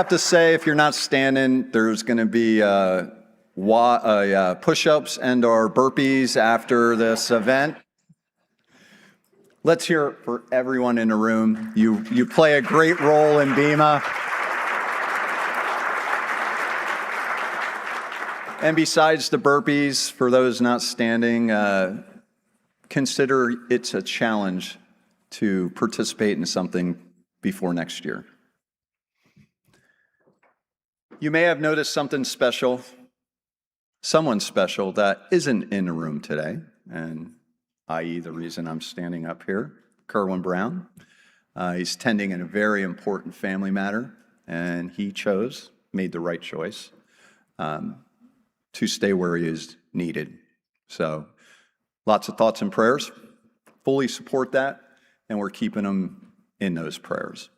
have to say, if you're not standing, there's going to be push-ups and or burpees after this event. Let's hear it for everyone in the room. You play a great role in BEMA. And besides the burpees, for those not standing, consider it's a challenge to participate in something before next year. You may have noticed something special, someone special that isn't in the room today, and i.e. the reason I'm standing up here, Kerwin Brown. He's tending in a very important family matter, and he made the right choice to stay where he is needed. So lots of thoughts and prayers, fully support that, and we're keeping him in those prayers.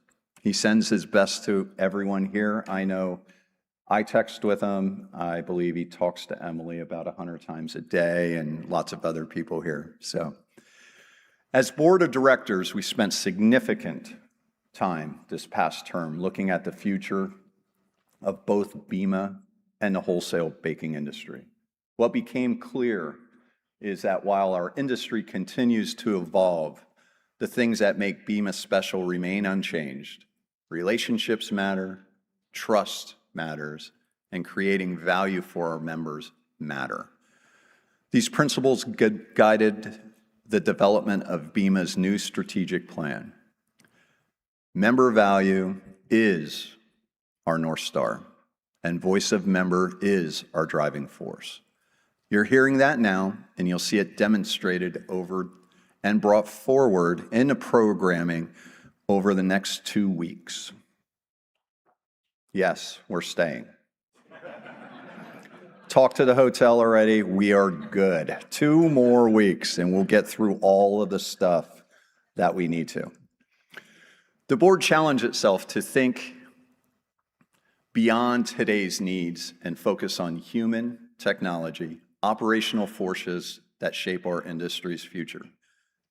He sends his best to everyone here. I know I text with him. I believe he talks to Emily about 100 times a day and lots of other people here. So as board of directors, we spent significant time this past term looking at the future of both BEMA and the wholesale baking industry. What became clear is that while our industry continues to evolve, the things that make BEMA special remain unchanged. Relationships matter, trust matters, and creating value for our members matter. These principles guided the development of BEMA's new strategic plan. Member value is our North Star, and voice of member is our driving force. You're hearing that now, and you'll see it demonstrated over and brought forward in the programming over the next 2 weeks. Yes, we're staying. Talk to the hotel already. We are good. 2 more weeks, and we'll get through all of the stuff that we need to. The board challenged itself to think beyond today's needs and focus on human technology, operational forces that shape our industry's future.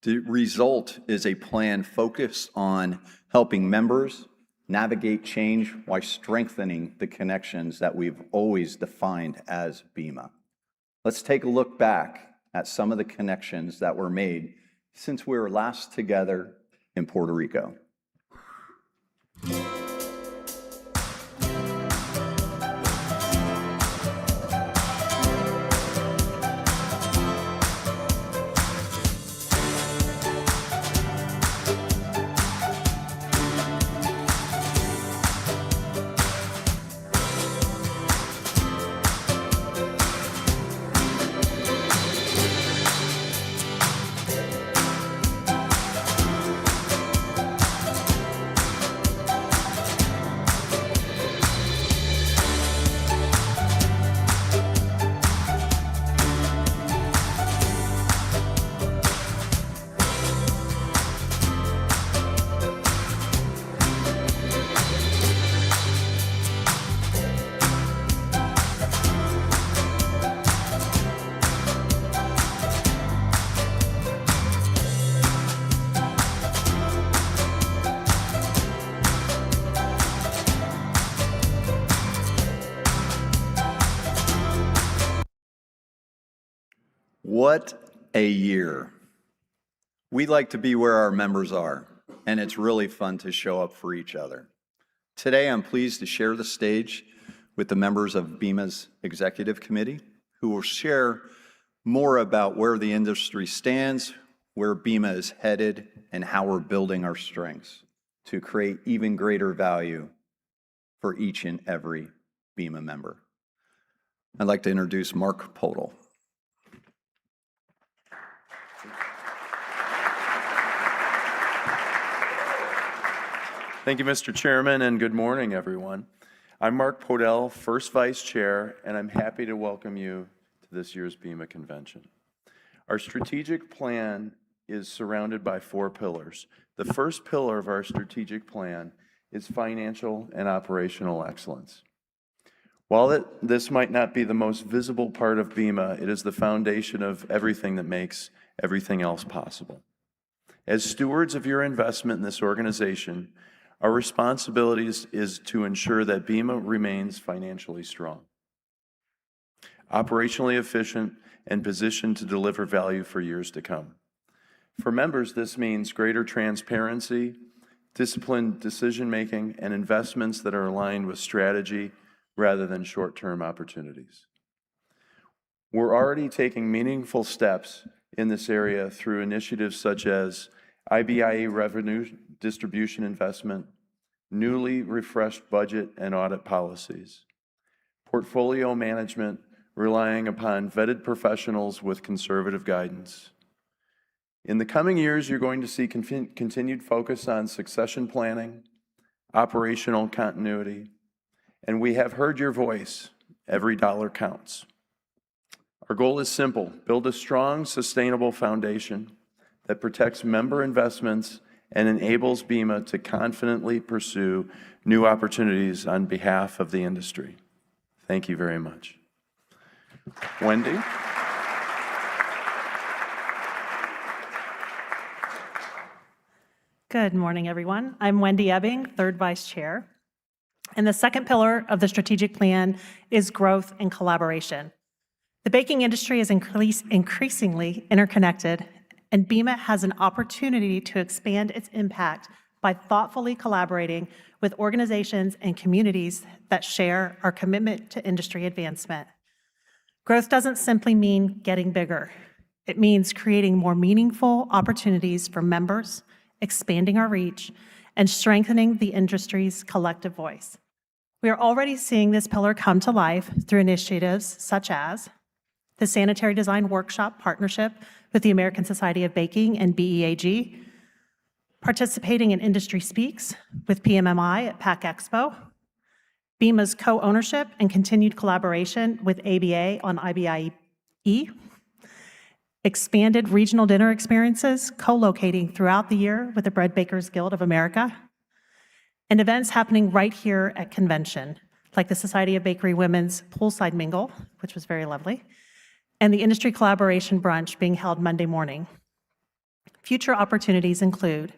The result is a plan focused on helping members navigate change while strengthening the connections that we've always defined as BEMA. Let's take a look back at some of the connections that were made since we were last together in Puerto Rico. What a year. We like to be where our members are, and it's really fun to show up for each other. Today, I'm pleased to share the stage with the members of BEMA's Executive Committee, who will share more about where the industry stands, where BEMA is headed, and how we're building our strengths to create even greater value for each and every BEMA member. I'd like to introduce Mark Podol. Thank you, Mr. Chairman, and good morning, everyone. I'm Mark Podol, first Vice Chair, and I'm happy to welcome you to this year's BEMA Convention. Our strategic plan is surrounded by 4 pillars. The first pillar of our strategic plan is financial and operational excellence. While this might not be the most visible part of BEMA, it is the foundation of everything that makes everything else possible. As stewards of your investment in this organization, Our responsibility is to ensure that BEMA remains financially strong, operationally efficient, and positioned to deliver value for years to come. For members, this means greater transparency, disciplined decision-making, and investments that are aligned with strategy rather than short-term opportunities. We're already taking meaningful steps in this area through initiatives such as IBIE revenue distribution investment, newly refreshed budget and audit policies, portfolio management relying upon vetted professionals with conservative guidance. In the coming years, you're going to see continued focus on succession planning, operational continuity, and we have heard your voice. Every dollar counts. Our goal is simple: build a strong, sustainable foundation that protects member investments and enables BEMA to confidently pursue new opportunities on behalf of the industry. Thank you very much. Wendy? Good morning, everyone. I'm Wendy Ebbing, third vice chair. And the second pillar of the strategic plan is growth and collaboration. The baking industry is increasingly interconnected, and BEMA has an opportunity to expand its impact by thoughtfully collaborating with organizations and communities that share our commitment to industry advancement. Growth doesn't simply mean getting bigger. It means creating more meaningful opportunities for members, expanding our reach, and strengthening the industry's collective voice. We are already seeing this pillar come to life through initiatives such as the Sanitary Design Workshop partnership with the American Society of Baking and BEAG, participating in Industry Speaks with PMMI at PAC Expo, BEMA's co-ownership and continued collaboration with ABA on IBIE, expanded regional dinner experiences, co-locating throughout the year with the Bread Bakers Guild of America, and events happening right here at convention, like the Society of Bakery Women's Poolside Mingle, which was very lovely, and the Industry Collaboration Brunch being held Monday morning. Future opportunities include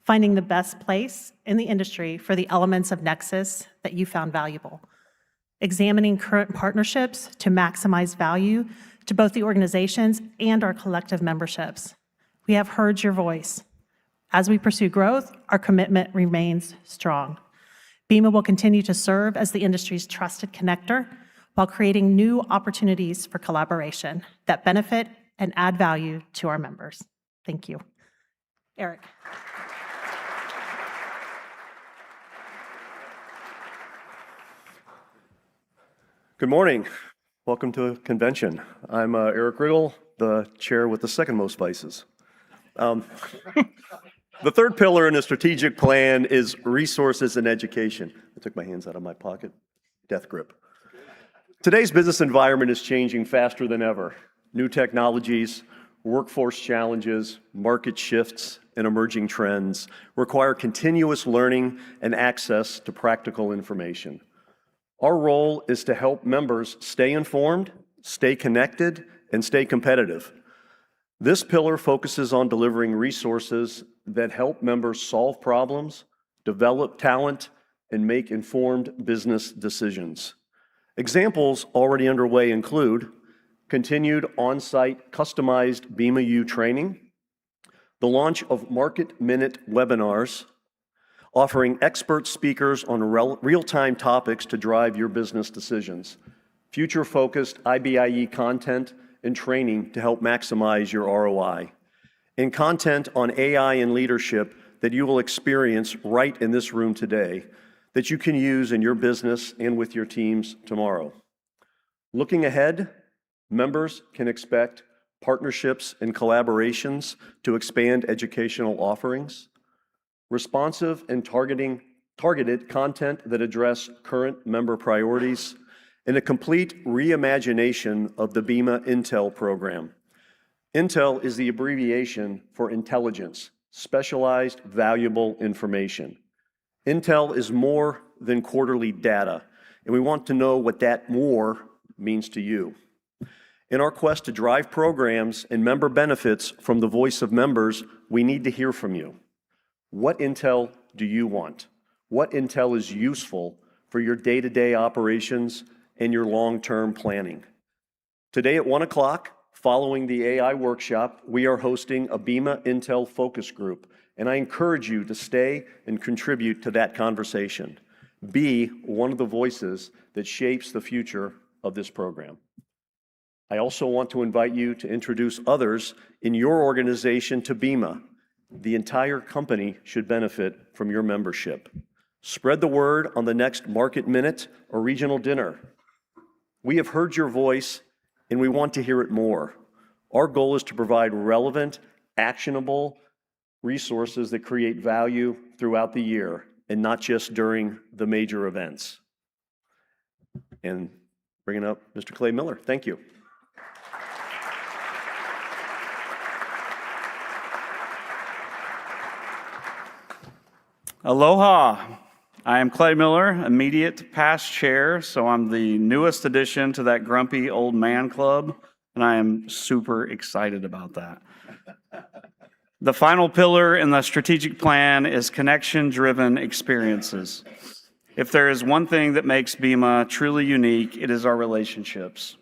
finding the best place in the industry for the elements of Nexus that you found valuable, examining current partnerships to maximize value to both the organizations and our collective memberships. We have heard your voice. As we pursue growth, our commitment remains strong. BEMA will continue to serve as the industry's trusted connector while creating new opportunities for collaboration that benefit and add value to our members. Thank you. Eric. Good morning. Welcome to convention. I'm Eric Riddle, the chair with the second most vices. The third pillar in the strategic plan is resources and education. I took my hands out of my pocket. Death grip. Today's business environment is changing faster than ever. New technologies, workforce challenges, market shifts, and emerging trends require continuous learning and access to practical information. Our role is to help members stay informed, stay connected, and stay competitive. This pillar focuses on delivering resources that help members solve problems, develop talent, and make informed business decisions. Examples already underway include continued on-site customized BEMA U training, the launch of Market Minute webinars, offering expert speakers on real-time topics to drive your business decisions, future-focused IBIE content and training to help maximize your ROI, and content on AI and leadership that you will experience right in this room today that you can use in your business and with your teams tomorrow. Looking ahead, members can expect partnerships and collaborations to expand educational offerings, responsive and targeted content that address current member priorities, and a complete reimagination of the BEMA Intel program. Intel is the abbreviation for intelligence, specialized, valuable information. Intel is more than quarterly data, and we want to know what that more means to you. In our quest to drive programs and member benefits from the voice of members, we need to hear from you. What intel do you want? what intel is useful for your day-to-day operations and your long-term planning. Today at 1 o'clock, following the AI workshop, we are hosting a BEMA Intel focus group, and I encourage you to stay and contribute to that conversation. Be one of the voices that shapes the future of this program. I also want to invite you to introduce others in your organization to BEMA. The entire company should benefit from your membership. Spread the word on the next Market Minute or regional dinner. We have heard your voice, and we want to hear it more. Our goal is to provide relevant, actionable resources that create value throughout the year, and not just during the major events. And bringing up Mr. Clay Miller. Thank you. Aloha. I am Clay Miller, immediate past chair, so I'm the newest addition to that grumpy old man club, and I am super excited about that. The final pillar in the strategic plan is connection-driven experiences. If there is one thing that makes BEMA truly unique, it is our relationships.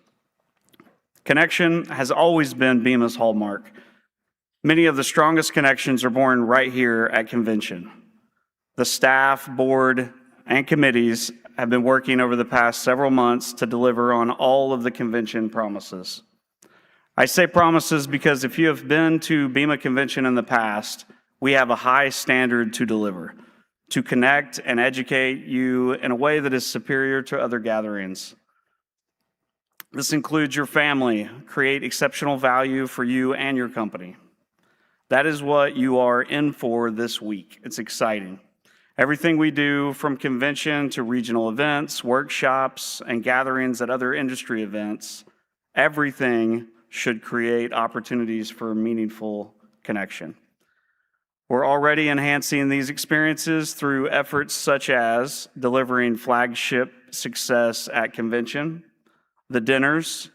Connection has always been BEMA's hallmark. Many of the strongest connections are born right here at convention. The staff, board, and committees have been working over the past several months to deliver on all of the convention promises. I say promises because if you have been to BEMA Convention in the past, we have a high standard to deliver, to connect and educate you in a way that is superior to other gatherings. This includes your family, create exceptional value for you and your company. That is what you are in for this week. It's exciting. Everything we do, from convention to regional events, workshops, and gatherings at other industry events, everything should create opportunities for meaningful connection. We're already enhancing these experiences through efforts such as delivering flagship success at convention, the dinners,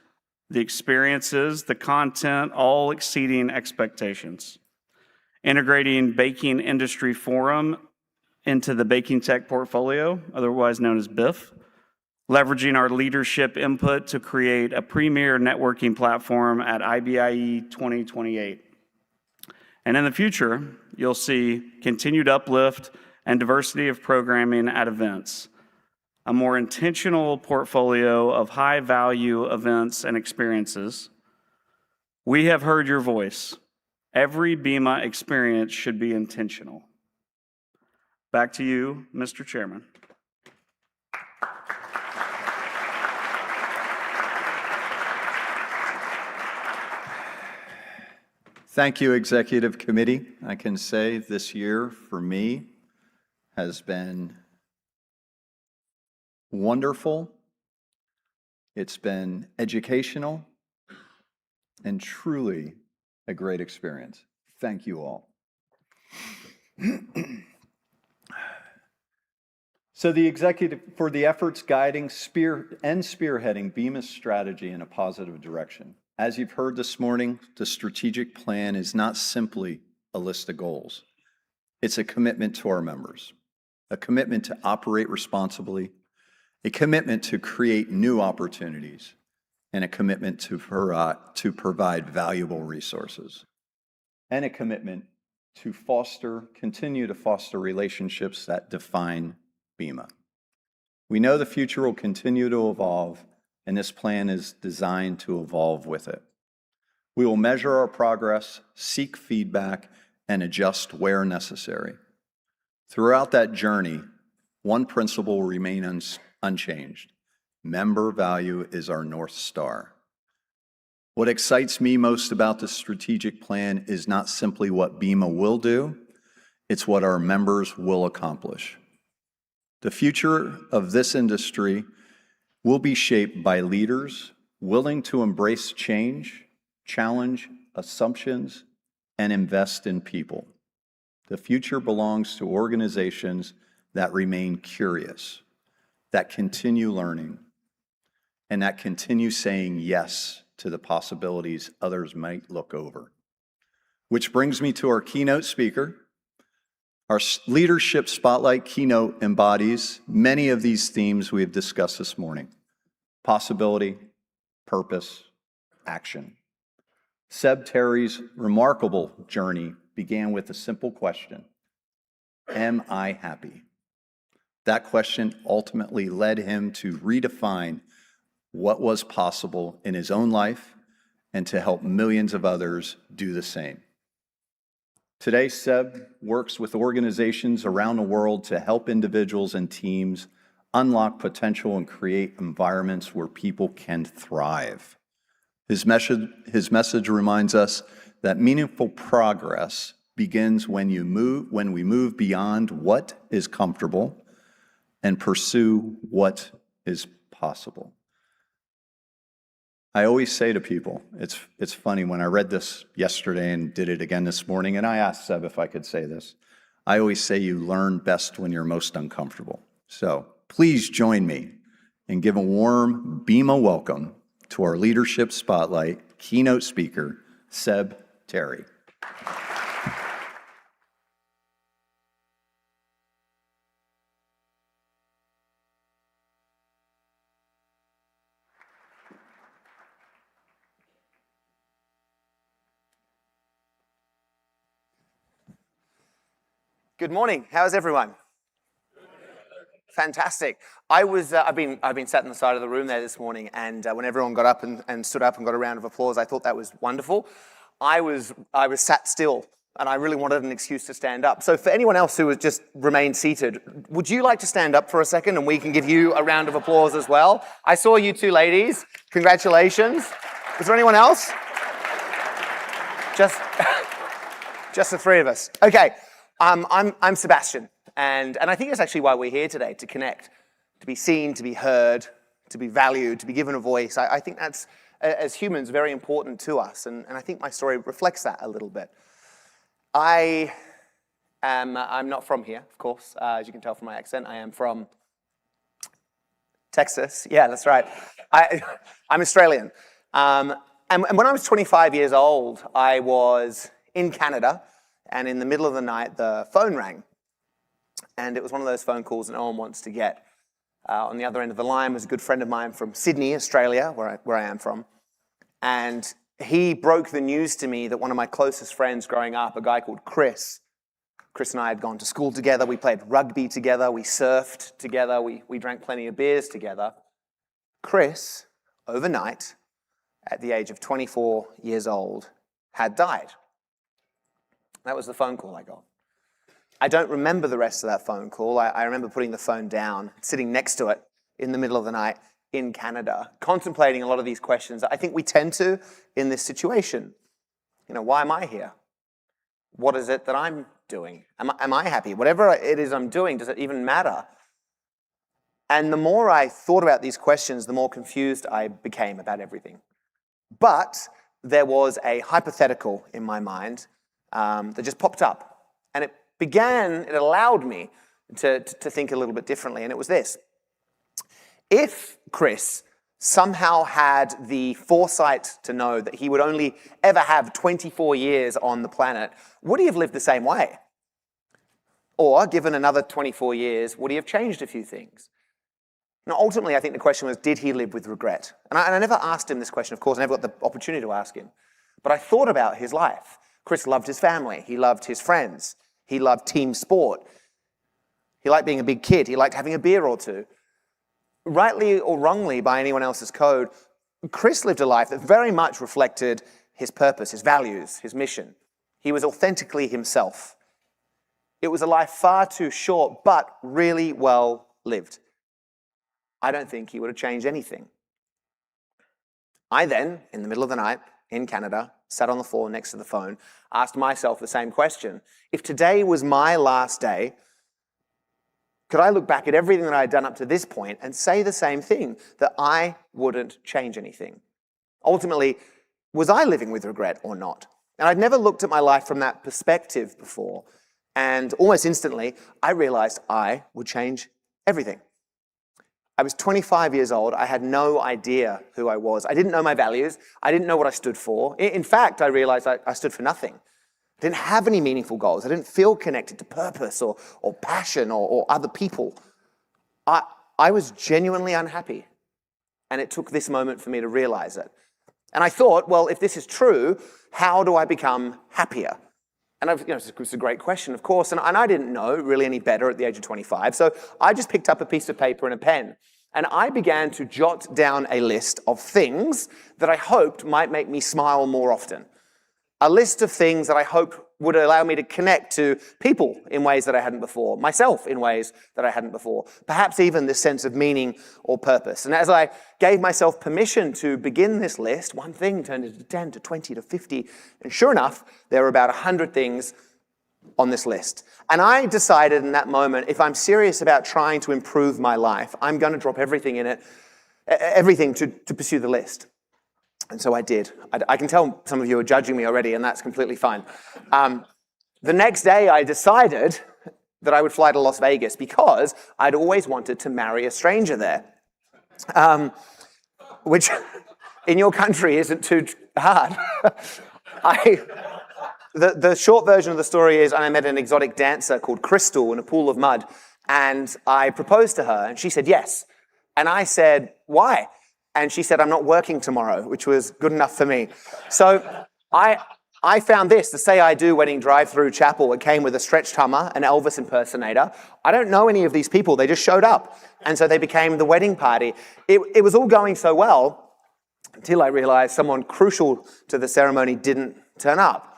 the experiences, the content, all exceeding expectations. Integrating Baking Industry Forum into the Baking Tech portfolio, otherwise known as BIF, leveraging our leadership input to create a premier networking platform at IBIE 2028. And in the future, you'll see continued uplift and diversity of programming at events, a more intentional portfolio of high-value events and experiences. We have heard your voice. Every BEMA experience should be intentional. Back to you, Mr. Chairman. Thank you, Executive Committee. I can say this year for me has been wonderful. It's been educational and truly a great experience. Thank you all. So the executive, for the efforts guiding spearheading BEMA's strategy in a positive direction. As you've heard this morning, the strategic plan is not simply a list of goals. It's a commitment to our members, a commitment to operate responsibly, a commitment to create new opportunities, and a commitment to provide valuable resources, and a commitment to continue to foster relationships that define BEMA. We know the future will continue to evolve, and this plan is designed to evolve with it. We will measure our progress, seek feedback, and adjust where necessary. Throughout that journey, one principle will remain unchanged. Member value is our North Star. What excites me most about the strategic plan is not simply what BEMA will do, it's what our members will accomplish. The future of this industry will be shaped by leaders willing to embrace change, challenge assumptions, and invest in people. The future belongs to organizations that remain curious, that continue learning, and that continue saying yes to the possibilities others might look over. Which brings me to our keynote speaker, Our Leadership Spotlight keynote embodies many of these themes we have discussed this morning: possibility, purpose, action. Seb Terry's remarkable journey began with a simple question: am I happy? That question ultimately led him to redefine what was possible in his own life and to help millions of others do the same. Today, Seb works with organizations around the world to help individuals and teams unlock potential and create environments where people can thrive. His message reminds us that meaningful progress begins when we move beyond what is comfortable and pursue what is possible. I always say to people, it's funny, when I read this yesterday and did it again this morning, and I asked Seb if I could say this, I always say you learn best when you're most uncomfortable. So please join me and give a warm BEMA welcome to our Leadership Spotlight keynote speaker, Seb Terry. Good morning. How's everyone? Fantastic. I've been sat on the side of the room there this morning, and when everyone got up and stood up and got a round of applause, I thought that was wonderful. I was sat still, and I really wanted an excuse to stand up. So for anyone else who has just remained seated, would you like to stand up for a second, and we can give you a round of applause as well? I saw you two ladies. Congratulations. Is there anyone else? Just the three of us. Okay. I'm Sebastian, and I think that's actually why we're here today, to connect, to be seen, to be heard, to be valued, to be given a voice. I think that's, as humans, very important to us, and I think my story reflects that a little bit. I'm not from here, of course, as you can tell from my accent. I am from Texas. Yeah, that's right. I'm Australian. And when I was 25 years old, I was in Canada, and in the middle of the night, the phone rang. And it was one of those phone calls that no one wants to get. On the other end of the line was a good friend of mine from Sydney, Australia, where I am from. And he broke the news to me that one of my closest friends growing up, a guy called Chris and I had gone to school together. We played rugby together. We surfed together. We drank plenty of beers together. Chris, overnight, at the age of 24 years old, had died. That was the phone call I got. I don't remember the rest of that phone call. I remember putting the phone down, sitting next to it in the middle of the night in Canada, contemplating a lot of these questions that I think we tend to in this situation. Why am I here? What is it that I'm doing? Am I happy? Whatever it is I'm doing, does it even matter? And the more I thought about these questions, the more confused I became about everything. But there was a hypothetical in my mind that just popped up. And it allowed me to think a little bit differently. And it was this: if Chris somehow had the foresight to know that he would only ever have 24 years on the planet, would he have lived the same way? Or, given another 24 years, would he have changed a few things? Now, ultimately, I think the question was, did he live with regret? And I never asked him this question, of course. I never got the opportunity to ask him. But I thought about his life. Chris loved his family. He loved his friends. He loved team sport. He liked being a big kid. He liked having a beer or two. Rightly or wrongly, by anyone else's code, Chris lived a life that very much reflected his purpose, his values, his mission. He was authentically himself. It was a life far too short, but really well lived. I don't think he would have changed anything. I then, in the middle of the night, in Canada, sat on the floor next to the phone, asked myself the same question. If today was my last day, could I look back at everything that I had done up to this point and say the same thing, that I wouldn't change anything? Ultimately, was I living with regret or not? And I'd never looked at my life from that perspective before. And almost instantly, I realized I would change everything. I was 25 years old. I had no idea who I was. I didn't know my values. I didn't know what I stood for. In fact, I realized I stood for nothing. I didn't have any meaningful goals. I didn't feel connected to purpose or passion or other people. I was genuinely unhappy. And it took this moment for me to realize it. And I thought, well, if this is true, how do I become happier? And it's a great question, of course. And I didn't know really any better at the age of 25. So I just picked up a piece of paper and a pen. And I began to jot down a list of things that I hoped might make me smile more often. A list of things that I hoped would allow me to connect to people in ways that I hadn't before, myself in ways that I hadn't before, perhaps even this sense of meaning or purpose. And as I gave myself permission to begin this list, one thing turned into 10 to 20 to 50, and sure enough, there were about 100 things on this list. And I decided in that moment, if I'm serious about trying to improve my life, I'm going to drop everything in it, everything to pursue the list. And so I did. I can tell some of you are judging me already, and that's completely fine. The next day, I decided that I would fly to Las Vegas because I'd always wanted to marry a stranger there, which in your country isn't too hard. The short version of the story is I met an exotic dancer called Crystal in a pool of mud, and I proposed to her, and she said yes. And I said, why? And she said, I'm not working tomorrow, which was good enough for me. So I found this, the Say I Do wedding drive-through chapel. It came with a stretched Hummer, an Elvis impersonator. I don't know any of these people. They just showed up. And so they became the wedding party. It was all going so well until I realized someone crucial to the ceremony didn't turn up.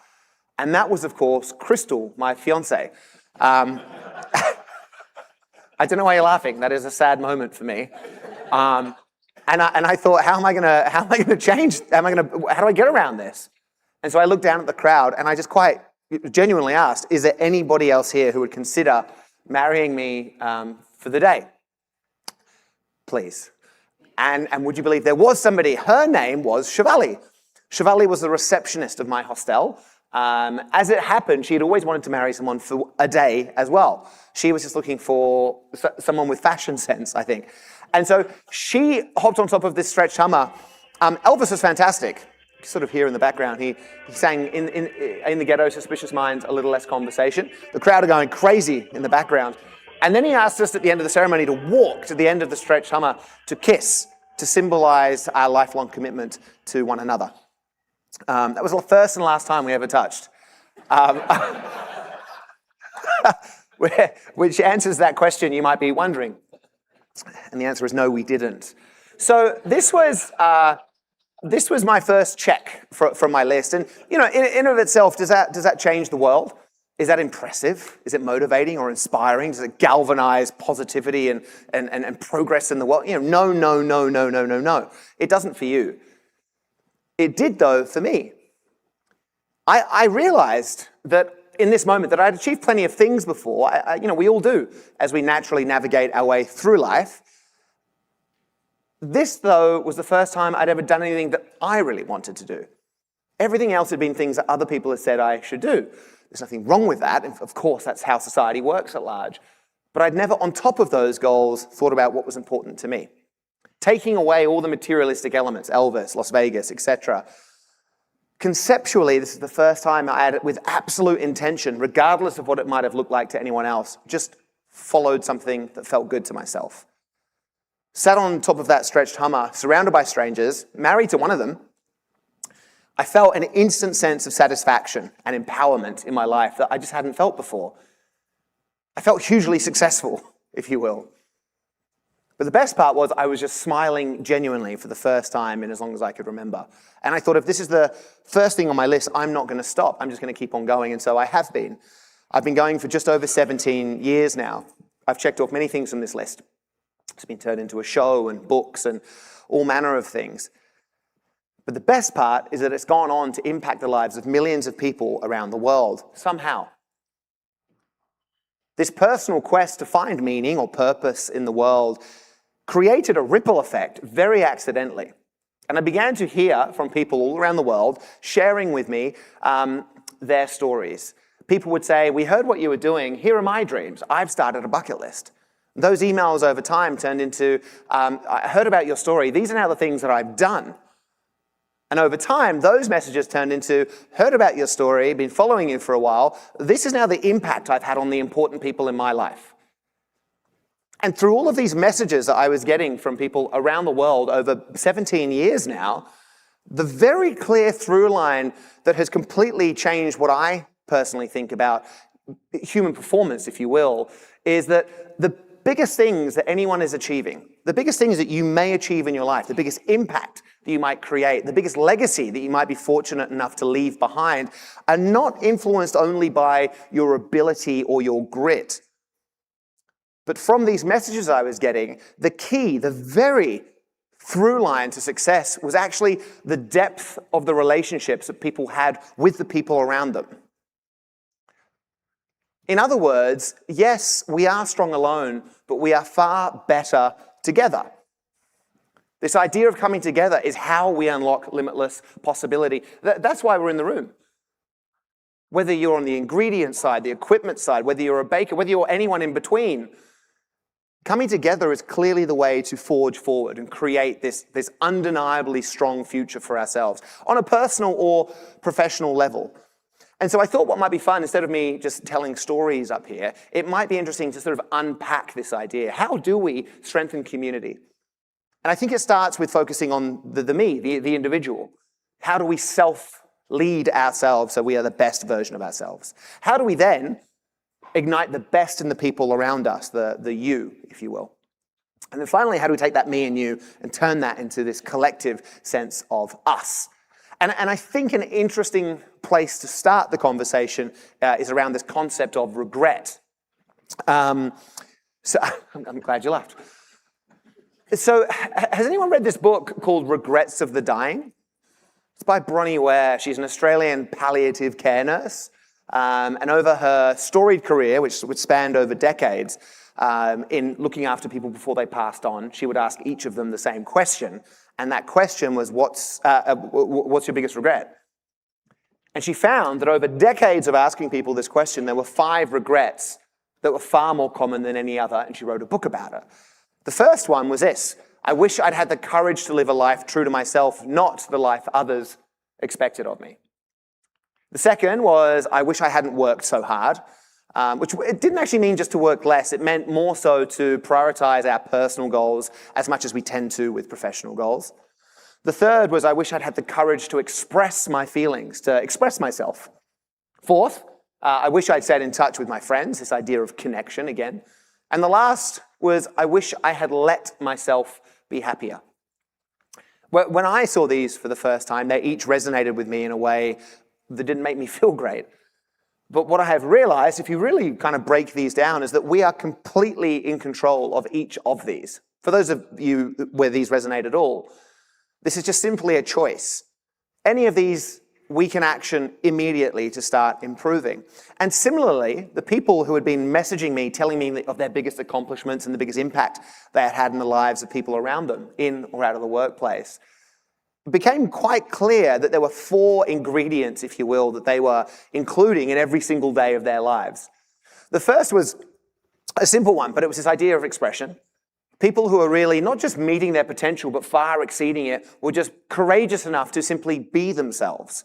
And that was, of course, Crystal, my fiancée. I don't know why you're laughing. That is a sad moment for me. And I thought, how am I gonna change? How do I get around this? And so I looked down at the crowd and I just quite genuinely asked, is there anybody else here who would consider marrying me for the day? Please. And would you believe there was somebody, her name was Shivali. Shivali was the receptionist of my hostel. As it happened, she had always wanted to marry someone for a day as well. She was just looking for someone with fashion sense, I think. And so she hopped on top of this stretched Hummer. Elvis was fantastic. Sort of here in the background, he sang in the Ghetto, Suspicious Minds, A Little Less Conversation. The crowd are going crazy in the background. And then he asked us at the end of the ceremony to walk to the end of the stretched Hummer to kiss, to symbolize our lifelong commitment to one another. That was the first and last time we ever touched. Which answers that question you might be wondering. And the answer is no, we didn't. So this was my first check from my list. And in and of itself, does that change the world? Is that impressive? Is it motivating or inspiring? Does it galvanize positivity and progress in the world? No. It doesn't for you. It did, though, for me. I realized that in this moment that I'd achieved plenty of things before. We all do as we naturally navigate our way through life. This, though, was the first time I'd ever done anything that I really wanted to do. Everything else had been things that other people had said I should do. There's nothing wrong with that. Of course, that's how society works at large. But I'd never, on top of those goals, thought about what was important to me. Taking away all the materialistic elements, Elvis, Las Vegas, etc. Conceptually, this is the first time I had it with absolute intention, regardless of what it might have looked like to anyone else, just followed something that felt good to myself. Sat on top of that stretched Hummer, surrounded by strangers, married to one of them, I felt an instant sense of satisfaction and empowerment in my life that I just hadn't felt before. I felt hugely successful, if you will. But the best part was I was just smiling genuinely for the first time in as long as I could remember. And I thought, if this is the first thing on my list, I'm not going to stop. I'm just going to keep on going. And so I have been. I've been going for just over 17 years now. I've checked off many things from this list. It's been turned into a show and books and all manner of things. But the best part is that it's gone on to impact the lives of millions of people around the world, somehow. This personal quest to find meaning or purpose in the world created a ripple effect very accidentally. And I began to hear from people all around the world sharing with me their stories. People would say, we heard what you were doing. Here are my dreams. I've started a bucket list. Those emails over time turned into, I heard about your story. These are now the things that I've done. And over time, those messages turned into, heard about your story, been following you for a while. This is now the impact I've had on the important people in my life. And through all of these messages that I was getting from people around the world over 17 years now, the very clear through line that has completely changed what I personally think about human performance, if you will, is that the biggest things that anyone is achieving, the biggest things that you may achieve in your life, the biggest impact that you might create, the biggest legacy that you might be fortunate enough to leave behind, are not influenced only by your ability or your grit. But from these messages I was getting, the key, the very through line to success was actually the depth of the relationships that people had with the people around them. In other words, yes, we are strong alone, but we are far better together. This idea of coming together is how we unlock limitless possibility. That's why we're in the room. Whether you're on the ingredient side, the equipment side, whether you're a baker, whether you're anyone in between, coming together is clearly the way to forge forward and create this undeniably strong future for ourselves on a personal or professional level. And so I thought what might be fun, instead of me just telling stories up here, it might be interesting to sort of unpack this idea. How do we strengthen community? And I think it starts with focusing on the me, the individual. How do we self-lead ourselves so we are the best version of ourselves? How do we then ignite the best in the people around us, the you, if you will? And then finally, how do we take that me and you and turn that into this collective sense of us? And I think an interesting place to start the conversation is around this concept of regret. So I'm glad you laughed. So has anyone read this book called Regrets of the Dying? It's by Bronnie Ware. She's an Australian palliative care nurse. And over her storied career, which spanned over decades, in looking after people before they passed on, she would ask each of them the same question. And that question was, what's your biggest regret? And she found that over decades of asking people this question, there were 5 regrets that were far more common than any other, and she wrote a book about it. The first one was this: I wish I'd had the courage to live a life true to myself, not the life others expected of me. The second was, I wish I hadn't worked so hard, which it didn't actually mean just to work less. It meant more so to prioritize our personal goals as much as we tend to with professional goals. The third was, I wish I'd had the courage to express my feelings, to express myself. Fourth, I wish I'd stayed in touch with my friends, this idea of connection again. And the last was, I wish I had let myself be happier. When I saw these for the first time, they each resonated with me in a way that didn't make me feel great. But what I have realized, if you really kind of break these down, is that we are completely in control of each of these. For those of you where these resonate at all, this is just simply a choice. Any of these we can action immediately to start improving. And similarly, the people who had been messaging me, telling me of their biggest accomplishments and the biggest impact they had had in the lives of people around them, in or out of the workplace, it became quite clear that there were 4 ingredients, if you will, that they were including in every single day of their lives. The first was a simple one, but it was this idea of expression. People who are really not just meeting their potential, but far exceeding it, were just courageous enough to simply be themselves,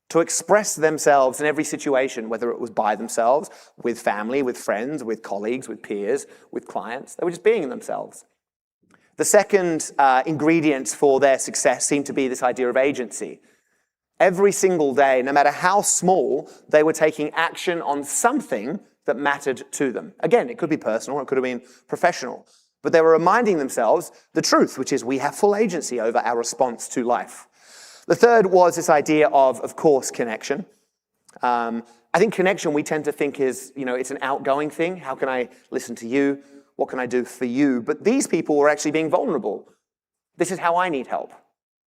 to express themselves in every situation, whether it was by themselves, with family, with friends, with colleagues, with peers, with clients. They were just being themselves. The second ingredient for their success seemed to be this idea of agency. Every single day, no matter how small, they were taking action on something that mattered to them. Again, it could be personal, or it could have been professional. But they were reminding themselves the truth, which is we have full agency over our response to life. The third was this idea of course, connection. I think connection we tend to think is, it's an outgoing thing. How can I listen to you? What can I do for you? But these people were actually being vulnerable. This is how I need help.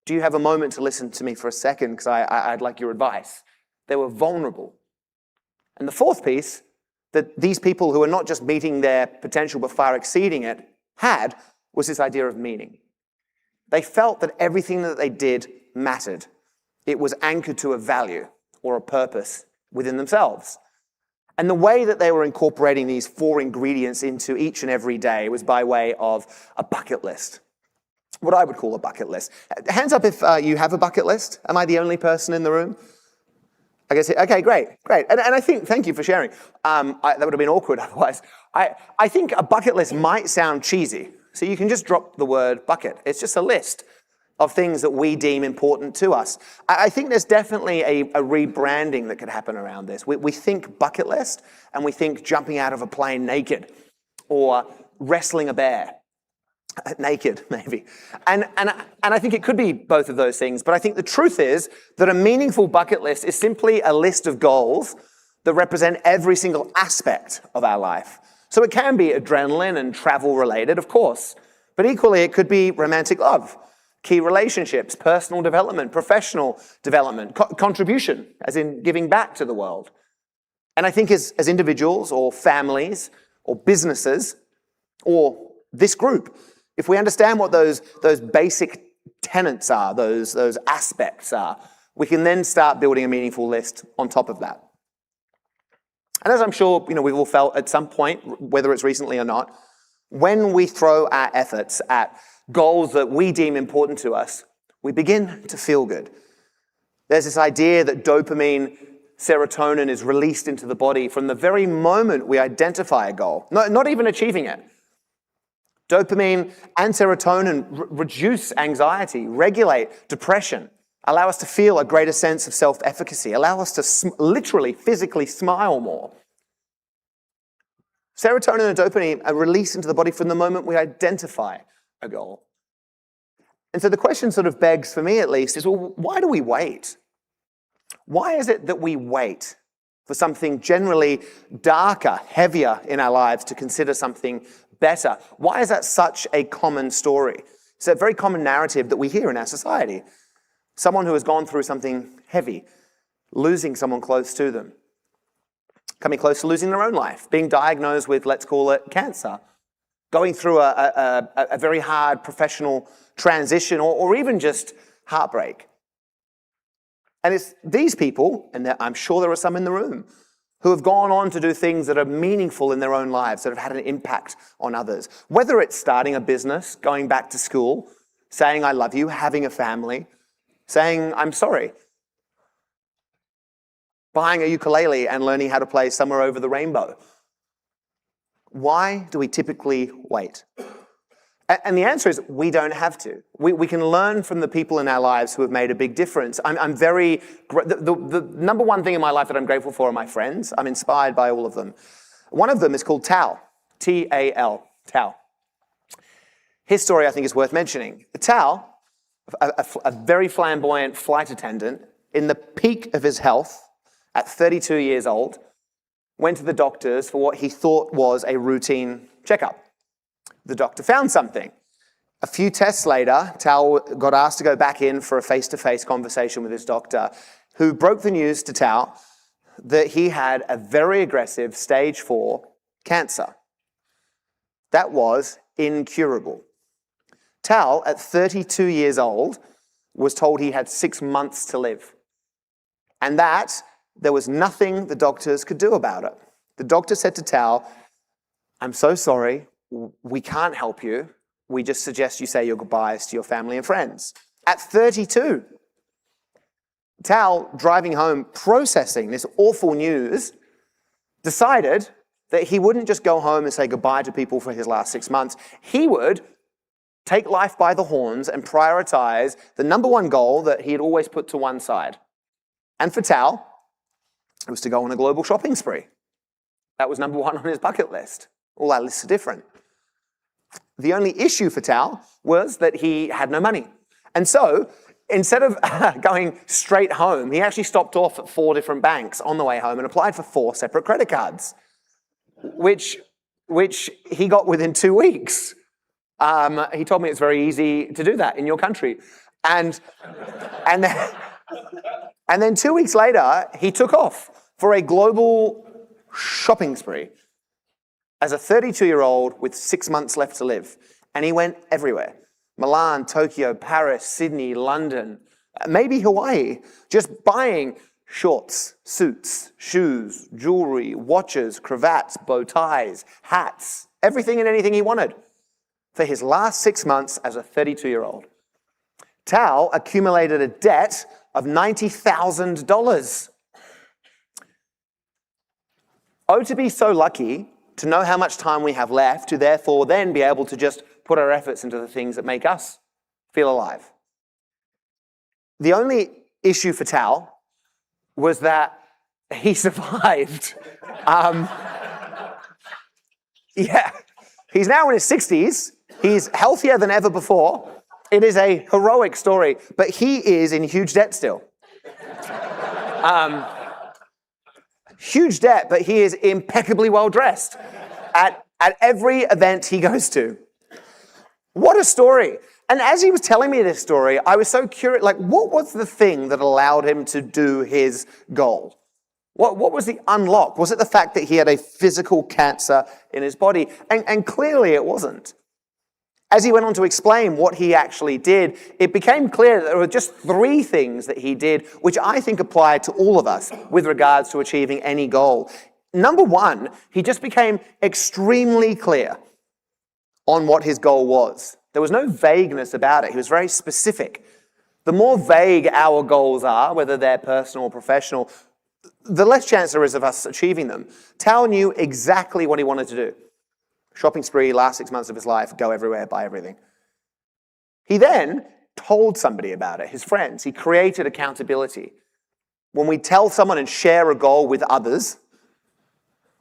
Do you have a moment to listen to me for a second? Because I'd like your advice. They were vulnerable. And the fourth piece that these people who are not just meeting their potential but far exceeding it had was this idea of meaning. They felt that everything that they did mattered. It was anchored to a value or a purpose within themselves. And the way that they were incorporating these 4 ingredients into each and every day was by way of a bucket list. what I would call a bucket list. Hands up if you have a bucket list. Am I the only person in the room? I guess, okay, great. And I think, thank you for sharing. That would have been awkward otherwise. I think a bucket list might sound cheesy. So you can just drop the word bucket. It's just a list of things that we deem important to us. I think there's definitely a rebranding that could happen around this. We think bucket list and we think jumping out of a plane naked or wrestling a bear. Naked, maybe. And I think it could be both of those things, but I think the truth is that a meaningful bucket list is simply a list of goals that represent every single aspect of our life. So it can be adrenaline and travel related, of course, but equally it could be romantic love, key relationships, personal development, professional development, contribution, as in giving back to the world. And I think as individuals or families or businesses or this group, if we understand what those basic tenets are, those aspects are, we can then start building a meaningful list on top of that. And as I'm sure we've all felt at some point, whether it's recently or not, when we throw our efforts at goals that we deem important to us, we begin to feel good. There's this idea that dopamine, serotonin is released into the body from the very moment we identify a goal, not even achieving it. Dopamine and serotonin reduce anxiety, regulate depression, allow us to feel a greater sense of self-efficacy, allow us to literally, physically smile more. Serotonin and dopamine are released into the body from the moment we identify a goal. And so the question sort of begs, for me at least, is, well, why do we wait? Why is it that we wait for something generally darker, heavier in our lives to consider something better? Why is that such a common story? It's a very common narrative that we hear in our society. Someone who has gone through something heavy, losing someone close to them, coming close to losing their own life, being diagnosed with, let's call it, cancer, going through a very hard professional transition or even just heartbreak. And it's these people, and I'm sure there are some in the room, who have gone on to do things that are meaningful in their own lives, that have had an impact on others. Whether it's starting a business, going back to school, saying I love you, having a family, saying I'm sorry, buying a ukulele and learning how to play Somewhere Over the Rainbow. Why do we typically wait? And the answer is we don't have to. We can learn from the people in our lives who have made a big difference. The number one thing in my life that I'm grateful for are my friends. I'm inspired by all of them. One of them is called Tal, T-A-L, Tal. His story I think is worth mentioning. Tal, a very flamboyant flight attendant, in the peak of his health, at 32 years old, went to the doctors for what he thought was a routine checkup. The doctor found something. A few tests later, Tal got asked to go back in for a face-to-face conversation with his doctor, who broke the news to Tal that he had a very aggressive stage 4 cancer. That was incurable. Tal, at 32 years old, was told he had 6 months to live, and that there was nothing the doctors could do about it. The doctor said to Tal, I'm so sorry, we can't help you. We just suggest you say your goodbyes to your family and friends. At 32, Tal, driving home, processing this awful news, decided that he wouldn't just go home and say goodbye to people for his last 6 months. He would take life by the horns and prioritize the number one goal that he had always put to one side. And for Tal, it was to go on a global shopping spree. That was number one on his bucket list. All our lists are different. The only issue for Tal was that he had no money. And so, instead of going straight home, he actually stopped off at 4 different banks on the way home and applied for 4 separate credit cards, which he got within 2 weeks. He told me it's very easy to do that in your country. And then 2 weeks later, he took off for a global shopping spree as a 32-year-old with 6 months left to live. And he went everywhere. Milan, Tokyo, Paris, Sydney, London, maybe Hawaii, just buying shorts, suits, shoes, jewelry, watches, cravats, bow ties, hats, everything and anything he wanted. for his last 6 months as a 32-year-old. Tal accumulated a debt of $90,000. Oh, to be so lucky to know how much time we have left, to therefore then be able to just put our efforts into the things that make us feel alive. The only issue for Tal was that he survived. Yeah, he's now in his 60s. He's healthier than ever before. It is a heroic story, but he is in huge debt still. Huge debt, but he is impeccably well dressed at every event he goes to. What a story. And as he was telling me this story, I was so curious, like, what was the thing that allowed him to do his goal? What was the unlock? Was it the fact that he had a physical cancer in his body? And clearly it wasn't. As he went on to explain what he actually did, it became clear that there were just 3 things that he did, which I think apply to all of us with regards to achieving any goal. Number 1, he just became extremely clear on what his goal was. There was no vagueness about it. He was very specific. The more vague our goals are, whether they're personal or professional, the less chance there is of us achieving them. Tal knew exactly what he wanted to do. Shopping spree, last 6 months of his life, go everywhere, buy everything. He then told somebody about it, his friends. He created accountability. When we tell someone and share a goal with others,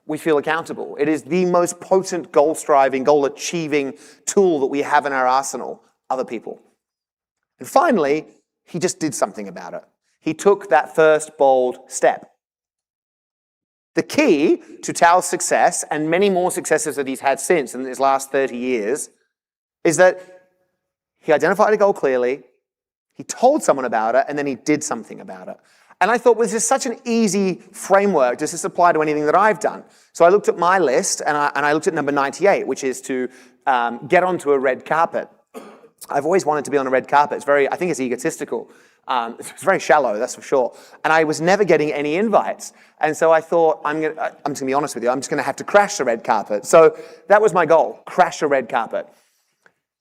we feel accountable. It is the most potent goal-striving, goal-achieving tool that we have in our arsenal, other people. And finally, he just did something about it. He took that first bold step. The key to Tal's success, and many more successes that he's had since in his last 30 years, is that he identified a goal clearly, he told someone about it, and then he did something about it. And I thought, well, this is such an easy framework. Does this apply to anything that I've done? So I looked at my list, and I looked at number 98, which is to get onto a red carpet. I've always wanted to be on a red carpet. I think it's egotistical. It's very shallow, that's for sure. And I was never getting any invites. And so I thought, I'm just going to be honest with you, I'm just going to have to crash the red carpet. So that was my goal, crash a red carpet.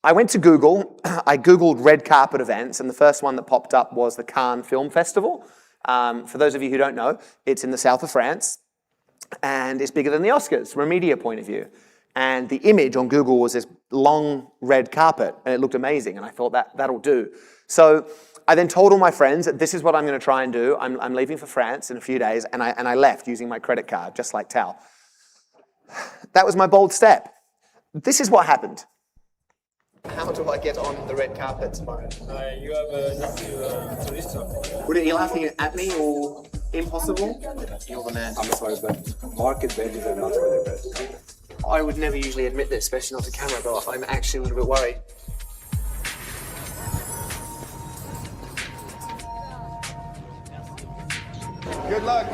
I went to Google, I Googled red carpet events, and the first one that popped up was the Cannes Film Festival. For those of you who don't know, it's in the south of France, and it's bigger than the Oscars from a media point of view. And the image on Google was this long red carpet, and it looked amazing, and I thought that'll do. So I then told all my friends that this is what I'm going to try and do. I'm leaving for France in a few days, and I left using my credit card, just like Tal. That was my bold step. This is what happened. How do I get on the red carpet tomorrow? You have to register. Would it be laughing at me or impossible? You're the man. I'm sorry, but market badges are not for the best. I would never usually admit this, especially not to camera, but I'm actually a little bit worried. Good luck.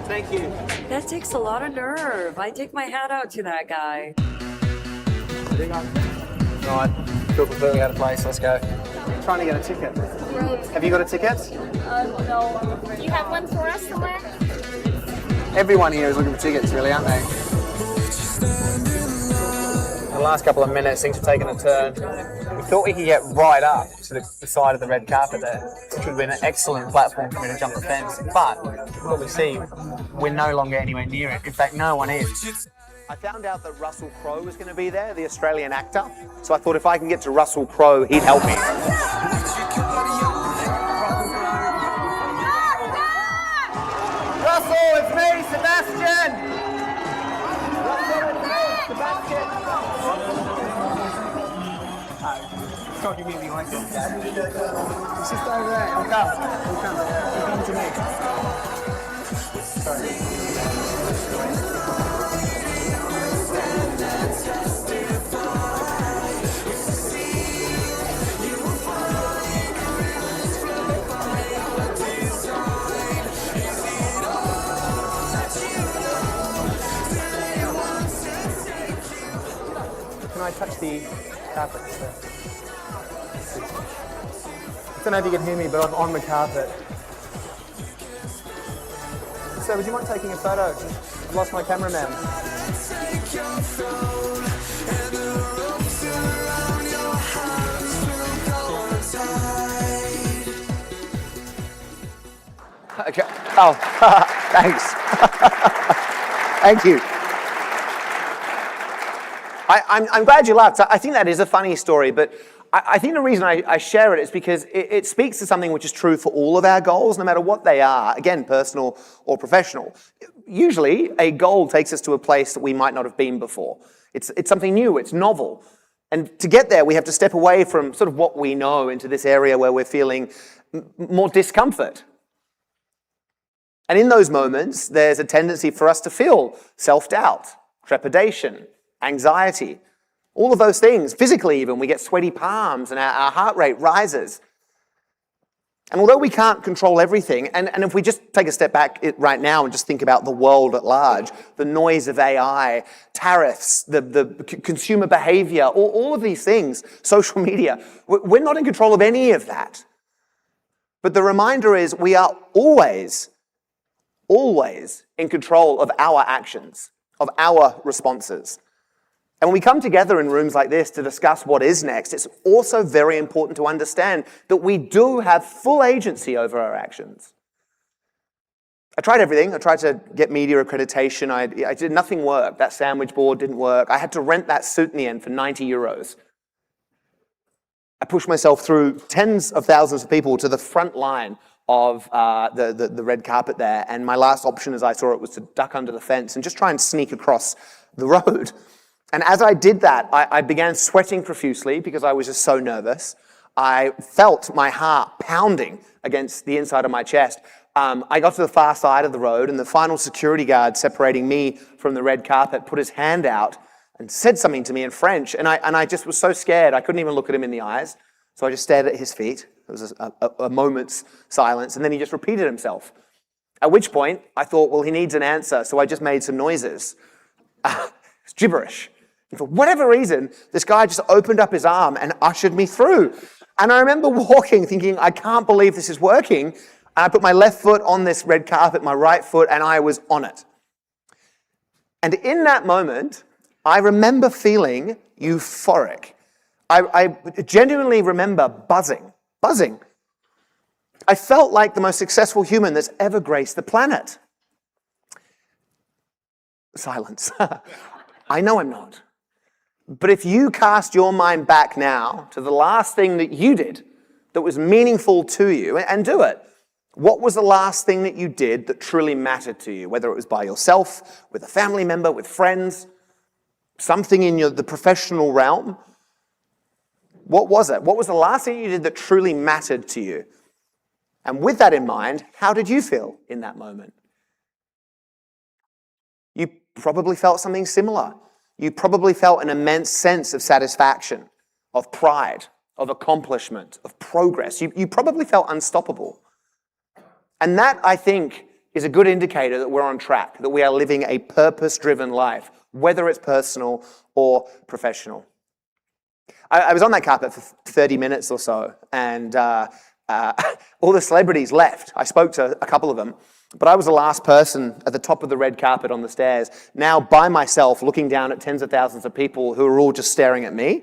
Thank you. That takes a lot of nerve. I take my hat out to that guy. Right, feel completely out of place. Let's go. I'm trying to get a ticket. Have you got a ticket? No. Do you have one for us somewhere? Everyone here is looking for tickets, really, aren't they? The last couple of minutes, things have taken a turn. We thought we could get right up to the side of the red carpet there, which would have been an excellent platform for me to jump the fence. But what we see, we're no longer anywhere near it. In fact, no one is. I found out that Russell Crowe was going to be there, the Australian actor. So I thought if I can get to Russell Crowe, he'd help me. Russell, it's me, Sebastian! Russell, it's me, Sebastian! Talking to me like this. It's just over there. He'll come to me. Sorry. Can I touch the carpet? I don't know if you can hear me, but I'm on the carpet. So would you mind taking a photo? I've lost my cameraman. Okay. Oh, thanks. Thank you. I'm glad you laughed. I think that is a funny story, but I think the reason I share it is because it speaks to something which is true for all of our goals, no matter what they are, again, personal or professional. Usually, a goal takes us to a place that we might not have been before. It's something new, it's novel. And to get there, we have to step away from sort of what we know into this area where we're feeling more discomfort. And in those moments, there's a tendency for us to feel self-doubt, trepidation, anxiety, all of those things. Physically even, we get sweaty palms and our heart rate rises. And although we can't control everything, and if we just take a step back right now and just think about the world at large, the noise of AI, tariffs, the consumer behavior, all of these things, social media, we're not in control of any of that. But the reminder is we are always in control of our actions, of our responses. And when we come together in rooms like this to discuss what is next, it's also very important to understand that we do have full agency over our actions. I tried everything. I tried to get media accreditation. I did nothing work. That sandwich board didn't work. I had to rent that suit in the end for 90 euros. I pushed myself through tens of thousands of people to the front line of the red carpet there. And my last option, as I saw it, was to duck under the fence and just try and sneak across the road. And as I did that, I began sweating profusely because I was just so nervous. I felt my heart pounding against the inside of my chest. I got to the far side of the road, and the final security guard separating me from the red carpet put his hand out and said something to me in French. And I just was so scared, I couldn't even look at him in the eyes. So I just stared at his feet. There was a moment's silence, and then he just repeated himself. At which point, I thought, well, he needs an answer, so I just made some noises. It's gibberish. And for whatever reason, this guy just opened up his arm and ushered me through. And I remember walking, thinking, I can't believe this is working. And I put my left foot on this red carpet, my right foot, and I was on it. And in that moment, I remember feeling euphoric. I genuinely remember buzzing. I felt like the most successful human that's ever graced the planet. Silence. I know I'm not. But if you cast your mind back now to the last thing that you did that was meaningful to you, and do it, what was the last thing that you did that truly mattered to you? Whether it was by yourself, with a family member, with friends, something in the professional realm. What was it? What was the last thing you did that truly mattered to you? And with that in mind, how did you feel in that moment? You probably felt something similar. You probably felt an immense sense of satisfaction, of pride, of accomplishment, of progress. You probably felt unstoppable. And that, I think, is a good indicator that we're on track, that we are living a purpose-driven life, whether it's personal or professional. I was on that carpet for 30 minutes or so, and all the celebrities left. I spoke to a couple of them. But I was the last person at the top of the red carpet on the stairs, now by myself, looking down at tens of thousands of people who were all just staring at me.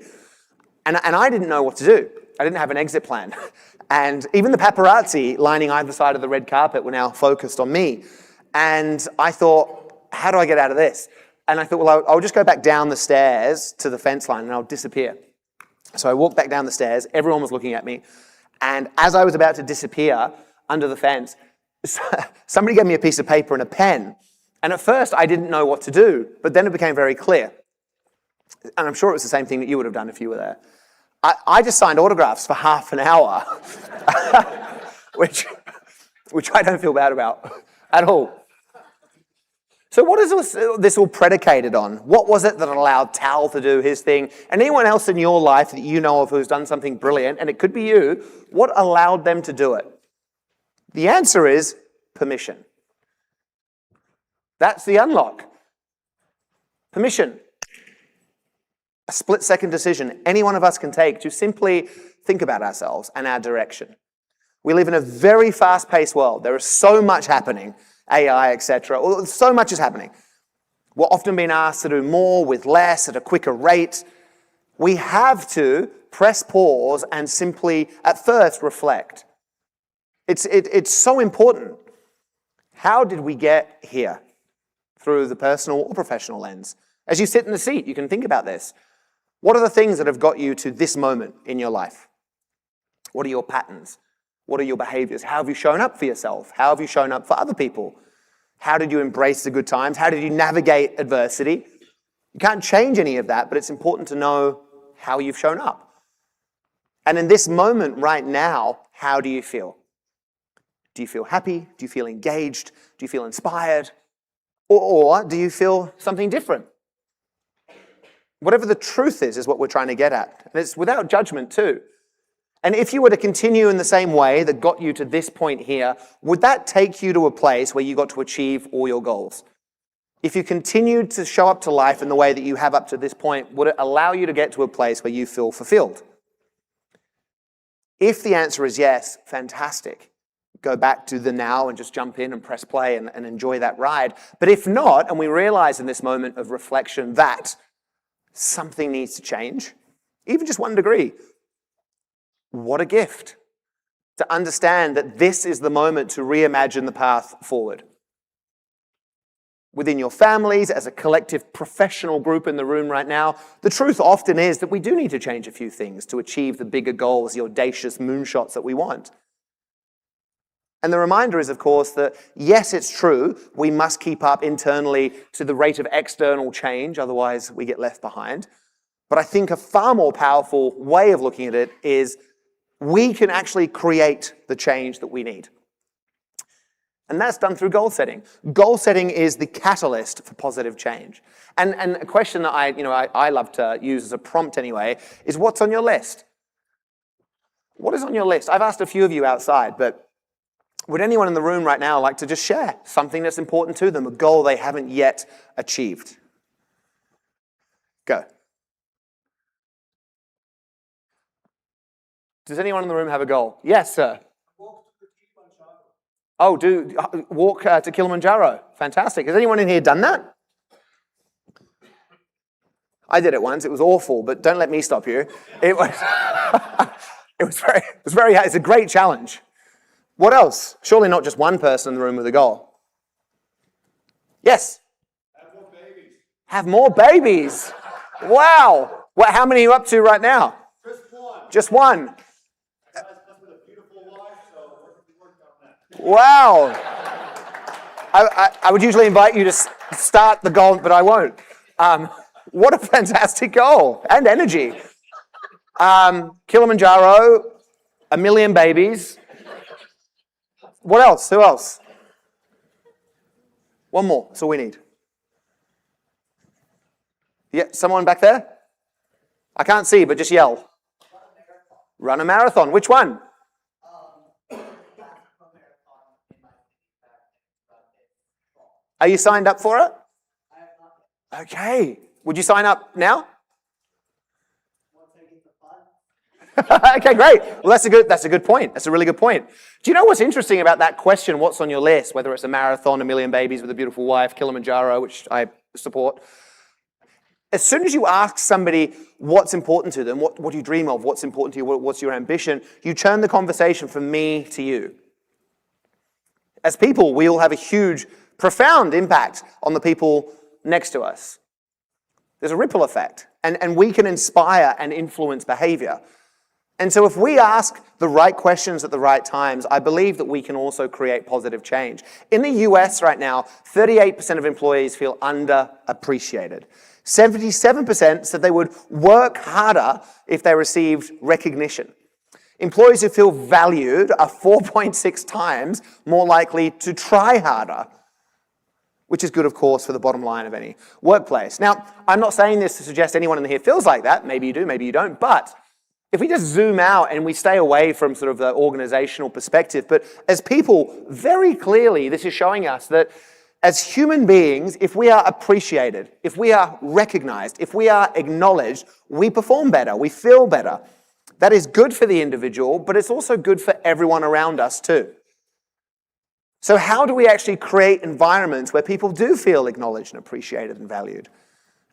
And I didn't know what to do. I didn't have an exit plan. And even the paparazzi lining either side of the red carpet were now focused on me. And I thought, how do I get out of this? And I thought, well, I'll just go back down the stairs to the fence line and I'll disappear. So I walked back down the stairs. Everyone was looking at me. And as I was about to disappear under the fence, somebody gave me a piece of paper and a pen. And at first, I didn't know what to do, but then it became very clear. And I'm sure it was the same thing that you would have done if you were there. I just signed autographs for half an hour, which I don't feel bad about at all. So what is this all predicated on? What was it that allowed Tal to do his thing? And anyone else in your life that you know of who's done something brilliant, and it could be you, what allowed them to do it? The answer is permission. That's the unlock. Permission. A split-second decision any one of us can take to simply think about ourselves and our direction. We live in a very fast-paced world. There is so much happening, AI, etc. So much is happening. We're often being asked to do more with less at a quicker rate. We have to press pause and simply, at first, reflect. It's so important. How did we get here? Through the personal or professional lens. As you sit in the seat, you can think about this. What are the things that have got you to this moment in your life? What are your patterns? What are your behaviors? How have you shown up for yourself? How have you shown up for other people? How did you embrace the good times? How did you navigate adversity? You can't change any of that, but it's important to know how you've shown up. And in this moment right now, how do you feel? Do you feel happy? Do you feel engaged? Do you feel inspired? Or do you feel something different? Whatever the truth is what we're trying to get at. And it's without judgment too. And if you were to continue in the same way that got you to this point here, would that take you to a place where you got to achieve all your goals? If you continued to show up to life in the way that you have up to this point, would it allow you to get to a place where you feel fulfilled? If the answer is yes, fantastic. Go back to the now and just jump in and press play and enjoy that ride. But if not, and we realize in this moment of reflection that something needs to change, even just 1 degree, what a gift to understand that this is the moment to reimagine the path forward. Within your families, as a collective professional group in the room right now, the truth often is that we do need to change a few things to achieve the bigger goals, the audacious moonshots that we want. And the reminder is, of course, that yes, it's true, we must keep up internally to the rate of external change, otherwise we get left behind. But I think a far more powerful way of looking at it is we can actually create the change that we need. And that's done through goal setting. Goal setting is the catalyst for positive change. And a question that I love to use as a prompt anyway is, what's on your list? What is on your list? I've asked a few of you outside, but would anyone in the room right now like to just share something that's important to them, a goal they haven't yet achieved? Go. Does anyone in the room have a goal? Yes, sir. Oh, walk to Kilimanjaro. Fantastic. Has anyone in here done that? I did it once. It was awful, but don't let me stop you. It was, it's a great challenge. What else? Surely not just one person in the room with a goal. Yes? Have more babies. Have more babies. Wow. How many are you up to right now? Just one. Just one. Wow. I would usually invite you to start the goal, but I won't. What a fantastic goal and energy. Kilimanjaro, 1 million babies. What else? Who else? One more. That's all we need. Yeah, someone back there? I can't see, but just yell. Run a marathon. Which one? Are you signed up for it? Okay. Would you sign up now? Okay, great. Well, that's a good point. That's a really good point. Do you know what's interesting about that question, what's on your list, whether it's a marathon, 1 million babies with a beautiful wife, Kilimanjaro, which I support? As soon as you ask somebody what's important to them, what do you dream of, what's important to you, what's your ambition, you turn the conversation from me to you. As people, we all have a huge, profound impact on the people next to us. There's a ripple effect, and we can inspire and influence behavior. And so if we ask the right questions at the right times, I believe that we can also create positive change. In the US right now, 38% of employees feel underappreciated. 77% said they would work harder if they received recognition. Employees who feel valued are 4.6 times more likely to try harder, which is good, of course, for the bottom line of any workplace. Now, I'm not saying this to suggest anyone in here feels like that. Maybe you do, maybe you don't. But if we just zoom out and we stay away from sort of the organizational perspective, but as people, very clearly, this is showing us that as human beings, if we are appreciated, if we are recognized, if we are acknowledged, we perform better, we feel better. That is good for the individual, but it's also good for everyone around us too. So how do we actually create environments where people do feel acknowledged and appreciated and valued?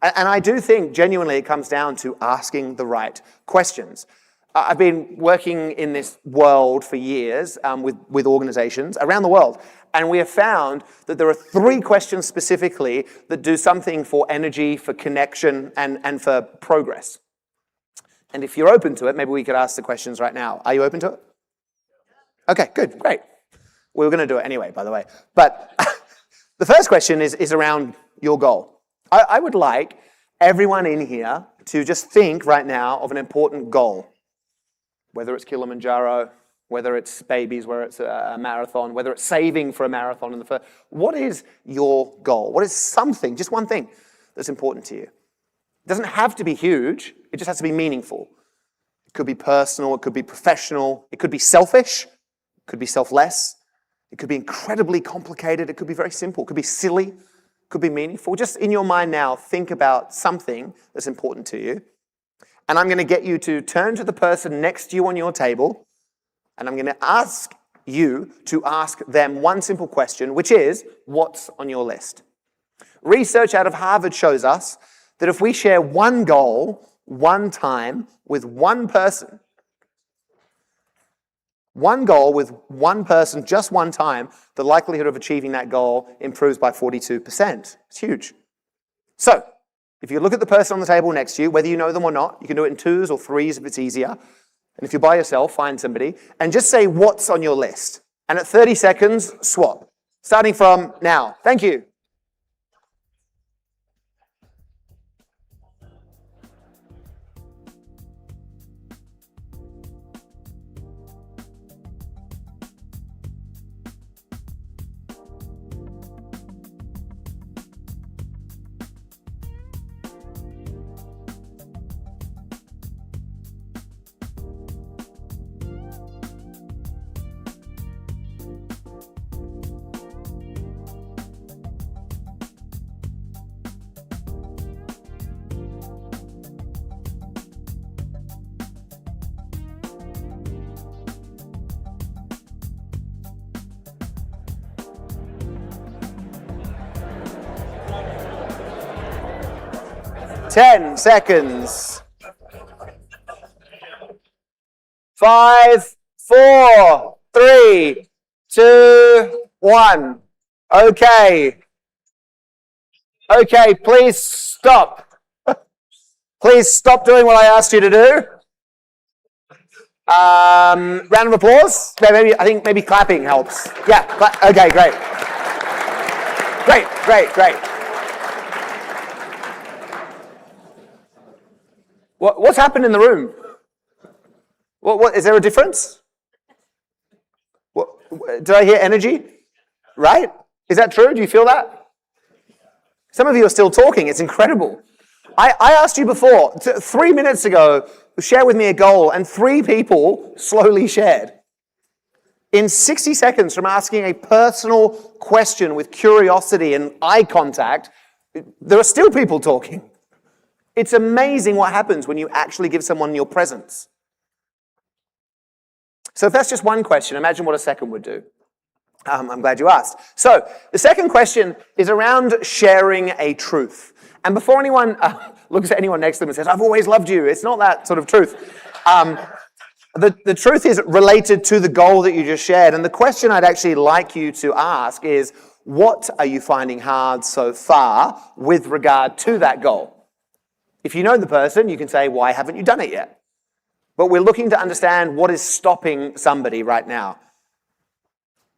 And I do think genuinely it comes down to asking the right questions. I've been working in this world for years with organizations around the world, and we have found that there are 3 questions specifically that do something for energy, for connection, and for progress. And if you're open to it, maybe we could ask the questions right now. Are you open to it? Okay, good, great. We were going to do it anyway, by the way. But the first question is around your goal. I would like everyone in here to just think right now of an important goal. Whether it's Kilimanjaro, whether it's babies, whether it's a marathon, whether it's saving for a marathon in the first. What is your goal? What is something, just one thing, that's important to you? It doesn't have to be huge. It just has to be meaningful. It could be personal. It could be professional. It could be selfish. It could be selfless. It could be incredibly complicated. It could be very simple. It could be silly. It could be meaningful. Just in your mind now, think about something that's important to you. And I'm going to get you to turn to the person next to you on your table, and I'm going to ask you to ask them one simple question, which is, what's on your list? Research out of Harvard shows us that if we share one goal, one time, with one person, just one time, the likelihood of achieving that goal improves by 42%. It's huge. So, if you look at the person on the table next to you, whether you know them or not, you can do it in 2s or 3s if it's easier. And if you're by yourself, find somebody and just say what's on your list. And at 30 seconds, swap. Starting from now. Thank you. Ten seconds. 5, 4, 3, 2, 1. Okay. Okay, please stop. Please stop doing what I asked you to do. Round of applause. I think maybe clapping helps. Yeah. Okay, great. Great. What's happened in the room? What is there a difference? Did I hear energy? Right? Is that true? Do you feel that? Some of you are still talking. It's incredible. I asked you before, 3 minutes ago, share with me a goal, and 3 people slowly shared. In 60 seconds from asking a personal question with curiosity and eye contact, there are still people talking. It's amazing what happens when you actually give someone your presence. So if that's just one question, imagine what a second would do. I'm glad you asked. So the second question is around sharing a truth. And before anyone looks at anyone next to them and says, I've always loved you, it's not that sort of truth. The truth is related to the goal that you just shared. And the question I'd actually like you to ask is, what are you finding hard so far with regard to that goal? If you know the person, you can say, why haven't you done it yet? But we're looking to understand what is stopping somebody right now.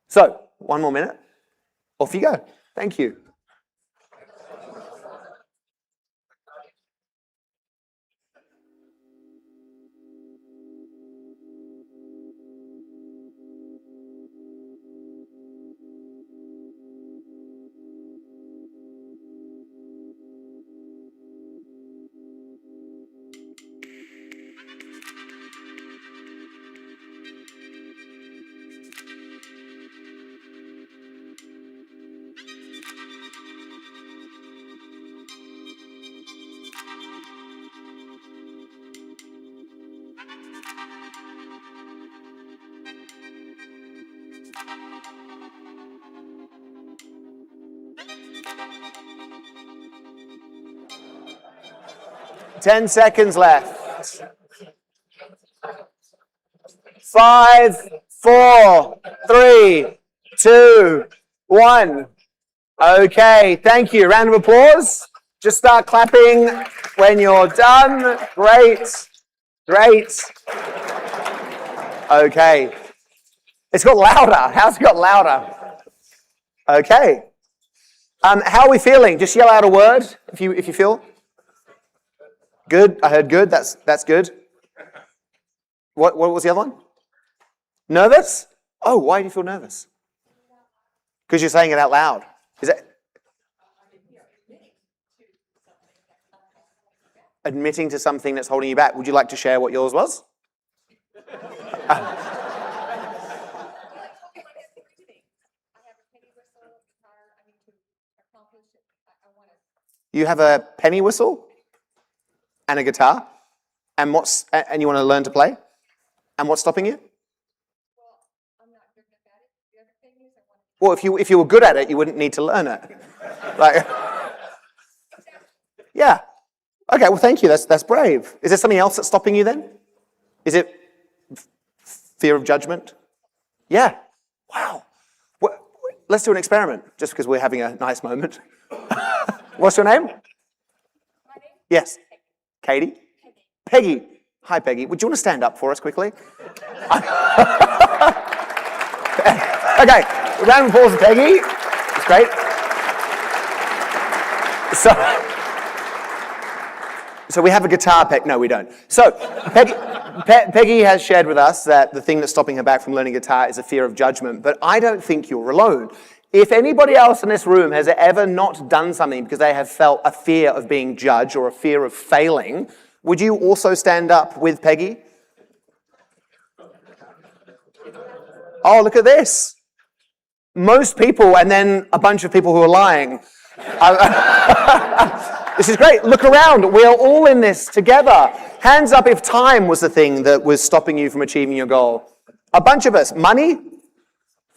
So, 1 more minute. Off you go. Thank you. Ten seconds left. 5, 4, 3, 2, 1. Okay, thank you. Round of applause. Just start clapping when you're done. Great. Great. Okay. It's got louder. How's it got louder? Okay. How are we feeling? Just yell out a word if you feel. Good. I heard good. That's good. What was the other one? Nervous? Oh, why do you feel nervous? Because you're saying it out loud. Is that admitting to something that's holding you back? Would you like to share what yours was? You have a penny whistle and a guitar, and you want to learn to play? And what's stopping you? Well, if you were good at it, you wouldn't need to learn it. Like, yeah. Okay. Well, thank you. That's brave. Is there something else that's stopping you then? Is it fear of judgment? Yeah. Wow. Let's do an experiment, just because we're having a nice moment. What's your name? Yes. Katie. Peggy. Hi, Peggy. Would you want to stand up for us quickly? Okay. A round of applause for Peggy. It's great. So we have a guitar, no, we don't. So Peggy has shared with us that the thing that's stopping her back from learning guitar is a fear of judgment, but I don't think you're alone. If anybody else in this room has ever not done something because they have felt a fear of being judged or a fear of failing, would you also stand up with Peggy? Oh, look at this. Most people, and then a bunch of people who are lying. This is great. Look around. We are all in this together. Hands up if time was the thing that was stopping you from achieving your goal. A bunch of us. Money?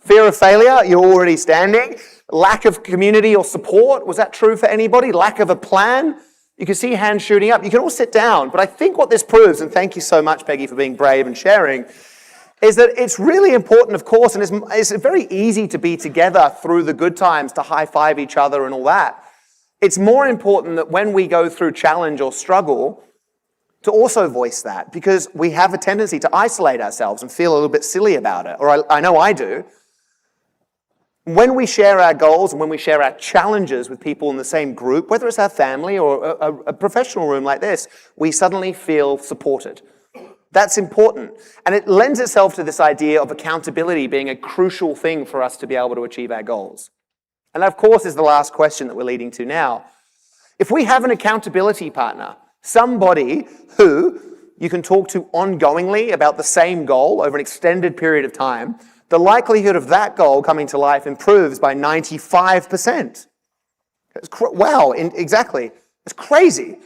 Fear of failure? You're already standing. Lack of community or support? Was that true for anybody? Lack of a plan? You can see hands shooting up. You can all sit down. But I think what this proves, and thank you so much, Peggy, for being brave and sharing, is that it's really important, of course, and it's very easy to be together through the good times, to high-five each other and all that. It's more important that when we go through challenge or struggle, to also voice that, because we have a tendency to isolate ourselves and feel a little bit silly about it, or I know I do. When we share our goals and when we share our challenges with people in the same group, whether it's our family or a professional room like this, we suddenly feel supported. That's important. And it lends itself to this idea of accountability being a crucial thing for us to be able to achieve our goals. And that, of course, is the last question that we're leading to now. If we have an accountability partner, somebody who you can talk to ongoingly about the same goal over an extended period of time, the likelihood of that goal coming to life improves by 95%. Wow, exactly. It's crazy.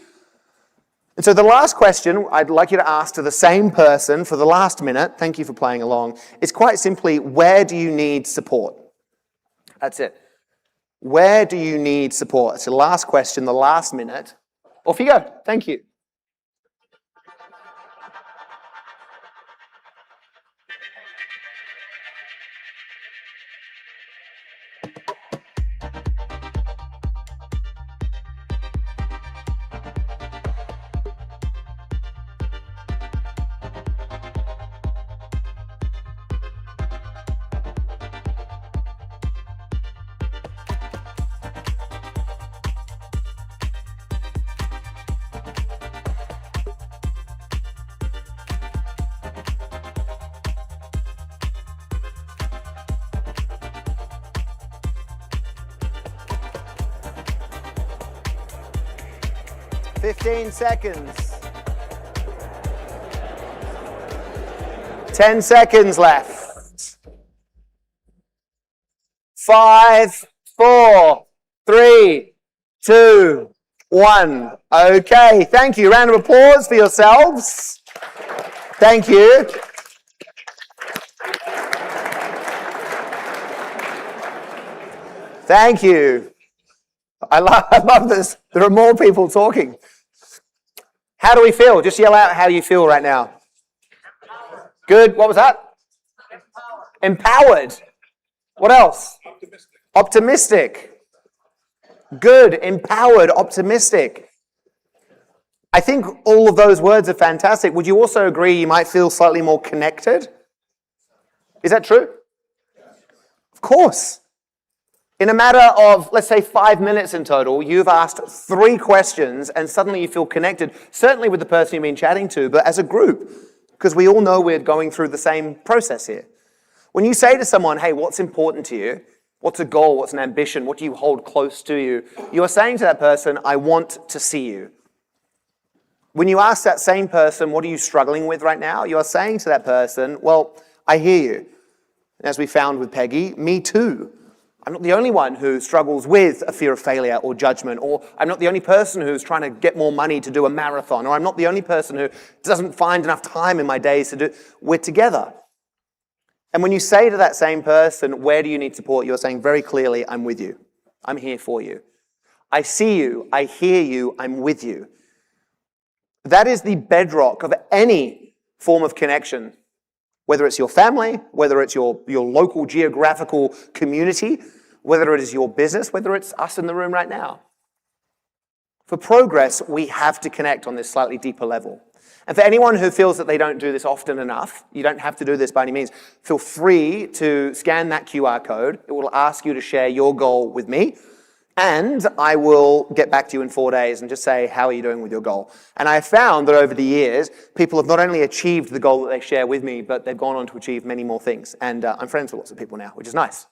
And so the last question I'd like you to ask to the same person for the last minute, thank you for playing along, is quite simply, where do you need support? That's it. Where do you need support? It's the last question, the last minute. Off you go. Thank you. $15 seconds. 10 seconds left. 5, 4, 3, 2, 1. Okay, thank you. Round of applause for yourselves. Thank you. Thank you. I love this. There are more people talking. How do we feel? Just yell out how you feel right now. Good. What was that? Empowered. What else? Optimistic. Good. Empowered. Optimistic. I think all of those words are fantastic. Would you also agree you might feel slightly more connected? Is that true? Of course. In a matter of, let's say, 5 minutes in total, you've asked 3 questions and suddenly you feel connected, certainly with the person you've been chatting to, but as a group, because we all know we're going through the same process here. When you say to someone, hey, what's important to you? What's a goal? What's an ambition? What do you hold close to you? You are saying to that person, I want to see you. When you ask that same person, what are you struggling with right now? You are saying to that person, well, I hear you. And as we found with Peggy, me too. I'm not the only one who struggles with a fear of failure or judgment, or I'm not the only person who's trying to get more money to do a marathon, or I'm not the only person who doesn't find enough time in my days to do. We're together. And when you say to that same person, where do you need support? You're saying very clearly, I'm with you. I'm here for you. I see you. I hear you. I'm with you. That is the bedrock of any form of connection, whether it's your family, whether it's your local geographical community, whether it is your business, whether it's us in the room right now. For progress, we have to connect on this slightly deeper level. And for anyone who feels that they don't do this often enough, you don't have to do this by any means, feel free to scan that QR code. It will ask you to share your goal with me. And I will get back to you in 4 days and just say, how are you doing with your goal? And I have found that over the years, people have not only achieved the goal that they share with me, but they've gone on to achieve many more things. And I'm friends with lots of people now, which is nice.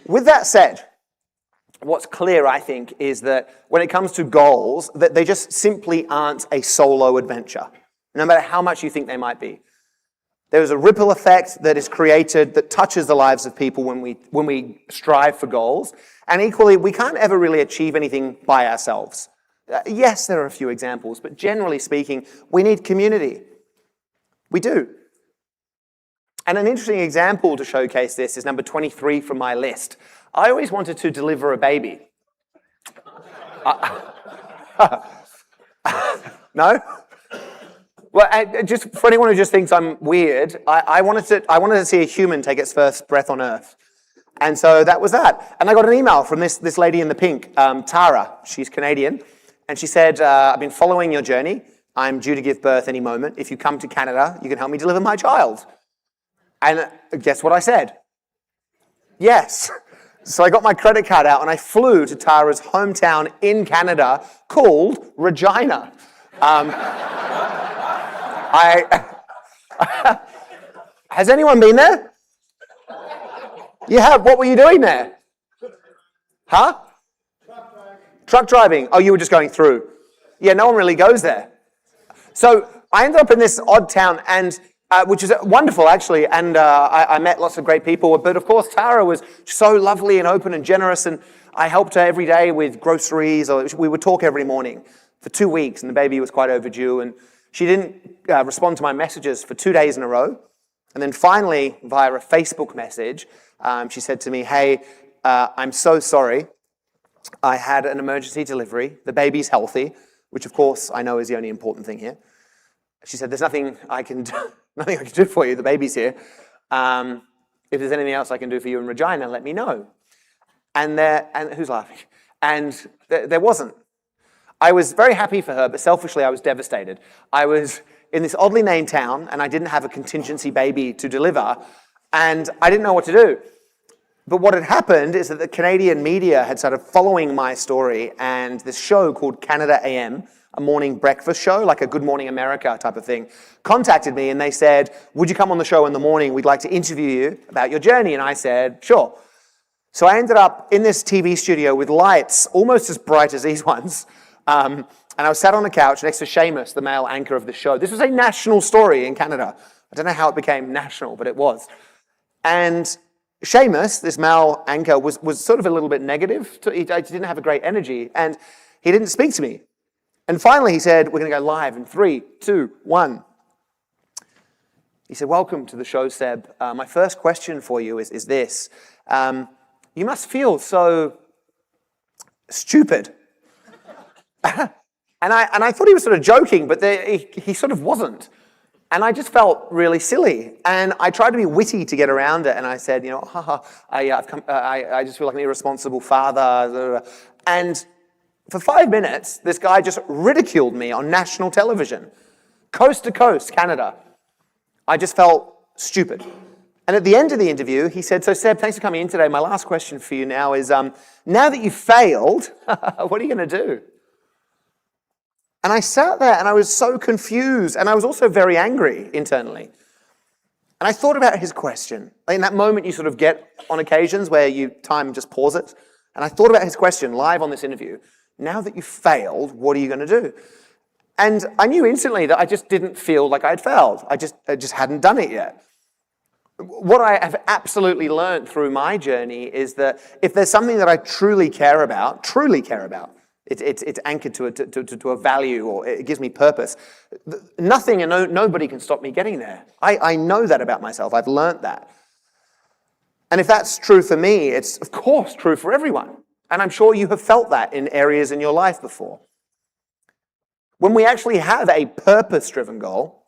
With that said, what's clear, I think, is that when it comes to goals, that they just simply aren't a solo adventure, no matter how much you think they might be. There's a ripple effect that is created that touches the lives of people when we strive for goals. And equally, we can't ever really achieve anything by ourselves. Yes, there are a few examples, but generally speaking, we need community. We do. And an interesting example to showcase this is number 23 from my list. I always wanted to deliver a baby. No? Well, just for anyone who just thinks I'm weird, I wanted to see a human take its first breath on Earth. And so that was that. And I got an email from this lady in the pink, Tara. She's Canadian. And she said, I've been following your journey. I'm due to give birth any moment. If you come to Canada, you can help me deliver my child. And guess what I said? Yes. So I got my credit card out and I flew to Tara's hometown in Canada called Regina. Has anyone been there? You have? What were you doing there? Huh? Truck driving. Oh, you were just going through. Yeah, no one really goes there. So I ended up in this odd town, and which is wonderful, actually, and I met lots of great people. But of course, Tara was so lovely and open and generous, and I helped her every day with groceries, or we would talk every morning for 2 weeks, and the baby was quite overdue, and she didn't respond to my messages for 2 days in a row. And then finally, via a Facebook message, she said to me, hey, I'm so sorry. I had an emergency delivery. The baby's healthy, which of course I know is the only important thing here. She said, there's nothing I can do for you. The baby's here. If there's anything else I can do for you in Regina, let me know. And who's laughing? And there wasn't. I was very happy for her, but selfishly I was devastated. I was in this oddly named town, and I didn't have a contingency baby to deliver, and I didn't know what to do. But what had happened is that the Canadian media had started following my story, and this show called Canada AM, a morning breakfast show, like a Good Morning America type of thing, contacted me, and they said, would you come on the show in the morning? We'd like to interview you about your journey. And I said, sure. So I ended up in this TV studio with lights almost as bright as these ones, and I was sat on the couch next to Seamus, the male anchor of the show. This was a national story in Canada. I don't know how it became national, but it was. And Seamus, this male anchor, was sort of a little bit negative. He didn't have a great energy, and he didn't speak to me. And finally he said, we're going to go live in 3, 2, 1. He said, welcome to the show, Seb. My first question for you is this. You must feel so stupid. And I thought he was sort of joking, but he sort of wasn't. And I just felt really silly. And I tried to be witty to get around it. And I said, I just feel like an irresponsible father. And for 5 minutes, this guy just ridiculed me on national television, coast to coast, Canada. I just felt stupid. And at the end of the interview, he said, so Seb, thanks for coming in today. My last question for you now is, now that you've failed, what are you going to do? And I sat there and I was so confused, and I was also very angry internally. And I thought about his question. In that moment you sort of get on occasions where time just pauses. And I thought about his question live on this interview. Now that you've failed, what are you going to do? And I knew instantly that I just didn't feel like I'd failed. I just hadn't done it yet. What I have absolutely learned through my journey is that if there's something that I truly care about, it's anchored to a value, or it gives me purpose, nothing and nobody can stop me getting there. I know that about myself. I've learned that. And if that's true for me, it's of course true for everyone. And I'm sure you have felt that in areas in your life before. When we actually have a purpose-driven goal,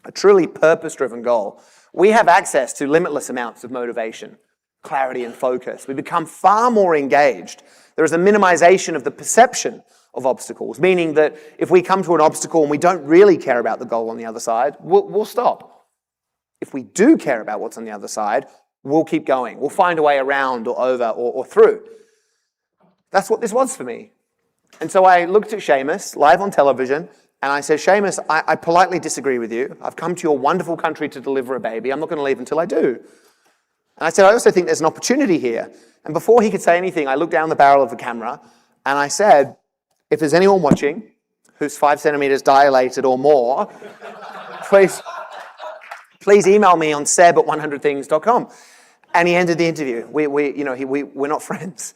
a truly purpose-driven goal, we have access to limitless amounts of motivation, clarity, and focus. We become far more engaged. There is a minimization of the perception of obstacles, meaning that if we come to an obstacle and we don't really care about the goal on the other side, we'll stop. If we do care about what's on the other side, we'll keep going. We'll find a way around or over or through. That's what this was for me. And so I looked at Seamus live on television, and I said, Seamus, I politely disagree with you. I've come to your wonderful country to deliver a baby. I'm not going to leave until I do. And I said, I also think there's an opportunity here. And before he could say anything, I looked down the barrel of the camera, and I said, if there's anyone watching who's 5 centimeters dilated or more, please email me on seb@100things.com. And he ended the interview. We're not friends.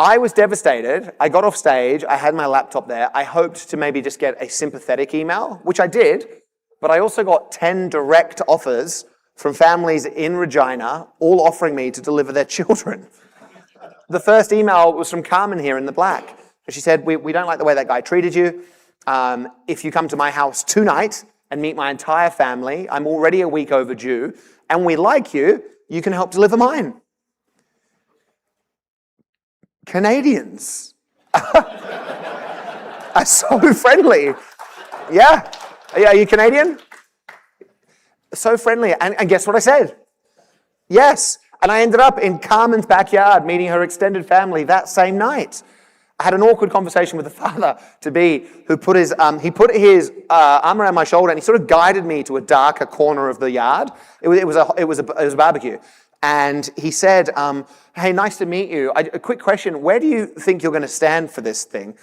I was devastated. I got off stage. I had my laptop there. I hoped to maybe just get a sympathetic email, which I did, but I also got 10 direct offers from families in Regina, all offering me to deliver their children. The first email was from Carmen here in the black. She said, we don't like the way that guy treated you. If you come to my house tonight and meet my entire family, I'm already a week overdue, and we like you, you can help deliver mine. Canadians are so friendly. Yeah. Are you Canadian? So friendly. And guess what I said? Yes. And I ended up in Carmen's backyard meeting her extended family that same night. I had an awkward conversation with the father-to-be who put his arm around my shoulder, and he sort of guided me to a darker corner of the yard. It was a barbecue. And he said, hey, nice to meet you. A quick question, where do you think you're going to stand for this thing?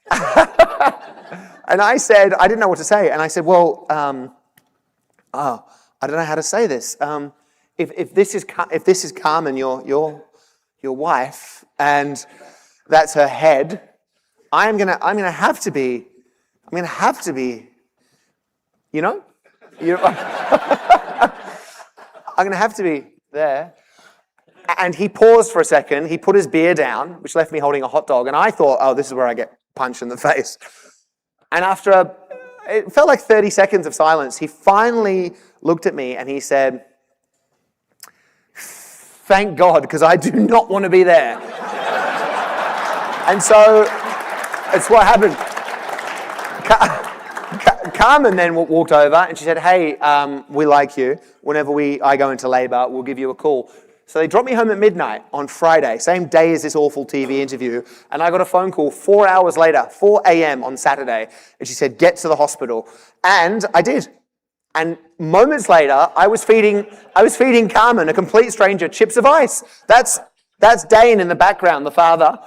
And I said, I didn't know what to say. And I said, well, I don't know how to say this. If this is Carmen, your wife, and that's her head, I'm gonna have to be, you know? I'm gonna have to be there. And he paused for a second. He put his beer down, which left me holding a hot dog. And I thought, oh, this is where I get punched in the face. And after it felt like 30 seconds of silence, he finally looked at me and he said, thank God, because I do not want to be there. And so it's what happened. Carmen then walked over and she said, hey, we like you. Whenever I go into labor, we'll give you a call. So they dropped me home at midnight on Friday, same day as this awful TV interview. And I got a phone call 4 hours later, 4 a.m. on Saturday. And she said, get to the hospital. And I did. And moments later, I was feeding Carmen, a complete stranger, chips of ice. That's Dane in the background, the father,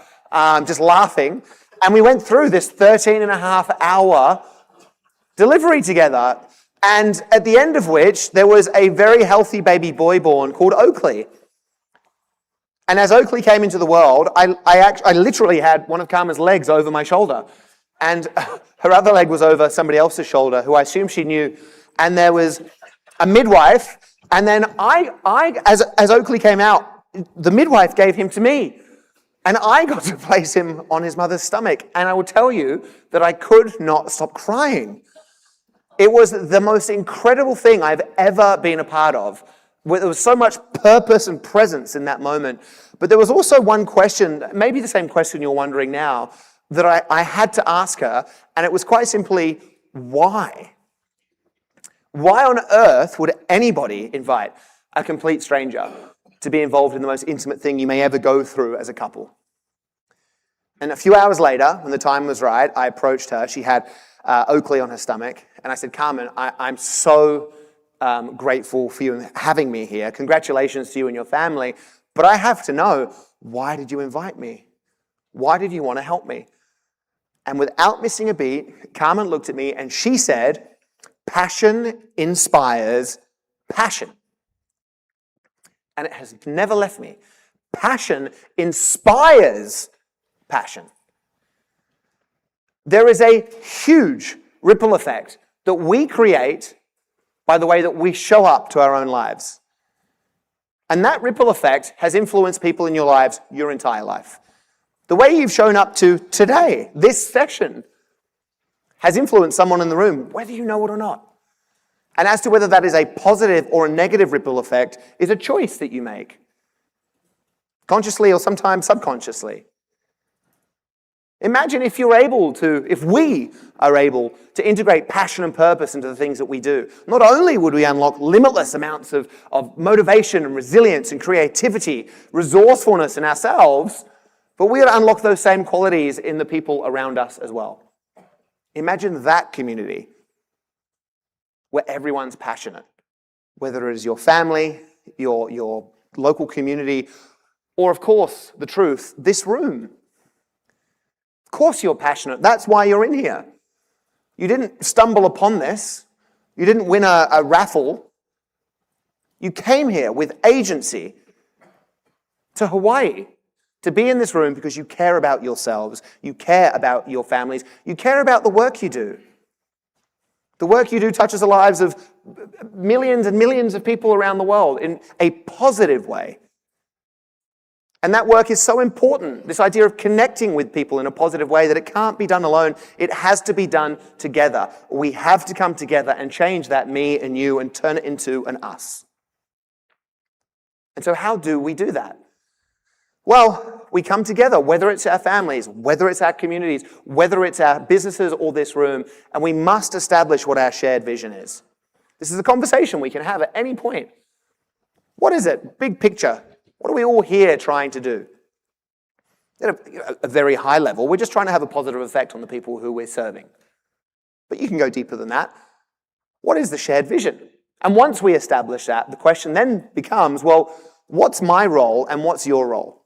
just laughing. And we went through this 13-and-a-half-hour delivery together. And at the end of which, there was a very healthy baby boy born called Oakley. And as Oakley came into the world, I literally had one of Carmen's legs over my shoulder. And her other leg was over somebody else's shoulder, who I assume she knew. And there was a midwife. And then as Oakley came out, the midwife gave him to me. And I got to place him on his mother's stomach. And I will tell you that I could not stop crying. It was the most incredible thing I've ever been a part of. There was so much purpose and presence in that moment. But there was also one question, maybe the same question you're wondering now, that I had to ask her, and it was quite simply, why? Why on earth would anybody invite a complete stranger to be involved in the most intimate thing you may ever go through as a couple? And a few hours later, when the time was right, I approached her. She had Oakley on her stomach. And I said, Carmen, I'm so grateful for you having me here. Congratulations to you and your family. But I have to know, why did you invite me? Why did you want to help me? And without missing a beat, Carmen looked at me and she said, passion inspires passion. And it has never left me. Passion inspires passion. There is a huge ripple effect that we create by the way that we show up to our own lives. And that ripple effect has influenced people in your lives your entire life. The way you've shown up to today, this session, has influenced someone in the room, whether you know it or not. And as to whether that is a positive or a negative ripple effect is a choice that you make, consciously or sometimes subconsciously. Imagine if we are able to integrate passion and purpose into the things that we do. Not only would we unlock limitless amounts of motivation and resilience and creativity, resourcefulness in ourselves, but we would unlock those same qualities in the people around us as well. Imagine that community where everyone's passionate, whether it is your family, your local community, or of course, the truth, this room. Of course you're passionate. That's why you're in here. You didn't stumble upon this. You didn't win a raffle. You came here with agency to Hawaii to be in this room because you care about yourselves. You care about your families. You care about the work you do. The work you do touches the lives of millions and millions of people around the world in a positive way. And that work is so important, this idea of connecting with people in a positive way, that it can't be done alone. It has to be done together. We have to come together and change that me and you and turn it into an us. And so how do we do that? Well, we come together, whether it's our families, whether it's our communities, whether it's our businesses or this room, and we must establish what our shared vision is. This is a conversation we can have at any point. What is it? Big picture. What are we all here trying to do? At a very high level, we're just trying to have a positive effect on the people who we're serving. But you can go deeper than that. What is the shared vision? And once we establish that, the question then becomes, well, what's my role and what's your role?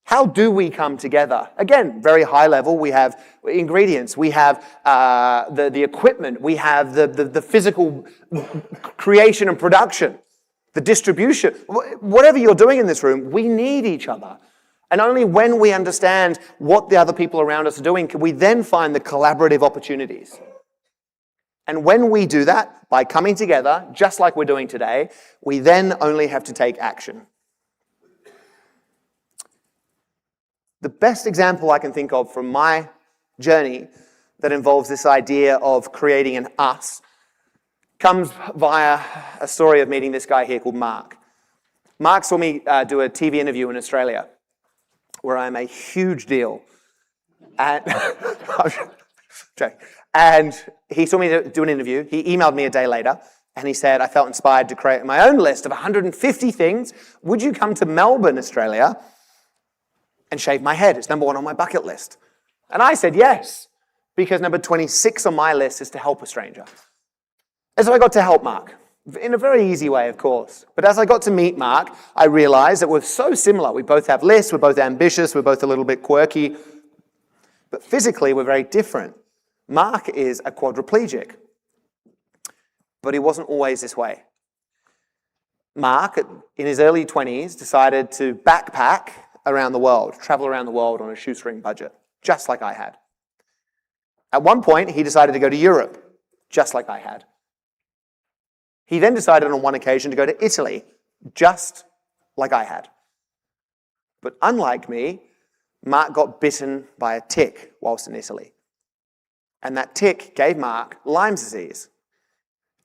How do we come together? Again, very high level, we have ingredients, we have the equipment, we have the physical creation and production, the distribution. Whatever you're doing in this room, we need each other. And only when we understand what the other people around us are doing can we then find the collaborative opportunities. And when we do that, by coming together, just like we're doing today, we then only have to take action. The best example I can think of from my journey that involves this idea of creating an us comes via a story of meeting this guy here called Mark. Mark saw me do a TV interview in Australia where I'm a huge deal. And he saw me do an interview. He emailed me a day later and he said, I felt inspired to create my own list of 150 things. Would you come to Melbourne, Australia, and shave my head? It's number 1 on my bucket list. And I said yes, because number 26 on my list is to help a stranger. And so I got to help Mark, in a very easy way, of course. But as I got to meet Mark, I realized that we're so similar. We both have lists, we're both ambitious, we're both a little bit quirky, but physically we're very different. Mark is a quadriplegic, but he wasn't always this way. Mark, in his early 20s, decided to backpack around the world, travel around the world on a shoestring budget, just like I had. At one point, he decided to go to Europe, just like I had. He then decided on one occasion to go to Italy, just like I had. But unlike me, Mark got bitten by a tick whilst in Italy. And that tick gave Mark Lyme's disease,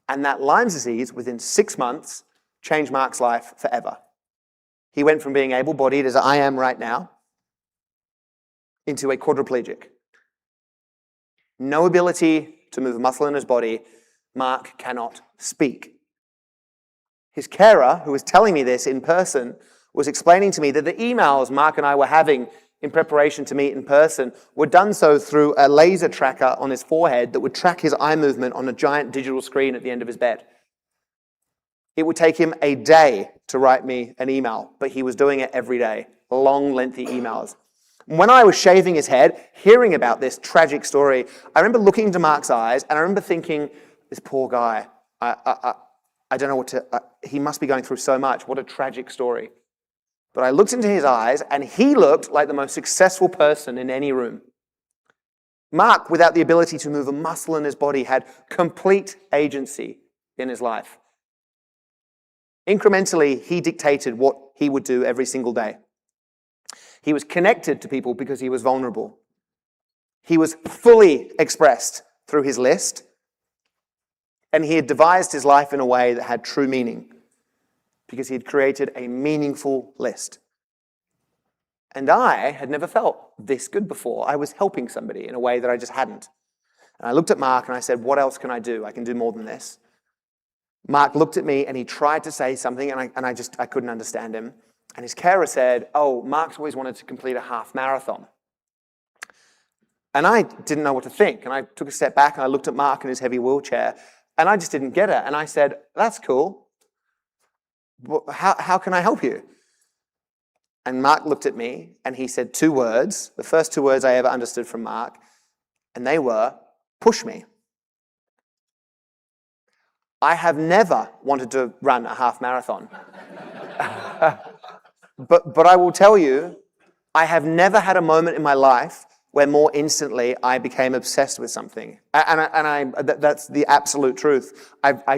And that Lyme's disease, within 6 months, changed Mark's life forever. He went from being able-bodied, as I am right now, into a quadriplegic. No ability to move a muscle in his body. Mark cannot speak. His carer, who was telling me this in person, was explaining to me that the emails Mark and I were having in preparation to meet in person were done so through a laser tracker on his forehead that would track his eye movement on a giant digital screen at the end of his bed. It would take him a day to write me an email, but he was doing it every day, long, lengthy emails. When I was shaving his head, hearing about this tragic story, I remember looking into Mark's eyes and I remember thinking, this poor guy, I don't know what to, he must be going through so much. What a tragic story. But I looked into his eyes and he looked like the most successful person in any room. Mark, without the ability to move a muscle in his body, had complete agency in his life. Incrementally, he dictated what he would do every single day. He was connected to people because he was vulnerable. He was fully expressed through his list, and he had devised his life in a way that had true meaning because he had created a meaningful list. And I had never felt this good before. I was helping somebody in a way that I just hadn't. And I looked at Mark and I said, what else can I do? I can do more than this. Mark looked at me and he tried to say something and I couldn't understand him. And his carer said, oh, Mark's always wanted to complete a half marathon. And I didn't know what to think. And I took a step back and I looked at Mark in his heavy wheelchair and I just didn't get it. And I said, that's cool. How can I help you? And Mark looked at me and he said 2 words, the first 2 words I ever understood from Mark, and they were, push me. I have never wanted to run a half marathon. But I will tell you, I have never had a moment in my life where more instantly I became obsessed with something. And that's the absolute truth.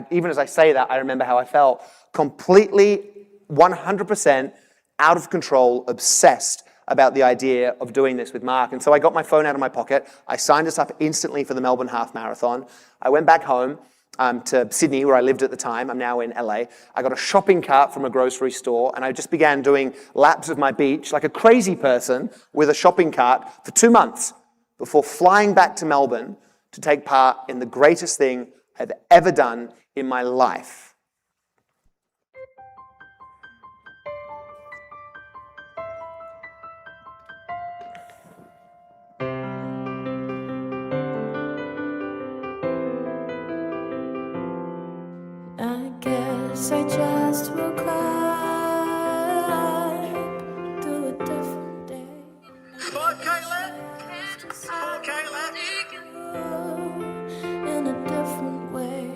Even as I say that, I remember how I felt. Completely, 100% out of control, obsessed about the idea of doing this with Mark. And so I got my phone out of my pocket. I signed us up instantly for the Melbourne Half Marathon. I went back home to Sydney, where I lived at the time. I'm now in LA. I got a shopping cart from a grocery store, and I just began doing laps of my beach like a crazy person with a shopping cart for 2 months before flying back to Melbourne to take part in the greatest thing I've ever done in my life. I guess I just woke up to a different day. In a different way.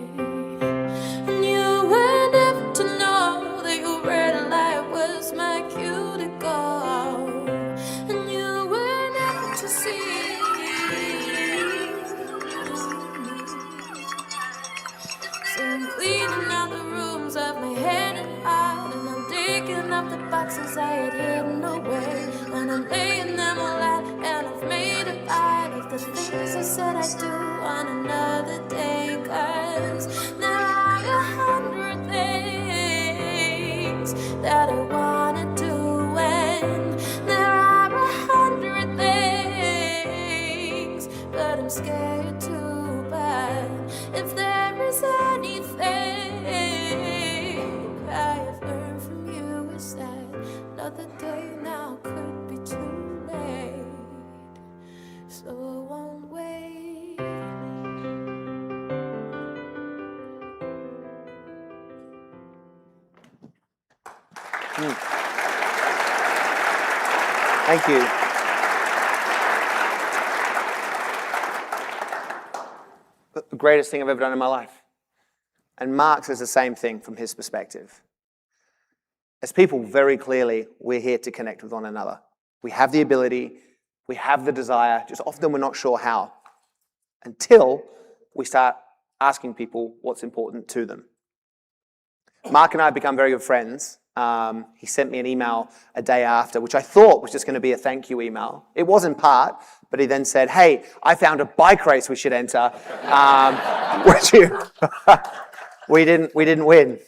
And you were never to know that your red light was my cue to go. And you were never to see. So I'm cleaning out the rooms of my head and heart, and I'm digging up the boxes I had hidden away, and I'm laying them all out, and I've made a lot of the things I said I'd do on another day, 'cause there are 100 things that I wanna do, and there are 100 things, but I'm scared too bad. If there is anything I have learned from you, is that another day now could be too late, so I won't wait. Thank you. The greatest thing I've ever done in my life. And Mark says the same thing from his perspective. As people, very clearly, we're here to connect with one another. We have the ability, we have the desire, just often we're not sure how, until we start asking people what's important to them. Mark and I have become very good friends. He sent me an email a day after, which I thought was just going to be a thank you email. It was in part, but he then said, hey, I found a bike race we should enter. Would you? We didn't win.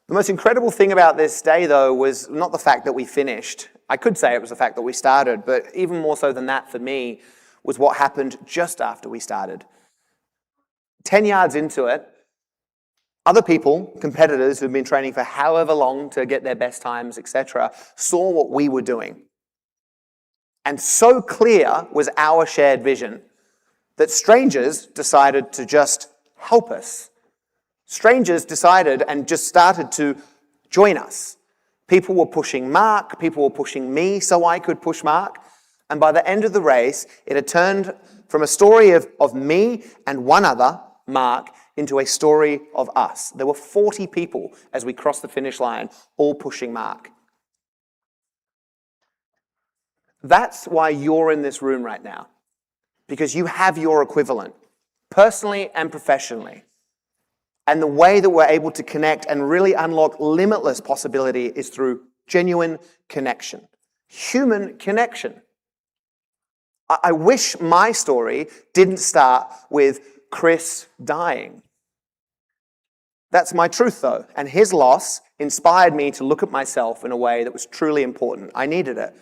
The most incredible thing about this day, though, was not the fact that we finished. I could say it was the fact that we started, but even more so than that for me was what happened just after we started. 10 yards into it, other people, competitors who've been training for however long to get their best times, etc., saw what we were doing. And so clear was our shared vision that strangers decided to just help us. Strangers decided and just started to join us. People were pushing Mark, people were pushing me so I could push Mark. And by the end of the race, it had turned from a story of me and one other, Mark, into a story of us. There were 40 people as we crossed the finish line, all pushing Mark. That's why you're in this room right now, because you have your equivalent, personally and professionally. And the way that we're able to connect and really unlock limitless possibility is through genuine connection, human connection. I wish my story didn't start with Chris dying. That's my truth, though, and his loss inspired me to look at myself in a way that was truly important. I needed it.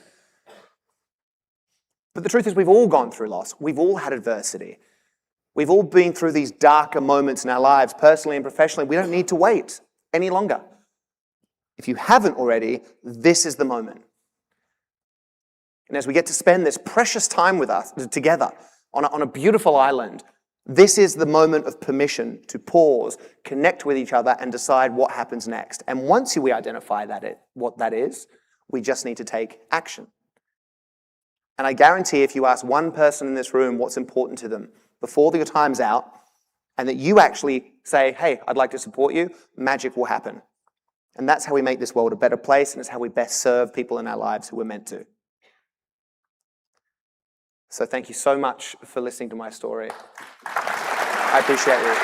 But the truth is, we've all gone through loss. We've all had adversity. We've all been through these darker moments in our lives, personally and professionally. We don't need to wait any longer. If you haven't already, this is the moment. And as we get to spend this precious time with us together on a beautiful island, this is the moment of permission to pause, connect with each other, and decide what happens next. And once we identify what that is, we just need to take action. And I guarantee if you ask one person in this room what's important to them before your time's out, and that you actually say, hey, I'd like to support you, magic will happen. And that's how we make this world a better place, and it's how we best serve people in our lives who we're meant to. So thank you so much for listening to my story. I appreciate you.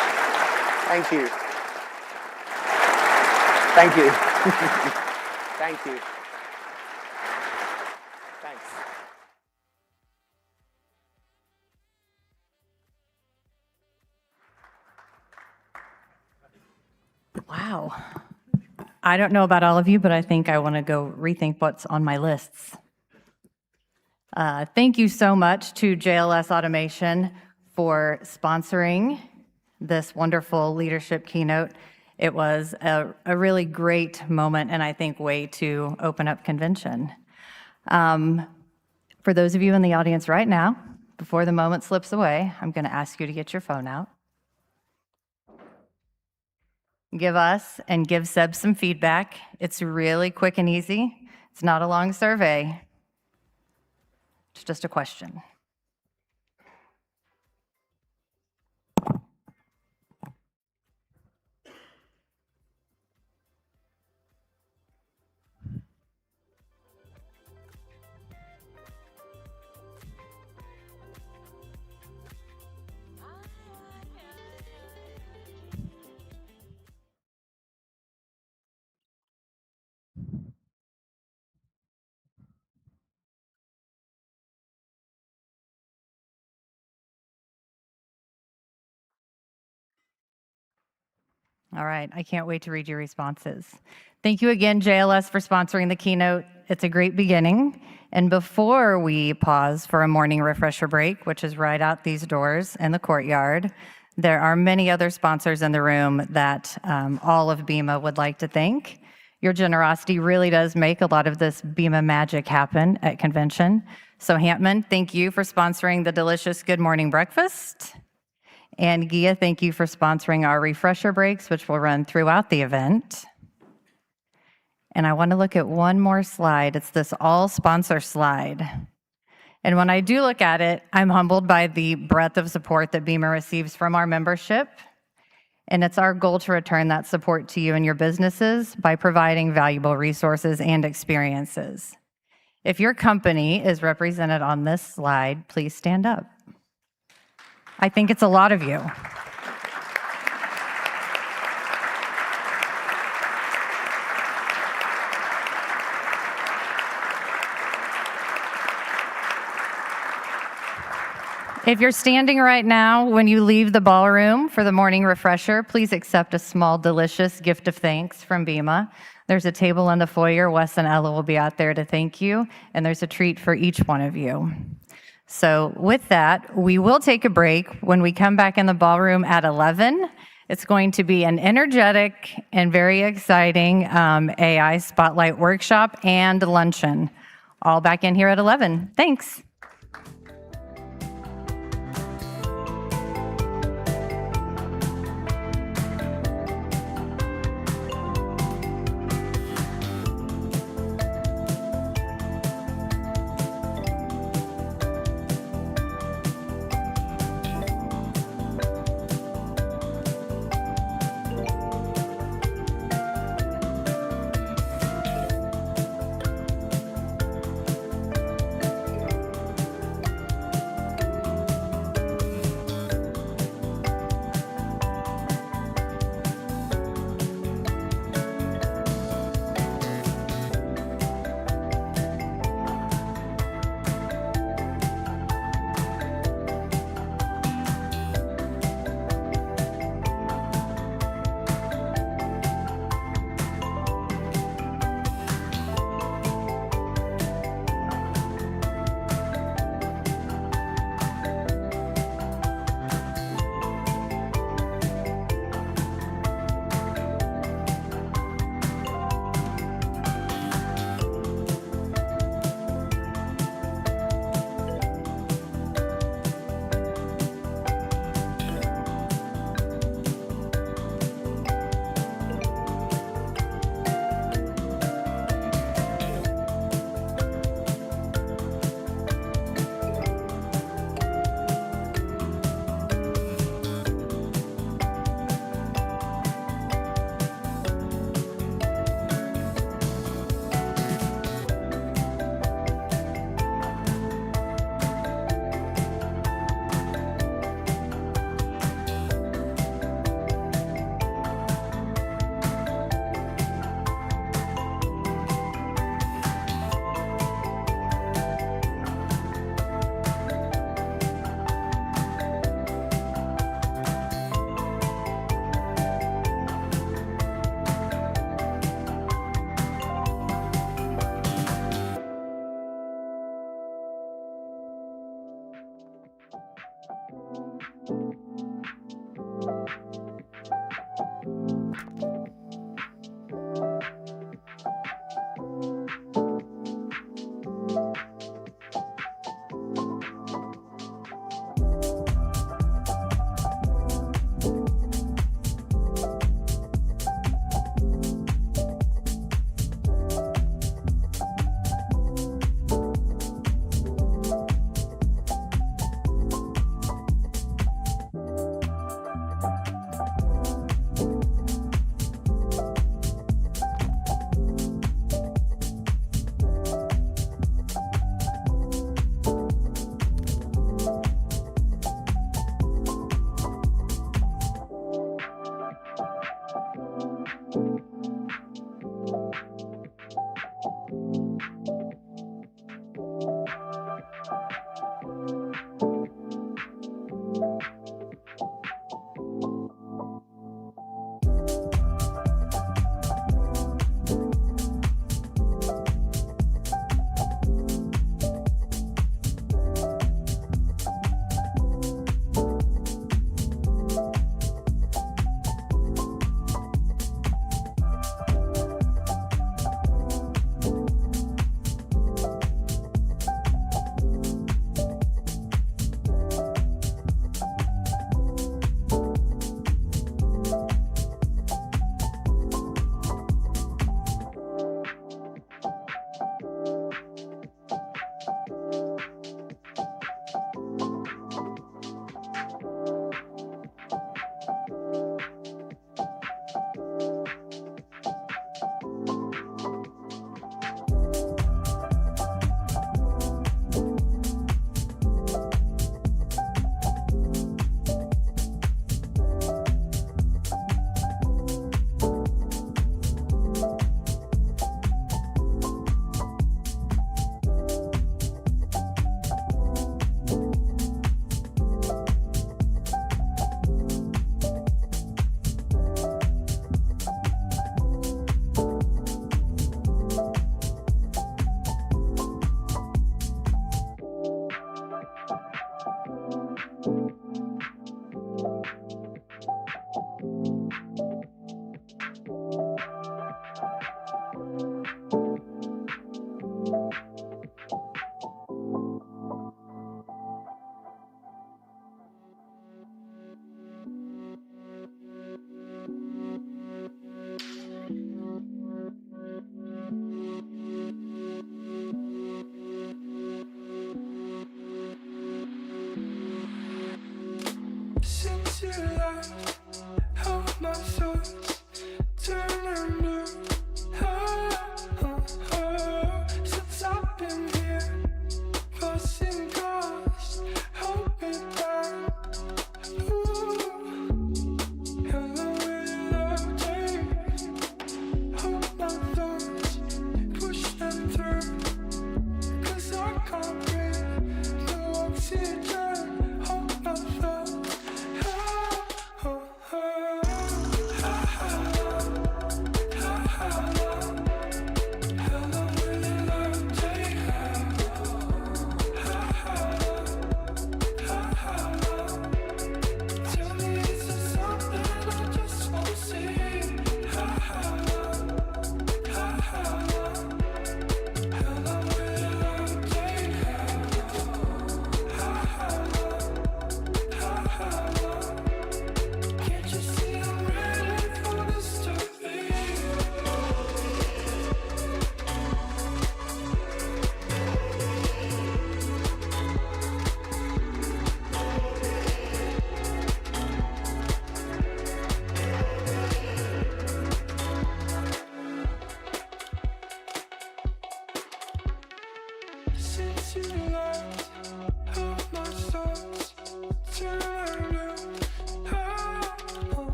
Thank you. Thank you. Thank you. Thanks. Wow. I don't know about all of you, but I think I want to go rethink what's on my lists. Thank you so much to JLS Automation for sponsoring this wonderful leadership keynote. It was a really great moment, and I think way to open up convention. For those of you in the audience right now, before the moment slips away, I'm going to ask you to get your phone out. Give us and give Seb some feedback. It's really quick and easy. It's not a long survey. It's just a question. All right, I can't wait to read your responses. Thank you again, JLS, for sponsoring the keynote. It's a great beginning. And before we pause for a morning refresher break, which is right out these doors in the courtyard, there are many other sponsors in the room that all of BEMA would like to thank. Your generosity really does make a lot of this BEMA magic happen at convention. So Hampman, thank you for sponsoring the delicious Good Morning Breakfast. And Gia, thank you for sponsoring our refresher breaks, which will run throughout the event. And I want to look at one more slide. It's this all sponsor slide. And when I do look at it, I'm humbled by the breadth of support that BEMA receives from our membership. And it's our goal to return that support to you and your businesses by providing valuable resources and experiences. If your company is represented on this slide, please stand up. I think it's a lot of you. If you're standing right now, when you leave the ballroom for the morning refresher, please accept a small, delicious gift of thanks from BEMA. There's a table in the foyer. Wes and Ella will be out there to thank you, and there's a treat for each one of you. So with that, we will take a break. When we come back in the ballroom at 11, it's going to be an energetic and very exciting AI Spotlight workshop and luncheon. All back in here at 11. Thanks.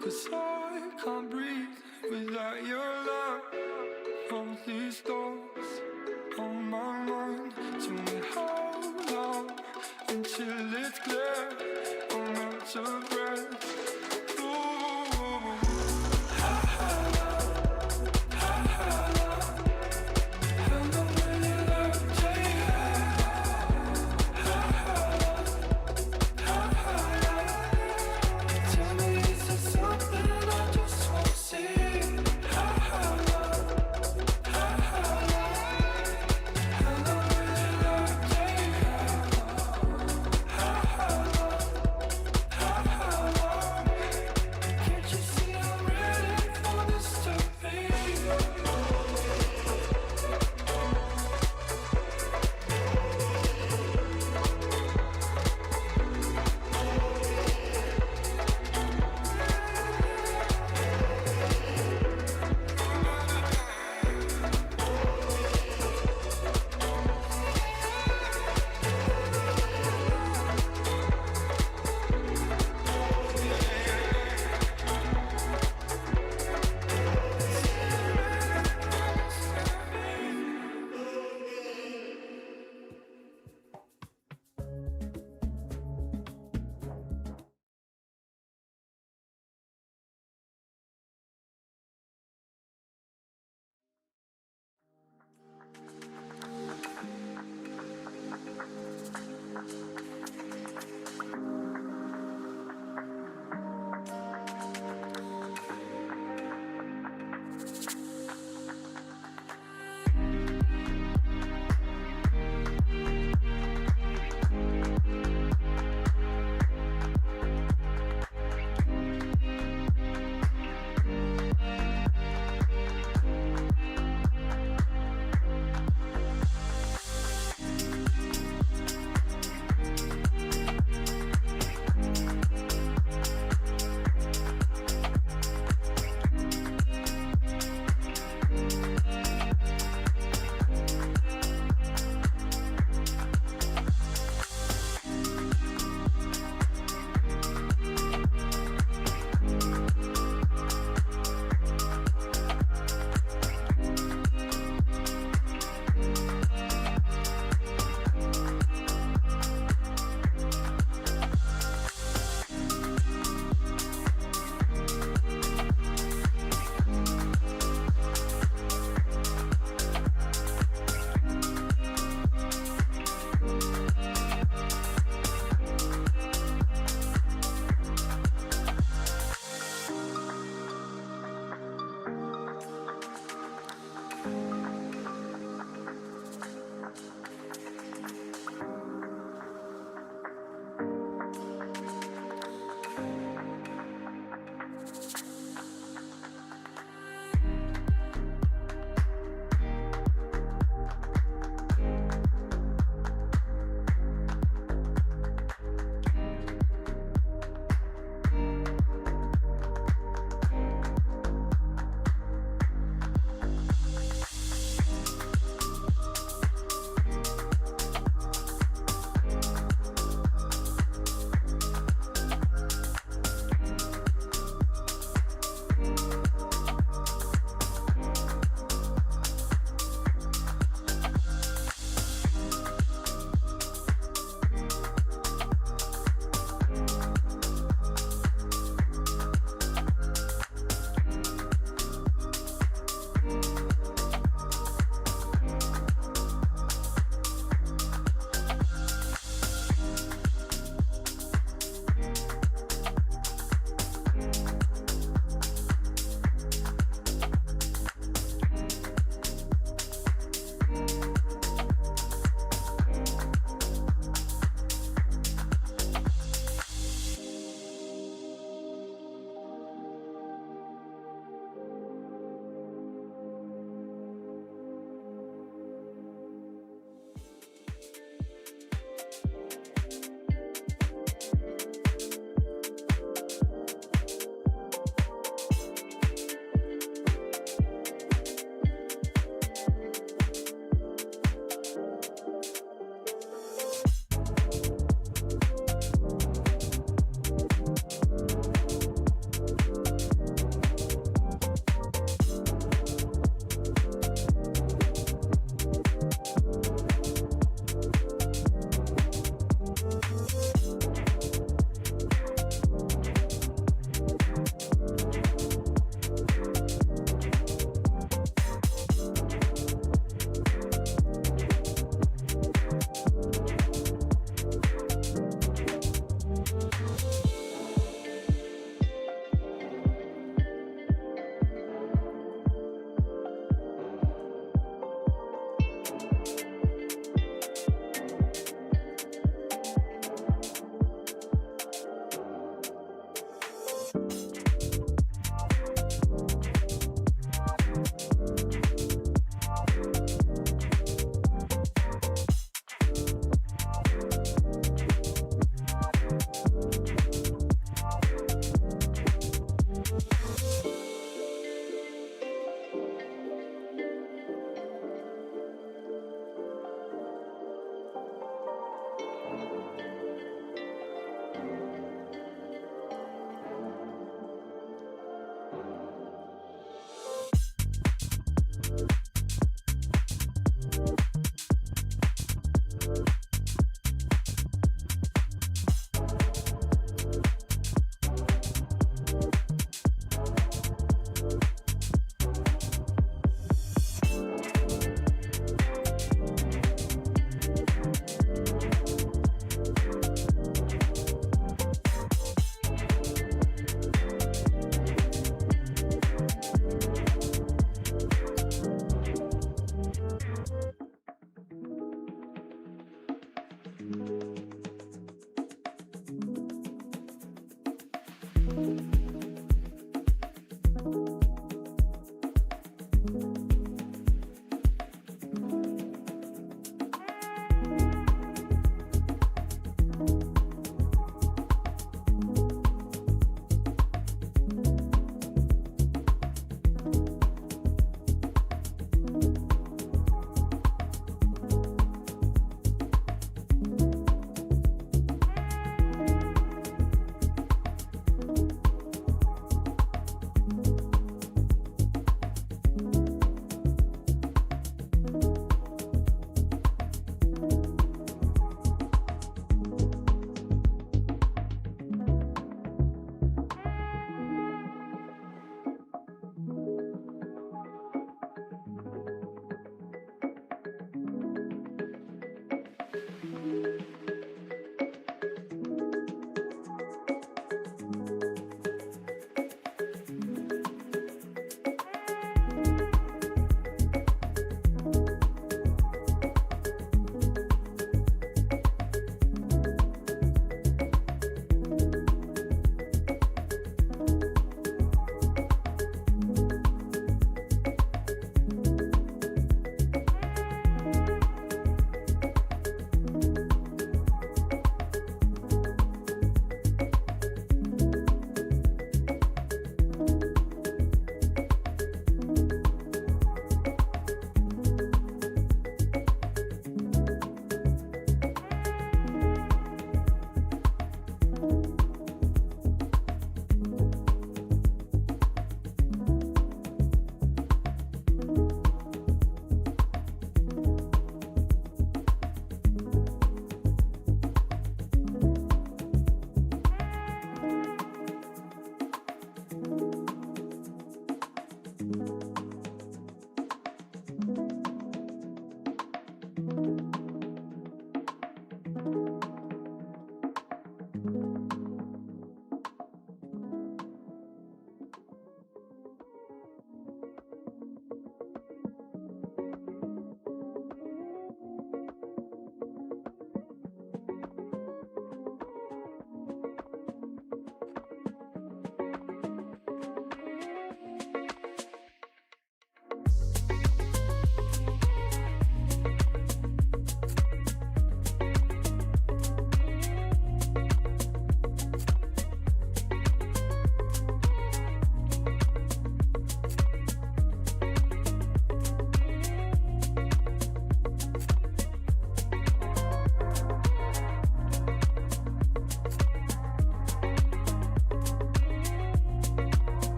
'Cause I can't breathe without your love. All these thoughts on my mind. Tell me how long until it's clear I'm out of breath.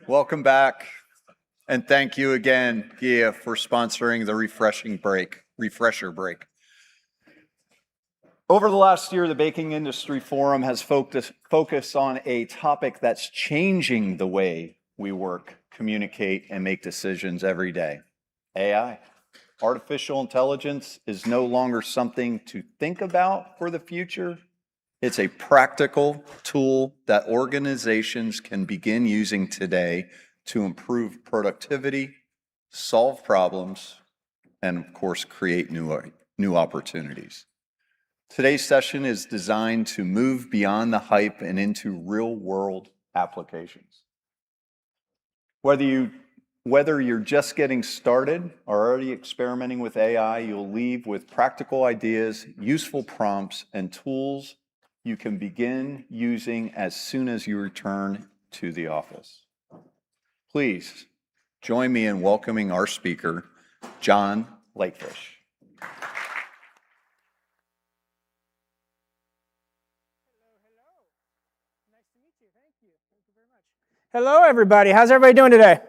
Welcome back. And thank you again, Gia, for sponsoring the refresher break. Over the last year, the Baking Industry Forum has focused on a topic that's changing the way we work, communicate, and make decisions every day. AI. Artificial intelligence is no longer something to think about for the future. It's a practical tool that organizations can begin using today to improve productivity, solve problems, and of course, create new opportunities. Today's session is designed to move beyond the hype and into real-world applications. Whether you're just getting started or already experimenting with AI, you'll leave with practical ideas, useful prompts, and tools you can begin using as soon as you return to the office. Please join me in welcoming our speaker, John Lakefish. Hello, everybody. How's everybody doing today?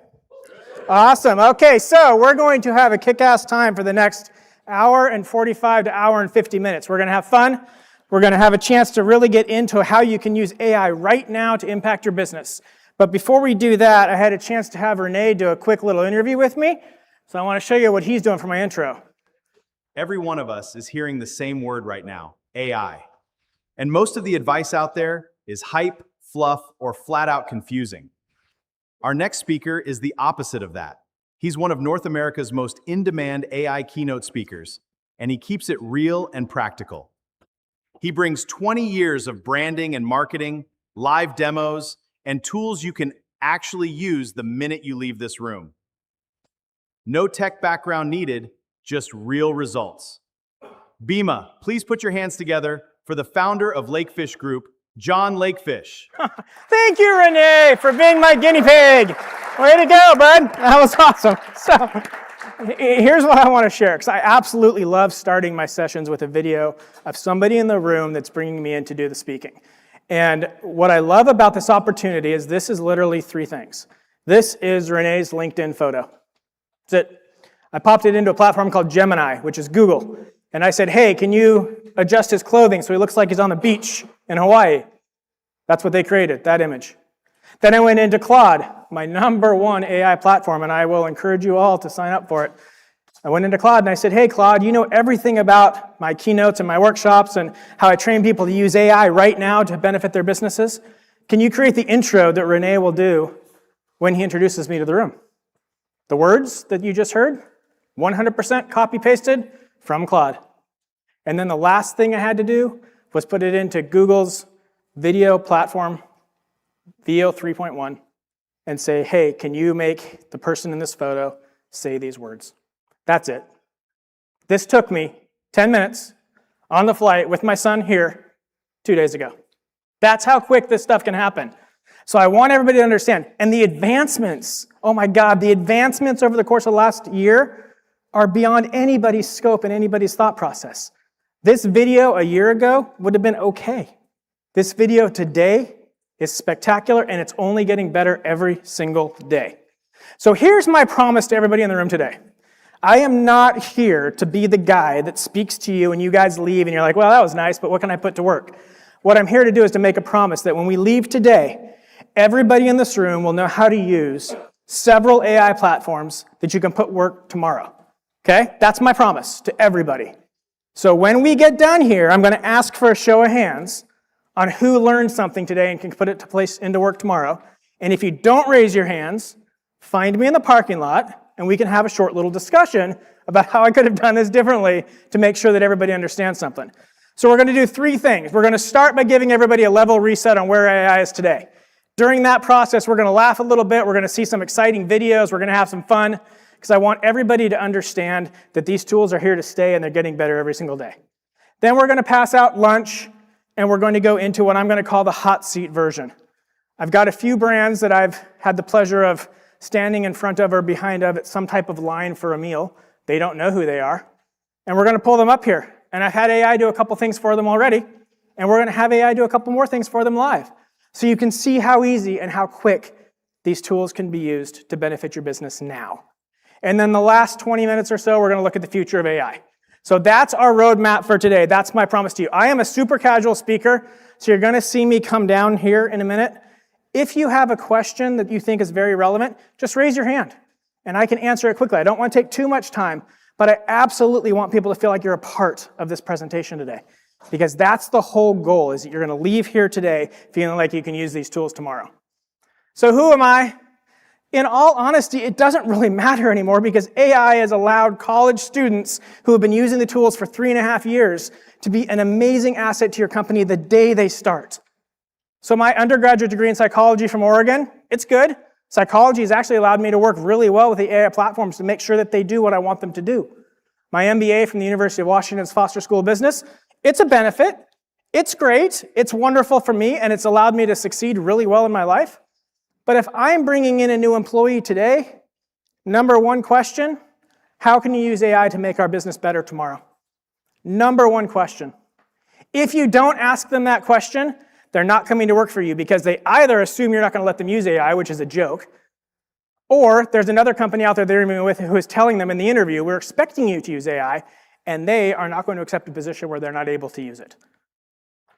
Awesome. Okay, so we're going to have a kick-ass time for the next hour and 45 to hour and 50 minutes. We're going to have fun. We're going to have a chance to really get into how you can use AI right now to impact your business. But before we do that, I had a chance to have Renee do a quick little interview with me. So I want to show you what he's doing for my intro. Every one of us is hearing the same word right now, AI. And most of the advice out there is hype, fluff, or flat out confusing. Our next speaker is the opposite of that. He's one of North America's most in-demand AI keynote speakers, and he keeps it real and practical. He brings 20 years of branding and marketing, live demos, and tools you can actually use the minute you leave this room. No tech background needed, just real results. BEMA, please put your hands together for the founder of Lakefish Group, John Lakefish. Thank you, Renee, for being my guinea pig. Way to go, bud. That was awesome. So here's what I want to share, because I absolutely love starting my sessions with a video of somebody in the room that's bringing me in to do the speaking. And what I love about this opportunity is this is literally three things. This is Renee's LinkedIn photo. That's it. I popped it into a platform called Gemini, which is Google. And I said, hey, can you adjust his clothing so he looks like he's on the beach in Hawaii? That's what they created, that image. Then I went into Claude, my #1 AI platform, and I will encourage you all to sign up for it. I went into Claude and I said, hey, Claude, you know everything about my keynotes and my workshops and how I train people to use AI right now to benefit their businesses. Can you create the intro that Renee will do when he introduces me to the room? The words that you just heard, 100% copy-pasted from Claude. And then the last thing I had to do was put it into Google's video platform, VO 3.1, and say, hey, can you make the person in this photo say these words? That's it. This took me 10 minutes on the flight with my son here 2 days ago. That's how quick this stuff can happen. So I want everybody to understand. And the advancements, oh my God, the advancements over the course of the last year are beyond anybody's scope and anybody's thought process. This video a year ago would have been okay. This video today is spectacular, and it's only getting better every single day. So here's my promise to everybody in the room today. I am not here to be the guy that speaks to you and you guys leave and you're like, well, that was nice, but what can I put to work? What I'm here to do is to make a promise that when we leave today, everybody in this room will know how to use several AI platforms that you can put work tomorrow. Okay? That's my promise to everybody. So when we get done here, I'm going to ask for a show of hands on who learned something today and can put it into work tomorrow. And if you don't raise your hands, find me in the parking lot and we can have a short little discussion about how I could have done this differently to make sure that everybody understands something. So we're going to do three things. We're going to start by giving everybody a level reset on where AI is today. During that process, we're going to laugh a little bit. We're going to see some exciting videos. We're going to have some fun because I want everybody to understand that these tools are here to stay and they're getting better every single day. Then we're going to pass out lunch and we're going to go into what I'm going to call the hot seat version. I've got a few brands that I've had the pleasure of standing in front of or behind of at some type of line for a meal. They don't know who they are. And we're going to pull them up here. And I've had AI do a couple things for them already. And we're going to have AI do a couple more things for them live. So you can see how easy and how quick these tools can be used to benefit your business now. And then the last 20 minutes or so, we're going to look at the future of AI. So that's our roadmap for today. That's my promise to you. I am a super casual speaker, so you're going to see me come down here in a minute. If you have a question that you think is very relevant, just raise your hand, and I can answer it quickly. I don't want to take too much time, but I absolutely want people to feel like you're a part of this presentation today, because that's the whole goal, is that you're going to leave here today feeling like you can use these tools tomorrow. So who am I? In all honesty, it doesn't really matter anymore, because AI has allowed college students who have been using the tools for 3.5 years to be an amazing asset to your company the day they start. So my undergraduate degree in psychology from Oregon, it's good. Psychology has actually allowed me to work really well with the AI platforms to make sure that they do what I want them to do. My MBA from the University of Washington's Foster School of Business, it's a benefit. It's great. It's wonderful for me, and it's allowed me to succeed really well in my life. But if I'm bringing in a new employee today, number one question, how can you use AI to make our business better tomorrow? Number one question. If you don't ask them that question, they're not coming to work for you, because they either assume you're not going to let them use AI, which is a joke, or there's another company out there they're interviewing with who is telling them in the interview, we're expecting you to use AI, and they are not going to accept a position where they're not able to use it.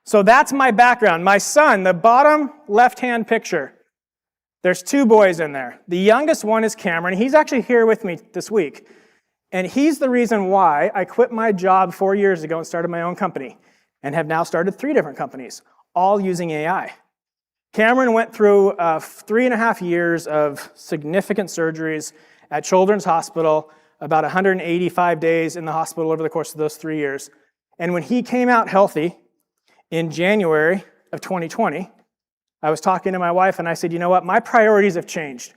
So that's my background. My son, the bottom left-hand picture, there's 2 boys in there. The youngest one is Cameron. He's actually here with me this week. And he's the reason why I quit my job 4 years ago and started my own company, and have now started 3 different companies, all using AI. Cameron went through 3.5 years of significant surgeries at Children's Hospital, about 185 days in the hospital over the course of those 3 years. And when he came out healthy in January of 2020, I was talking to my wife and I said, you know what, my priorities have changed.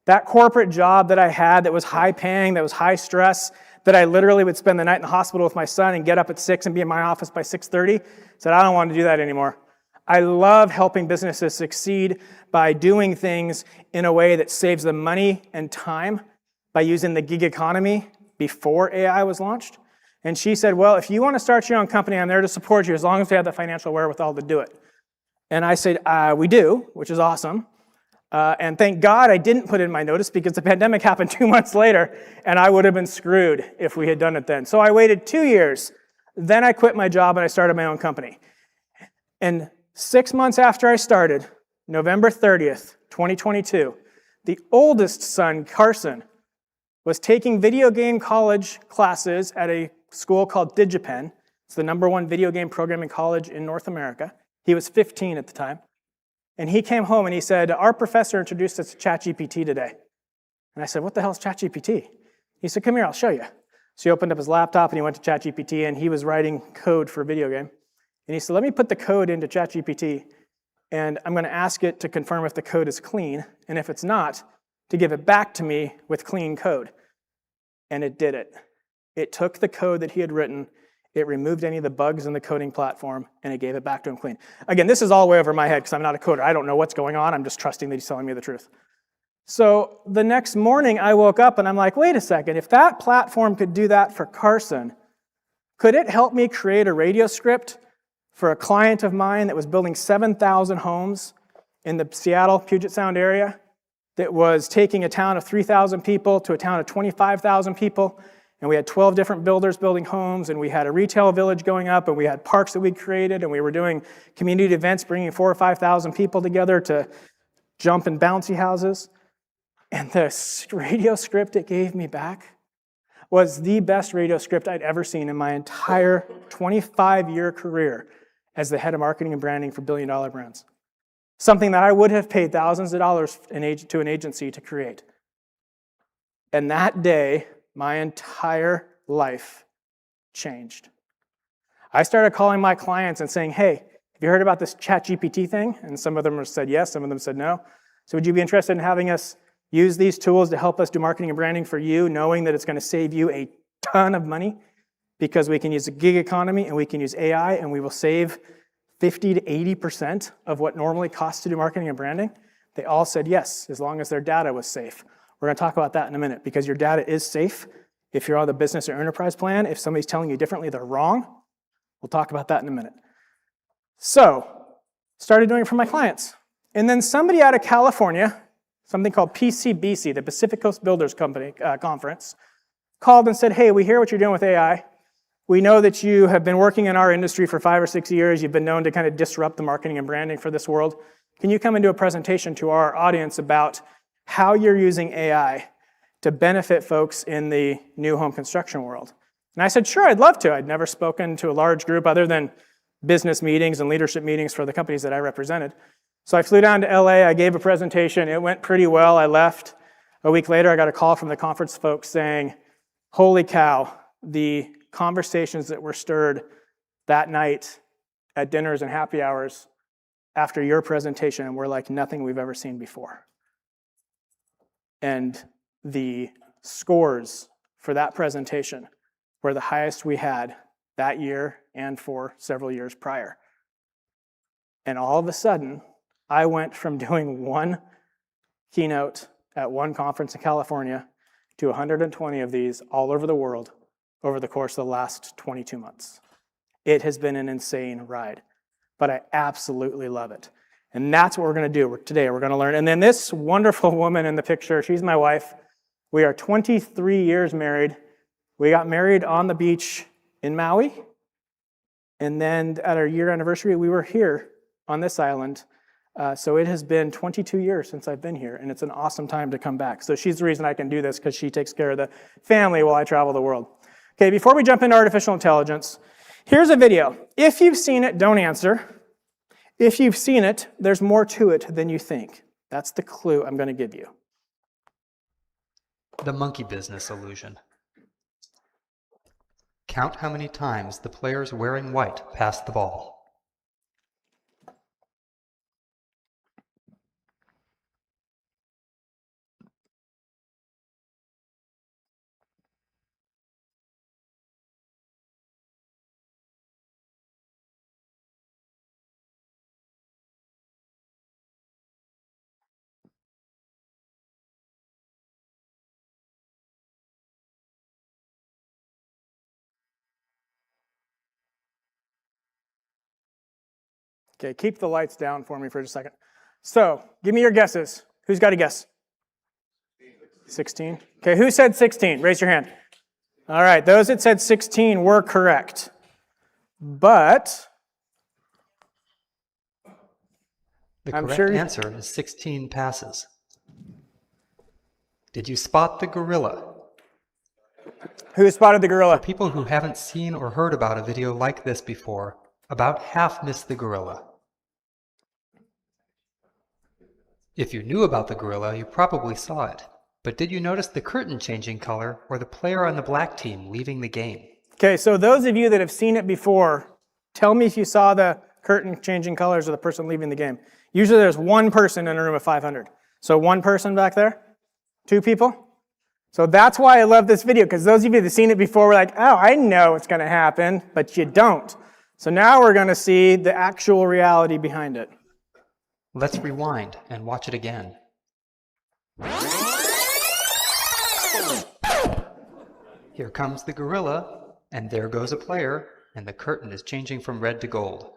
That corporate job that I had that was high paying, that was high stress, that I literally would spend the night in the hospital with my son and get up at 6 and be in my office by 6:30, said, I don't want to do that anymore. I love helping businesses succeed by doing things in a way that saves them money and time by using the gig economy before AI was launched. And she said, well, if you want to start your own company, I'm there to support you as long as you have the financial wherewithal to do it. And I said, we do, which is awesome. And thank God I didn't put in my notice, because the pandemic happened 2 months later, and I would have been screwed if we had done it then. So I waited 2 years. Then I quit my job and I started my own company. And 6 months after I started, November 30th, 2022, the oldest son, Carson, was taking video game college classes at a school called DigiPen. It's the #1 video game programming college in North America. He was 15 at the time. And he came home and he said, our professor introduced us to ChatGPT today. And I said, what the hell is ChatGPT? He said, come here, I'll show you. So he opened up his laptop and he went to ChatGPT, and he was writing code for a video game. And he said, let me put the code into ChatGPT, and I'm going to ask it to confirm if the code is clean, and if it's not, to give it back to me with clean code. And it did it. It took the code that he had written, it removed any of the bugs in the coding platform, and it gave it back to him clean. Again, this is all way over my head because I'm not a coder. I don't know what's going on. I'm just trusting that he's telling me the truth. So the next morning I woke up and I'm like, wait a second, if that platform could do that for Carson, could it help me create a radio script for a client of mine that was building 7,000 homes in the Seattle, Puget Sound area, that was taking a town of 3,000 people to a town of 25,000 people, and we had 12 different builders building homes, and we had a retail village going up, and we had parks that we created, and we were doing community events, bringing 4,000 or 5,000 people together to jump in bouncy houses. And the radio script it gave me back was the best radio script I'd ever seen in my entire 25-year career as the head of marketing and branding for billion-dollar brands. Something that I would have paid thousands of dollars to an agency to create. And that day, my entire life changed. I started calling my clients and saying, hey, have you heard about this ChatGPT thing? And some of them said yes, some of them said no. So would you be interested in having us use these tools to help us do marketing and branding for you, knowing that it's going to save you a ton of money? Because we can use the gig economy and we can use AI, and we will save 50 to 80% of what normally costs to do marketing and branding. They all said yes, as long as their data was safe. We're going to talk about that in a minute, because your data is safe if you're on the business or enterprise plan. If somebody's telling you differently, they're wrong. We'll talk about that in a minute. So, started doing it for my clients. And then somebody out of California something called PCBC, the Pacific Coast Builders Company Conference, called and said, hey, we hear what you're doing with AI. We know that you have been working in our industry for 5 or 6 years. You've been known to kind of disrupt the marketing and branding for this world. Can you come and do a presentation to our audience about how you're using AI to benefit folks in the new home construction world? And I said, sure, I'd love to. I'd never spoken to a large group other than business meetings and leadership meetings for the companies that I represented. So I flew down to LA, I gave a presentation, it went pretty well, I left. A week later, I got a call from the conference folks saying, holy cow, the conversations that were stirred that night at dinners and happy hours after your presentation were like nothing we've ever seen before. And the scores for that presentation were the highest we had that year and for several years prior. And all of a sudden, I went from doing one keynote at one conference in California to 120 of these all over the world over the course of the last 22 months. It has been an insane ride, but I absolutely love it. And that's what we're going to do today. We're going to learn. And then this wonderful woman in the picture, she's my wife. We are 23 years married. We got married on the beach in Maui. And then at our year anniversary, we were here on this island. So it has been 22 years since I've been here, and it's an awesome time to come back. So she's the reason I can do this, because she takes care of the family while I travel the world. Okay, before we jump into artificial intelligence, here's a video. If you've seen it, don't answer. If you've seen it, there's more to it than you think. That's the clue I'm going to give you. The monkey business illusion. Count how many times the players wearing white pass the ball. Okay, keep the lights down for me for just a second. So, give me your guesses. Who's got a guess? 16? Okay, who said 16? Raise your hand. All right, those that said 16 were correct. But the correct answer is 16 passes. Did you spot the gorilla? Who spotted the gorilla? For people who haven't seen or heard about a video like this before, about half missed the gorilla. If you knew about the gorilla, you probably saw it. But did you notice the curtain changing color or the player on the black team leaving the game? Okay, so those of you that have seen it before, tell me if you saw the curtain changing colors or the person leaving the game. Usually there's one person in a room of 500. So one person back there? 2 people? So that's why I love this video, because those of you that have seen it before were like, oh, I know what's going to happen, but you don't. So now we're going to see the actual reality behind it. Let's rewind and watch it again. Here comes the gorilla, and there goes a player, and the curtain is changing from red to gold.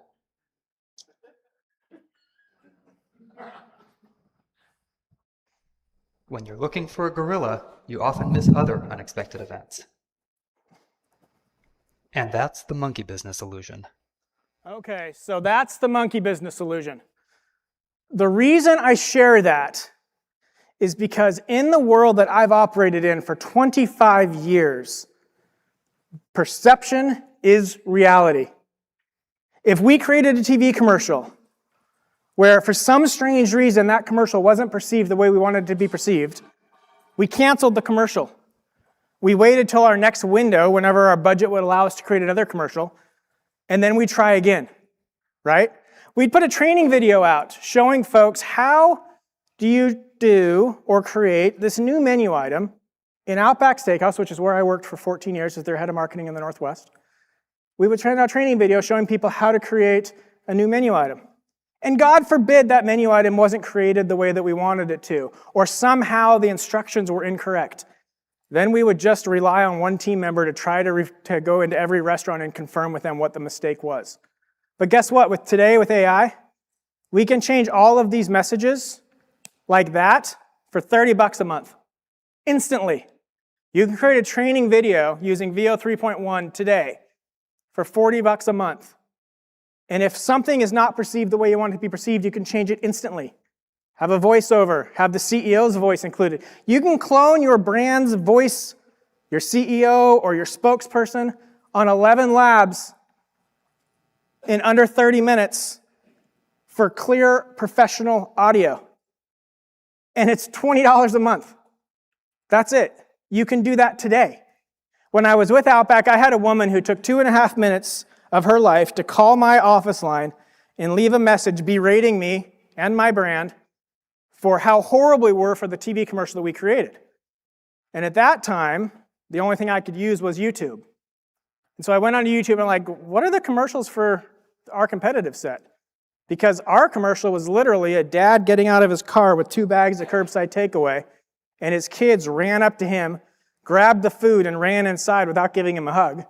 When you're looking for a gorilla, you often miss other unexpected events. And that's the monkey business illusion. Okay, so that's the monkey business illusion. The reason I share that is because in the world that I've operated in for 25 years, perception is reality. If we created a TV commercial where for some strange reason that commercial wasn't perceived the way we wanted it to be perceived, we canceled the commercial. We waited till our next window, whenever our budget would allow us to create another commercial, and then we try again, right? We'd put a training video out showing folks how do you do or create this new menu item in Outback Steakhouse, which is where I worked for 14 years as their head of marketing in the Northwest. We would send out a training video showing people how to create a new menu item. And God forbid that menu item wasn't created the way that we wanted it to, or somehow the instructions were incorrect. Then we would just rely on one team member to try to go into every restaurant and confirm with them what the mistake was. But guess what? With today, with AI, we can change all of these messages like that for $30 a month, instantly. You can create a training video using VO 3.1 today for $40 a month. And if something is not perceived the way you want it to be perceived, you can change it instantly. Have a voiceover, have the CEO's voice included. You can clone your brand's voice, your CEO or your spokesperson on 11 labs in under 30 minutes for clear, professional audio. And it's $20 a month. That's it. You can do that today. When I was with Outback, I had a woman who took 2.5 minutes of her life to call my office line and leave a message berating me and my brand for how horrible we were for the TV commercial that we created. And at that time, the only thing I could use was YouTube. And so I went on YouTube and I'm like, what are the commercials for our competitive set? Because our commercial was literally a dad getting out of his car with 2 bags of curbside takeaway, and his kids ran up to him, grabbed the food, and ran inside without giving him a hug.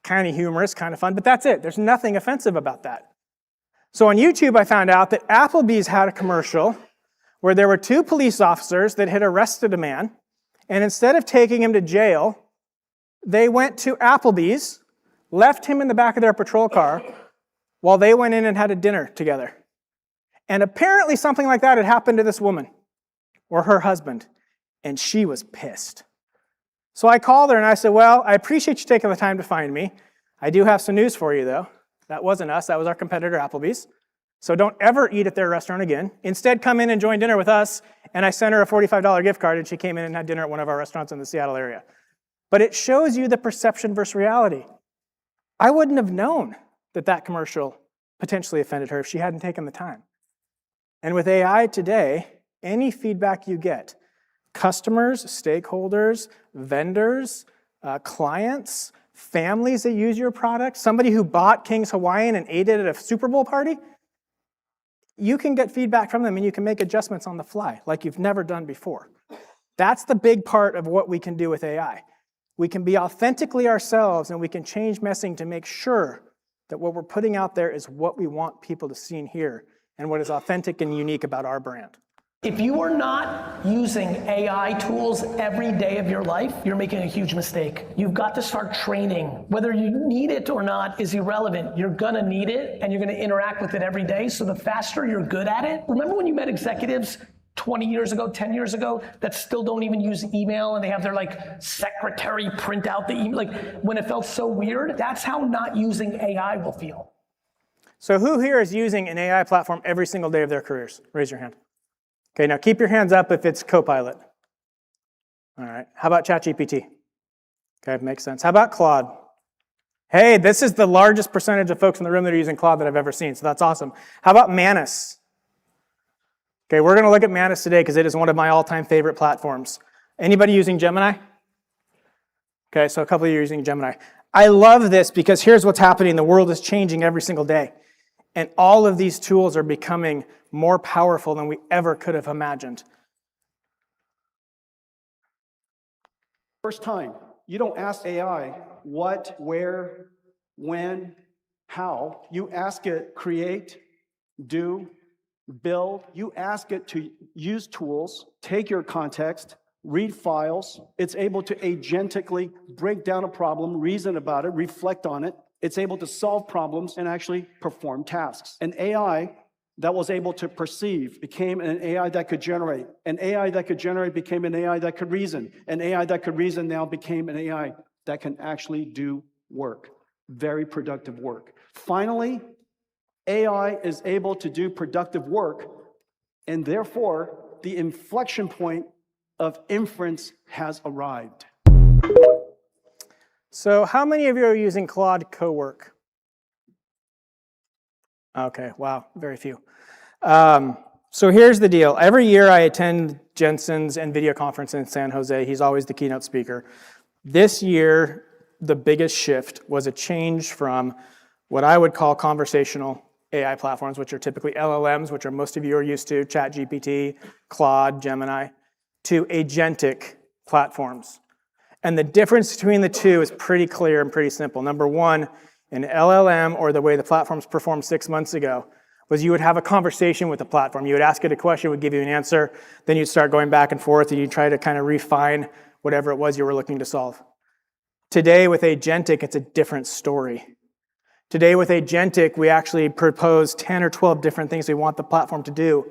Kind of humorous, kind of fun, but that's it. There's nothing offensive about that. So on YouTube, I found out that Applebee's had a commercial where there were 2 police officers that had arrested a man, and instead of taking him to jail, they went to Applebee's, left him in the back of their patrol car, while they went in and had a dinner together. And apparently something like that had happened to this woman or her husband, and she was pissed. So I called her and I said, well, I appreciate you taking the time to find me. I do have some news for you, though. That wasn't us. That was our competitor, Applebee's. So don't ever eat at their restaurant again. Instead, come in and join dinner with us. And I sent her a $45 gift card, and she came in and had dinner at one of our restaurants in the Seattle area. But it shows you the perception versus reality. I wouldn't have known that that commercial potentially offended her if she hadn't taken the time. And with AI today, any feedback you get, customers, stakeholders, vendors, clients, families that use your product, somebody who bought King's Hawaiian and ate it at a Super Bowl party, you can get feedback from them and you can make adjustments on the fly like you've never done before. That's the big part of what we can do with AI. We can be authentically ourselves and we can change messaging to make sure that what we're putting out there is what we want people to see and hear and what is authentic and unique about our brand. If you are not using AI tools every day of your life, you're making a huge mistake. You've got to start training. Whether you need it or not is irrelevant. You're gonna need it and you're gonna interact with it every day. So the faster you're good at it, remember when you met executives 20 years ago, 10 years ago, that still don't even use email and they have their like secretary print out the email, like when it felt so weird, that's how not using AI will feel. So who here is using an AI platform every single day of their careers? Raise your hand. Okay, now keep your hands up if it's Copilot. All right, how about ChatGPT? Okay, makes sense. How about Claude? Hey, this is the largest percentage of folks in the room that are using Claude that I've ever seen, so that's awesome. How about Manus? Okay, we're gonna look at Manus today because it is one of my all-time favorite platforms. Anybody using Gemini? Okay, so a couple of you are using Gemini. I love this because here's what's happening. The world is changing every single day. And all of these tools are becoming more powerful than we ever could have imagined. First time, you don't ask AI what, where, when, how. You ask it create, do, build. You ask it to use tools, take your context, read files. It's able to agentically break down a problem, reason about it, reflect on it. It's able to solve problems and actually perform tasks. An AI that was able to perceive became an AI that could generate. An AI that could generate became an AI that could reason. An AI that could reason now became an AI that can actually do work, very productive work. Finally, AI is able to do productive work, and therefore, the inflection point of inference has arrived. So how many of you are using Claude Cowork? Okay, wow, very few. So here's the deal. Every year I attend Jensen's NVIDIA conference in San Jose. He's always the keynote speaker. This year, the biggest shift was a change from what I would call conversational AI platforms, which are typically LLMs, which are most of you are used to, ChatGPT, Claude, Gemini, to agentic platforms. And the difference between the two is pretty clear and pretty simple. Number one, an LLM, or the way the platforms performed 6 months ago, was you would have a conversation with the platform. You would ask it a question, it would give you an answer, then you'd start going back and forth, and you'd try to kind of refine whatever it was you were looking to solve. Today with Agentic, it's a different story. Today with Agentic, we actually propose 10 or 12 different things we want the platform to do,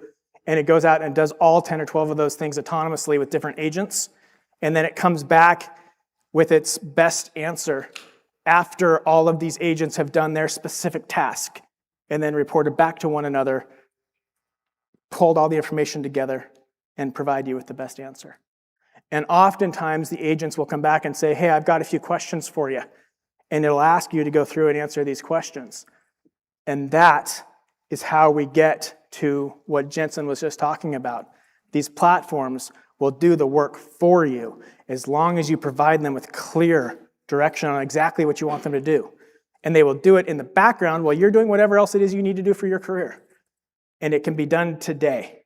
and it goes out and does all 10 or 12 of those things autonomously with different agents, and then it comes back with its best answer after all of these agents have done their specific task, and then reported back to one another, pulled all the information together, and provide you with the best answer. And oftentimes, the agents will come back and say, hey, I've got a few questions for you. And it'll ask you to go through and answer these questions. And that is how we get to what Jensen was just talking about. These platforms will do the work for you as long as you provide them with clear direction on exactly what you want them to do. And they will do it in the background while you're doing whatever else it is you need to do for your career. And it can be done today.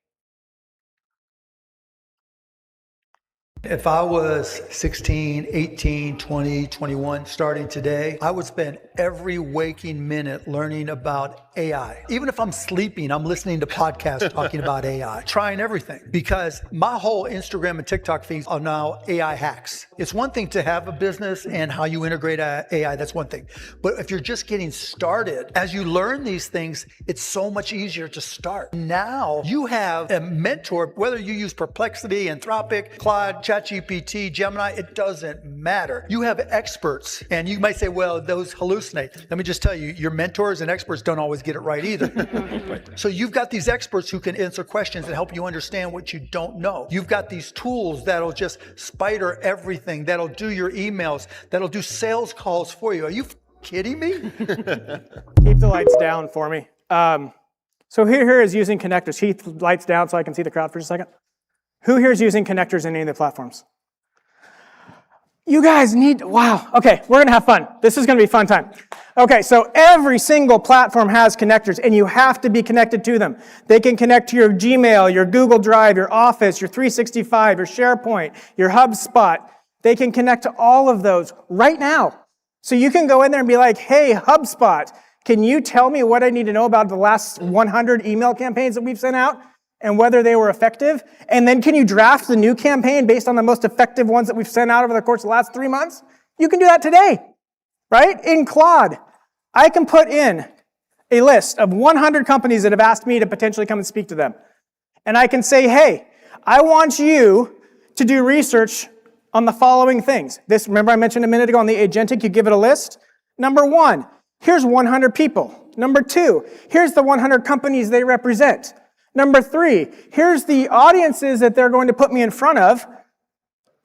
If I was 16, 18, 20, 21, starting today, I would spend every waking minute learning about AI. Even if I'm sleeping, I'm listening to podcasts talking about AI, trying everything. Because my whole Instagram and TikTok feeds are now AI hacks. It's one thing to have a business and how you integrate AI, that's one thing. But if you're just getting started, as you learn these things, it's so much easier to start. Now you have a mentor, whether you use Perplexity, Anthropic, Claude, ChatGPT, Gemini, it doesn't matter. You have experts, and you might say, well, those hallucinate. Let me just tell you, your mentors and experts don't always get it right either. So you've got these experts who can answer questions and help you understand what you don't know. You've got these tools that'll just spider everything, that'll do your emails, that'll do sales calls for you. Are you kidding me? Keep the lights down for me. So who here is using connectors? Keep the lights down so I can see the crowd for just a second. Who here is using connectors in any of the platforms? You guys need, wow. Okay, we're gonna have fun. This is gonna be a fun time. Okay, so every single platform has connectors, and you have to be connected to them. They can connect to your Gmail, your Google Drive, your Office, your 365, your SharePoint, your HubSpot. They can connect to all of those right now. So you can go in there and be like, hey, HubSpot, can you tell me what I need to know about the last 100 email campaigns that we've sent out and whether they were effective? And then can you draft the new campaign based on the most effective ones that we've sent out over the course of the last 3 months? You can do that today, right? In Claude, I can put in a list of 100 companies that have asked me to potentially come and speak to them. And I can say, hey, I want you to do research on the following things. This, remember I mentioned a minute ago on the Agentic, you give it a list. Number 1, here's 100 people. Number 2, here's the 100 companies they represent. Number 3, here's the audiences that they're going to put me in front of.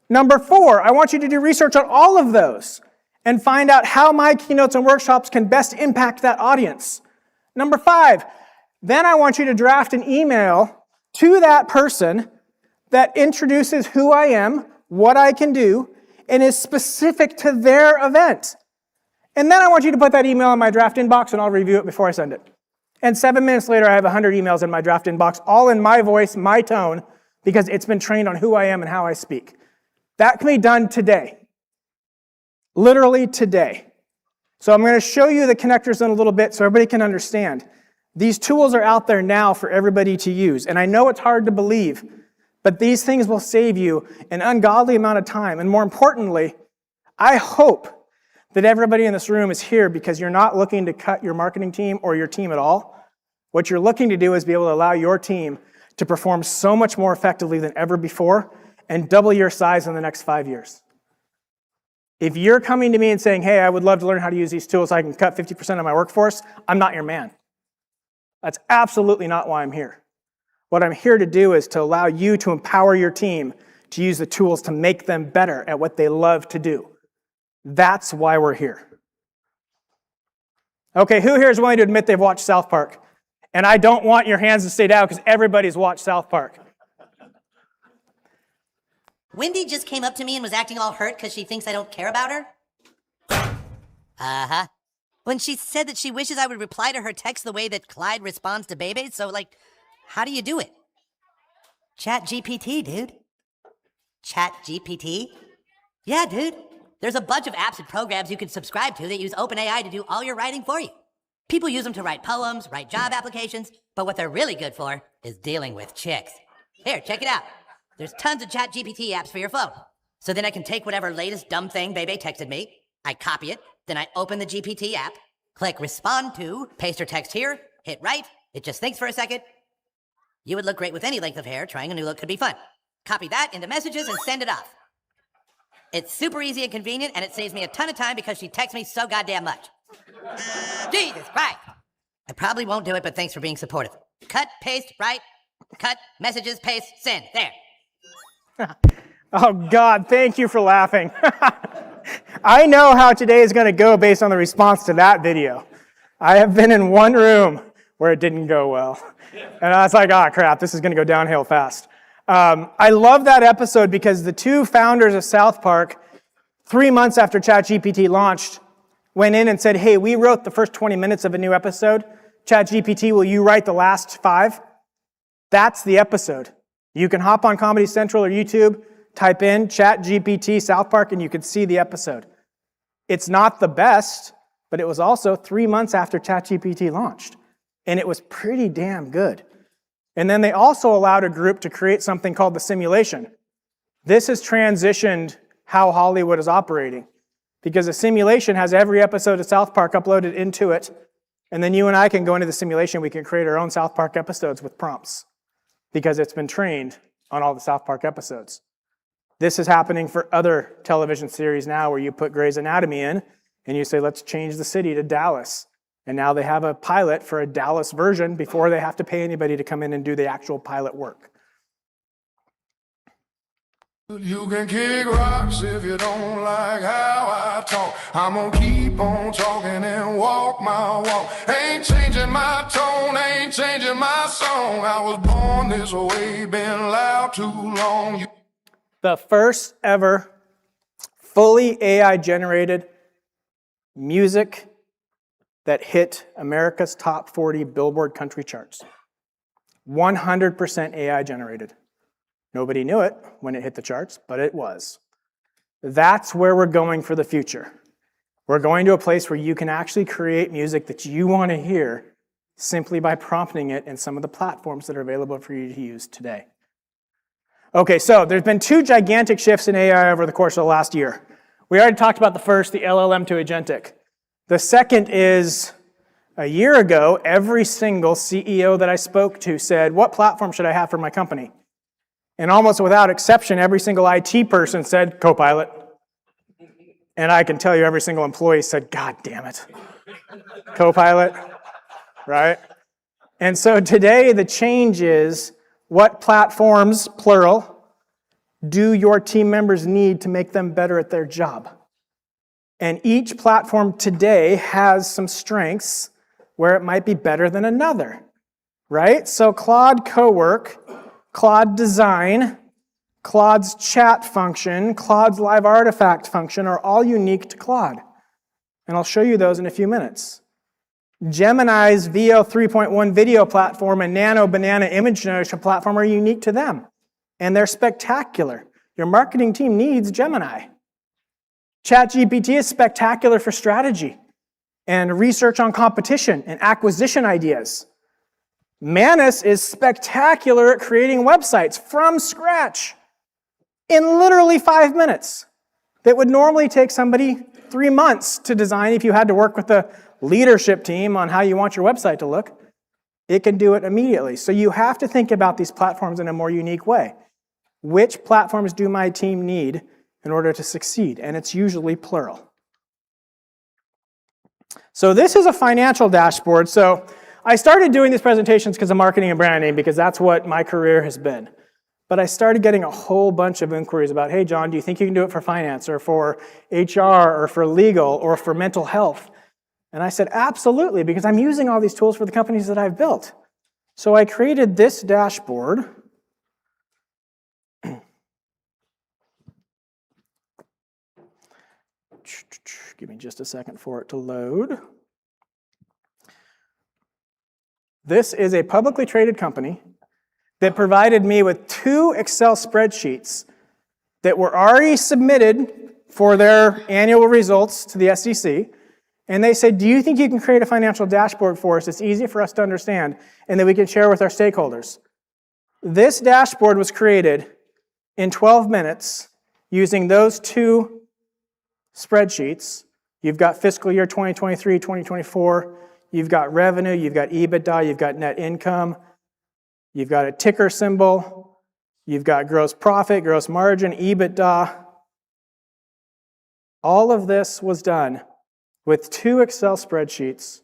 Number 4, I want you to do research on all of those and find out how my keynotes and workshops can best impact that audience. Number 5, then I want you to draft an email to that person that introduces who I am, what I can do, and is specific to their event. And then I want you to put that email in my draft inbox, and I'll review it before I send it. And 7 minutes later, I have 100 emails in my draft inbox, all in my voice, my tone, because it's been trained on who I am and how I speak. That can be done today. Literally today. So I'm going to show you the connectors in a little bit so everybody can understand. These tools are out there now for everybody to use. And I know it's hard to believe, but these things will save you an ungodly amount of time. And more importantly, I hope that everybody in this room is here because you're not looking to cut your marketing team or your team at all. What you're looking to do is be able to allow your team to perform so much more effectively than ever before and double your size in the next 5 years. If you're coming to me and saying, hey, I would love to learn how to use these tools so I can cut 50% of my workforce, I'm not your man. That's absolutely not why I'm here. What I'm here to do is to allow you to empower your team to use the tools to make them better at what they love to do. That's why we're here. Okay, who here is willing to admit they've watched South Park? And I don't want your hands to stay down because everybody's watched South Park. Wendy just came up to me and was acting all hurt because she thinks I don't care about her. Uh-huh. When she said that she wishes I would reply to her text the way that Clyde responds to Bebe, so how do you do it? ChatGPT, dude. ChatGPT? Yeah, dude. There's a bunch of apps and programs you can subscribe to that use OpenAI to do all your writing for you. People use them to write poems, write job applications, but what they're really good for is dealing with chicks. Here, check it out. There's tons of ChatGPT apps for your phone. So then I can take whatever latest dumb thing Bebe texted me, I copy it, then I open the GPT app, click respond to, paste her text here, hit write, it just thinks for a second. You would look great with any length of hair, trying a new look could be fun. Copy that into messages and send it off. It's super easy and convenient, and it saves me a ton of time because she texts me so goddamn much. Jesus Christ! I probably won't do it, but thanks for being supportive. Cut, paste, write, cut, messages, paste, send. There. Oh God, thank you for laughing. I know how today is going to go based on the response to that video. I have been in one room where it didn't go well. And I was like, oh crap, this is going to go downhill fast. I love that episode because the two founders of South Park, 3 months after ChatGPT launched, went in and said, hey, we wrote the first 20 minutes of a new episode. ChatGPT, will you write the last 5? That's the episode. You can hop on Comedy Central or YouTube, type in ChatGPT South Park, and you can see the episode. It's not the best, but it was also 3 months after ChatGPT launched. And it was pretty damn good. And then they also allowed a group to create something called the simulation. This has transitioned how Hollywood is operating. Because a simulation has every episode of South Park uploaded into it. And then you and I can go into the simulation. We can create our own South Park episodes with prompts. Because it's been trained on all the South Park episodes. This is happening for other television series now where you put Grey's Anatomy in and you say, let's change the city to Dallas. And now they have a pilot for a Dallas version before they have to pay anybody to come in and do the actual pilot work. You can kick rocks if you don't like how I talk. I'm gonna keep on talking and walk my walk. Ain't changing my tone, ain't changing my song. I was born this way, been loud too long. The first ever fully AI-generated music that hit America's top 40 Billboard country charts. 100% AI-generated. Nobody knew it when it hit the charts, but it was. That's where we're going for the future. We're going to a place where you can actually create music that you want to hear simply by prompting it in some of the platforms that are available for you to use today. Okay, so there's been 2 gigantic shifts in AI over the course of the last year. We already talked about the first, the LLM to agentic. The second is, a year ago, every single CEO that I spoke to said, what platform should I have for my company? And almost without exception, every single IT person said, Copilot. And I can tell you every single employee said, God damn it. Copilot, right? And so today the change is, what platforms, plural, do your team members need to make them better at their job? And each platform today has some strengths where it might be better than another, right? So Claude Cowork, Claude Design, Claude's chat function, Claude's live artifact function are all unique to Claude. And I'll show you those in a few minutes. Gemini's VO 3.1 video platform and Nano Banana image generation platform are unique to them. And they're spectacular. Your marketing team needs Gemini. ChatGPT is spectacular for strategy and research on competition and acquisition ideas. Manus is spectacular at creating websites from scratch in literally 5 minutes. That would normally take somebody 3 months to design if you had to work with the leadership team on how you want your website to look. It can do it immediately. So you have to think about these platforms in a more unique way. Which platforms do my team need in order to succeed? And it's usually plural. So this is a financial dashboard. So I started doing these presentations because of marketing and branding, because that's what my career has been. But I started getting a whole bunch of inquiries about, hey, John, do you think you can do it for finance or for HR or for legal or for mental health? And I said, absolutely, because I'm using all these tools for the companies that I've built. So I created this dashboard. Give me just a second for it to load. This is a publicly traded company that provided me with 2 Excel spreadsheets that were already submitted for their annual results to the SEC. And they said, do you think you can create a financial dashboard for us that's easy for us to understand and that we can share with our stakeholders? This dashboard was created in 12 minutes using those two spreadsheets. You've got fiscal year 2023, 2024. You've got revenue. You've got EBITDA. You've got net income. You've got a ticker symbol. You've got gross profit, gross margin, EBITDA. All of this was done with 2 Excel spreadsheets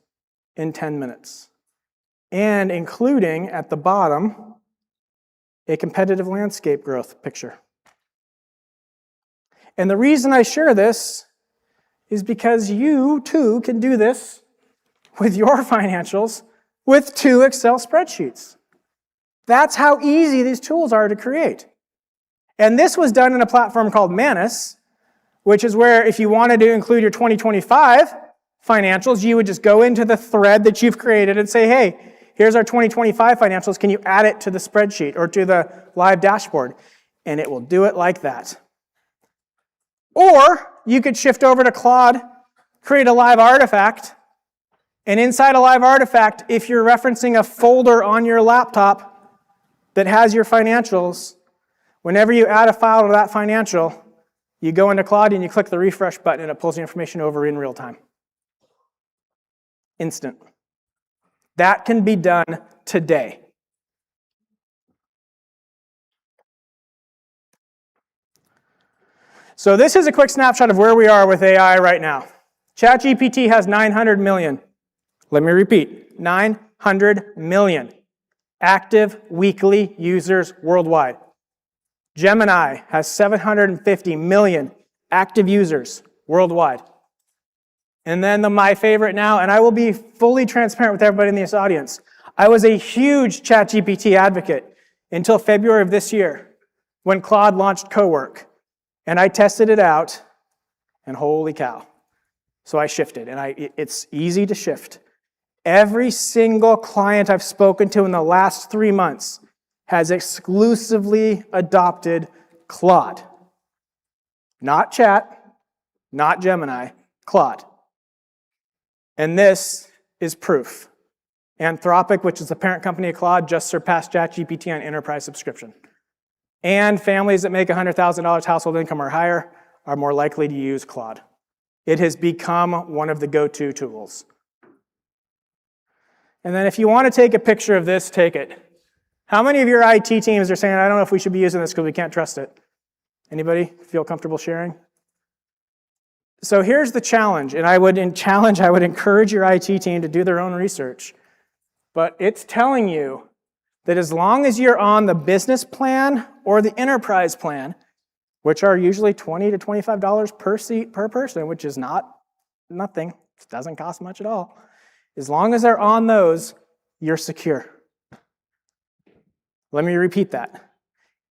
in 10 minutes, and including at the bottom a competitive landscape growth picture. And the reason I share this is because you too can do this with your financials with 2 Excel spreadsheets. That's how easy these tools are to create. And this was done in a platform called Manus, which is where if you wanted to include your 2025 financials, you would just go into the thread that you've created and say, hey, here's our 2025 financials. Can you add it to the spreadsheet or to the live dashboard? And it will do it like that. Or you could shift over to Claude, create a live artifact, and inside a live artifact, if you're referencing a folder on your laptop that has your financials, whenever you add a file to that financial, you go into Claude and you click the refresh button and it pulls the information over in real time. Instant. That can be done today. So this is a quick snapshot of where we are with AI right now. ChatGPT has 900 million. Let me repeat, 900 million active weekly users worldwide. Gemini has 750 million active users worldwide. And then my favorite now, and I will be fully transparent with everybody in this audience, I was a huge ChatGPT advocate until February of this year when Claude launched Cowork. And I tested it out, and holy cow. So I shifted, and it's easy to shift. Every single client I've spoken to in the last 3 months has exclusively adopted Claude. Not Chat, not Gemini, Claude. And this is proof. Anthropic, which is the parent company of Claude, just surpassed ChatGPT on enterprise subscription. And families that make $100,000 household income or higher are more likely to use Claude. It has become one of the go-to tools. And then if you want to take a picture of this, take it. How many of your IT teams are saying, I don't know if we should be using this because we can't trust it? Anybody feel comfortable sharing? So here's the challenge, and I would encourage your IT team to do their own research. But it's telling you that as long as you're on the business plan or the enterprise plan, which are usually $20 to $25 per seat per person, which is nothing, it doesn't cost much at all. As long as they're on those, you're secure. Let me repeat that.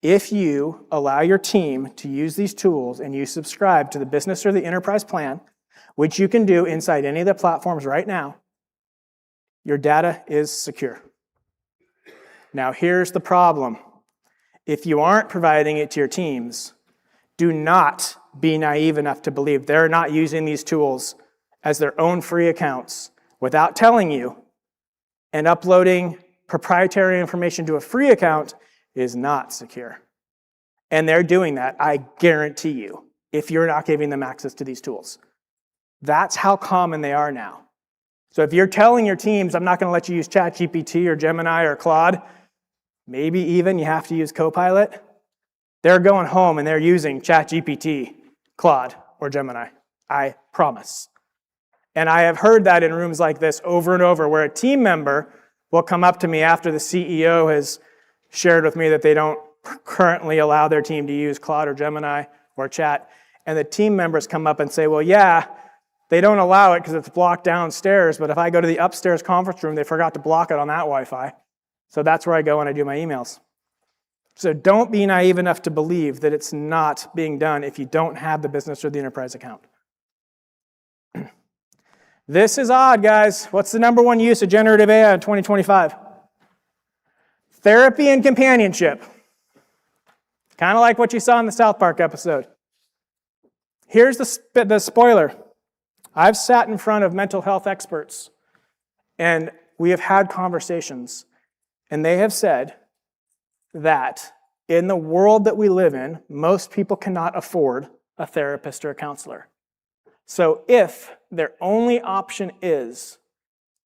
If you allow your team to use these tools and you subscribe to the business or the enterprise plan, which you can do inside any of the platforms right now, your data is secure. Now, here's the problem. If you aren't providing it to your teams, do not be naive enough to believe they're not using these tools as their own free accounts without telling you, and uploading proprietary information to a free account is not secure. And they're doing that, I guarantee you, if you're not giving them access to these tools. That's how common they are now. So if you're telling your teams, I'm not going to let you use ChatGPT or Gemini or Claude, maybe even you have to use Copilot, they're going home and they're using ChatGPT, Claude, or Gemini. I promise. And I have heard that in rooms like this over and over, where a team member will come up to me after the CEO has shared with me that they don't currently allow their team to use Claude or Gemini or Chat, and the team members come up and say, well, yeah, they don't allow it because it's blocked downstairs, but if I go to the upstairs conference room, they forgot to block it on that Wi-Fi. So that's where I go when I do my emails. So don't be naive enough to believe that it's not being done if you don't have the business or the enterprise account. This is odd, guys. What's the number one use of generative AI in 2025? Therapy and companionship. Kind of like what you saw in the South Park episode. Here's the spoiler. I've sat in front of mental health experts, and we have had conversations, and they have said that in the world that we live in, most people cannot afford a therapist or a counselor. So if their only option is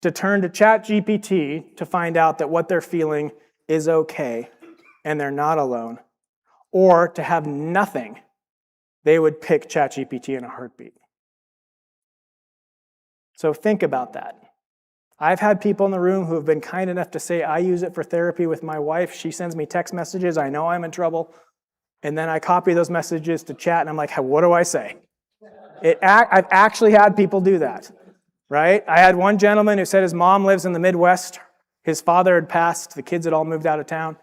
to turn to ChatGPT to find out that what they're feeling is okay and they're not alone, or to have nothing, they would pick ChatGPT in a heartbeat. So think about that. I've had people in the room who have been kind enough to say, I use it for therapy with my wife. She sends me text messages. I know I'm in trouble. And then I copy those messages to chat, and I'm like, what do I say? I've actually had people do that, right? I had one gentleman who said his mom lives in the Midwest. His father had passed. The kids had all moved out of town.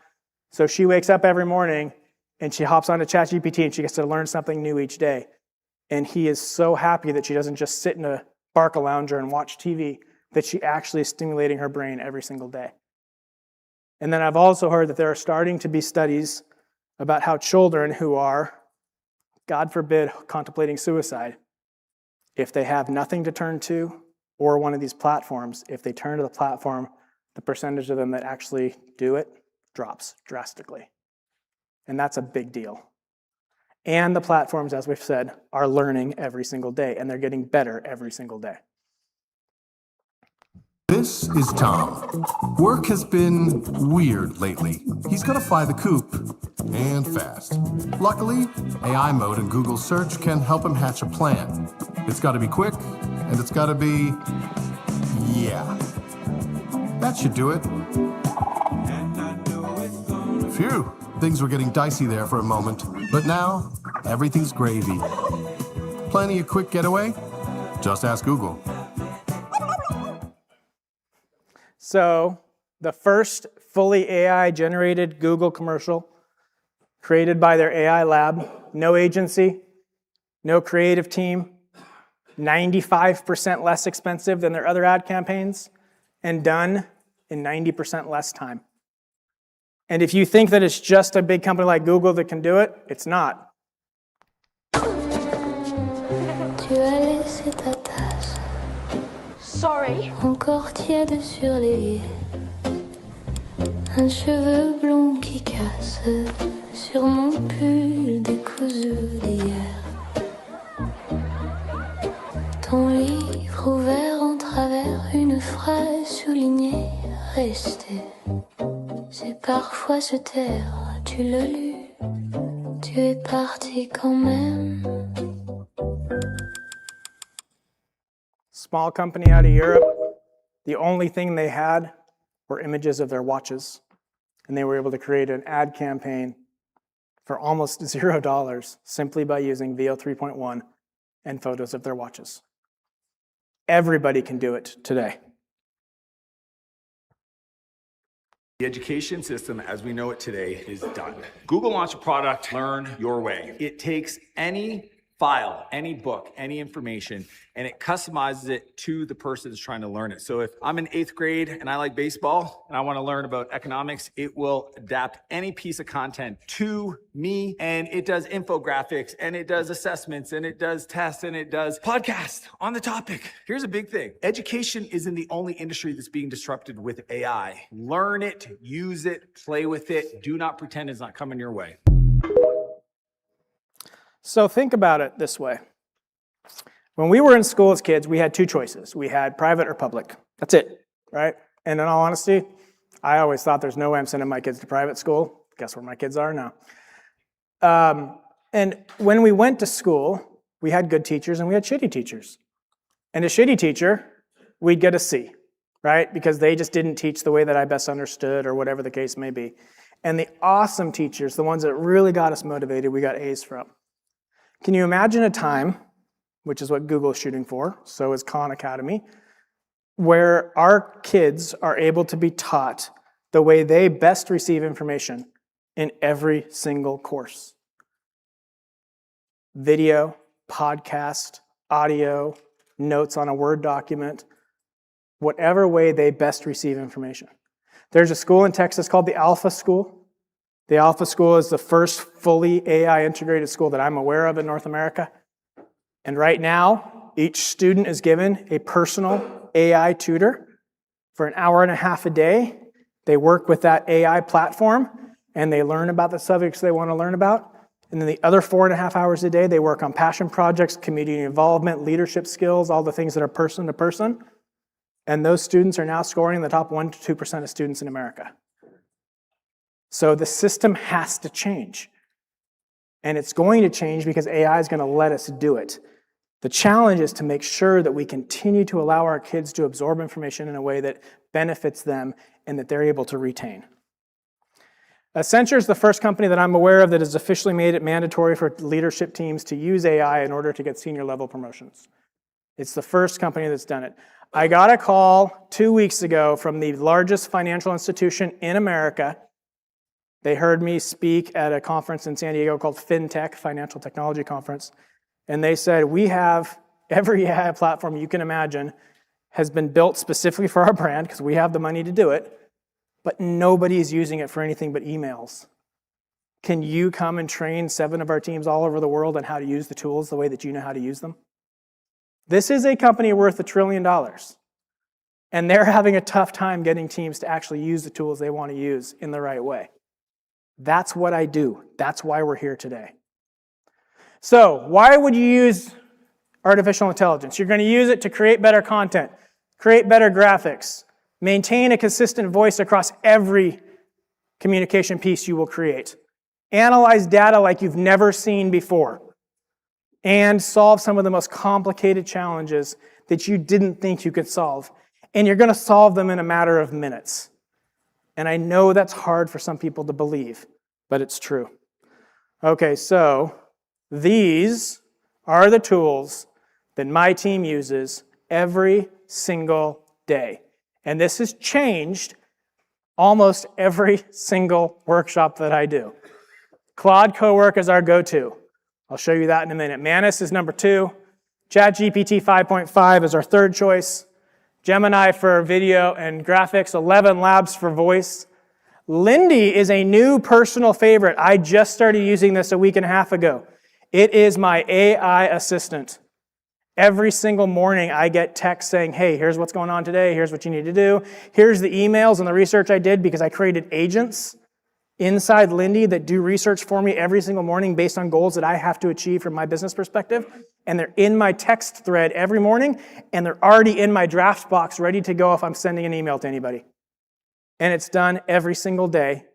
So she wakes up every morning, and she hops onto ChatGPT, and she gets to learn something new each day. And he is so happy that she doesn't just sit in a Barca-lounger and watch TV, that she actually is stimulating her brain every single day. And then I've also heard that there are starting to be studies about how children who are, God forbid, contemplating suicide, if they have nothing to turn to or one of these platforms, if they turn to the platform, the percentage of them that actually do it drops drastically. And that's a big deal. And the platforms, as we've said, are learning every single day, and they're getting better every single day. This is Tom. Work has been weird lately. He's got to fly the coop, and fast. Luckily, AI mode in Google search can help him hatch a plan. It's got to be quick, and it's got to be, yeah. That should do it. Phew, things were getting dicey there for a moment, but now everything's gravy. Planning a quick getaway? Just ask Google. So the first fully AI-generated Google commercial created by their AI lab, no agency, no creative team, 95% less expensive than their other ad campaigns, and done in 90% less time. And if you think that it's just a big company like Google that can do it, it's not. Sorry. Encore tiède sur l'évier. Un cheveu blond qui casse sur mon pull décousu d'hier. Ton livre ouvert en travers, une phrase soulignée, restée. C'est parfois se taire, tu l'as lu, tu es parti quand même. Small company out of Europe, the only thing they had were images of their watches. And they were able to create an ad campaign for almost $0 simply by using VO 3.1 and photos of their watches. Everybody can do it today. The education system as we know it today is done. Google launched a product, Learn Your Way. It takes any file, any book, any information, and it customizes it to the person that's trying to learn it. So if I'm in 8th grade and I like baseball and I want to learn about economics, it will adapt any piece of content to me, and it does infographics, and it does assessments, and it does tests, and it does podcasts on the topic. Here's a big thing. Education isn't the only industry that's being disrupted with AI. Learn it, use it, play with it. Do not pretend it's not coming your way. So think about it this way. When we were in school as kids, we had two choices. We had private or public. That's it, right? And in all honesty, I always thought there's no way I'm sending my kids to private school. Guess where my kids are now. And when we went to school, we had good teachers and we had shitty teachers. And a shitty teacher, we'd get a C, right? Because they just didn't teach the way that I best understood or whatever the case may be. And the awesome teachers, the ones that really got us motivated, we got A's from. Can you imagine a time, which is what Google is shooting for, so is Khan Academy, where our kids are able to be taught the way they best receive information in every single course? Video, podcast, audio, notes on a Word document, whatever way they best receive information. There's a school in Texas called the Alpha School. The Alpha School is the first fully AI integrated school that I'm aware of in North America. And right now, each student is given a personal AI tutor for an hour and a half a day. They work with that AI platform and they learn about the subjects they want to learn about. And then the other 4.5 hours a day, they work on passion projects, community involvement, leadership skills, all the things that are person to person. And those students are now scoring in the top 1% to 2% of students in America. So the system has to change. And it's going to change because AI is going to let us do it. The challenge is to make sure that we continue to allow our kids to absorb information in a way that benefits them and that they're able to retain. Accenture is the first company that I'm aware of that has officially made it mandatory for leadership teams to use AI in order to get senior level promotions. It's the first company that's done it. I got a call 2 weeks ago from the largest financial institution in America. They heard me speak at a conference in San Diego called FinTech, Financial Technology Conference. And they said, we have every AI platform you can imagine has been built specifically for our brand because we have the money to do it, but nobody is using it for anything but emails. Can you come and train 7 of our teams all over the world on how to use the tools the way that you know how to use them? This is a company worth $1 trillion. And they're having a tough time getting teams to actually use the tools they want to use in the right way. That's what I do. That's why we're here today. So, why would you use artificial intelligence? You're going to use it to create better content, create better graphics, maintain a consistent voice across every communication piece you will create, analyze data like you've never seen before, and solve some of the most complicated challenges that you didn't think you could solve. And you're going to solve them in a matter of minutes. And I know that's hard for some people to believe, but it's true. Okay, so these are the tools that my team uses every single day. And this has changed almost every single workshop that I do. Claude Cowork is our go-to. I'll show you that in a minute. Manus is number 2. ChatGPT 5.5 is our 3rd choice. Gemini for video and graphics. 11 Labs for voice. Lindy is a new personal favorite. I just started using this a week and a half ago. It is my AI assistant. Every single morning I get texts saying, hey, here's what's going on today, here's what you need to do. Here's the emails and the research I did because I created agents inside Lindy that do research for me every single morning based on goals that I have to achieve from my business perspective. And they're in my text thread every morning, and they're already in my draft box ready to go if I'm sending an email to anybody. And it's done every single day,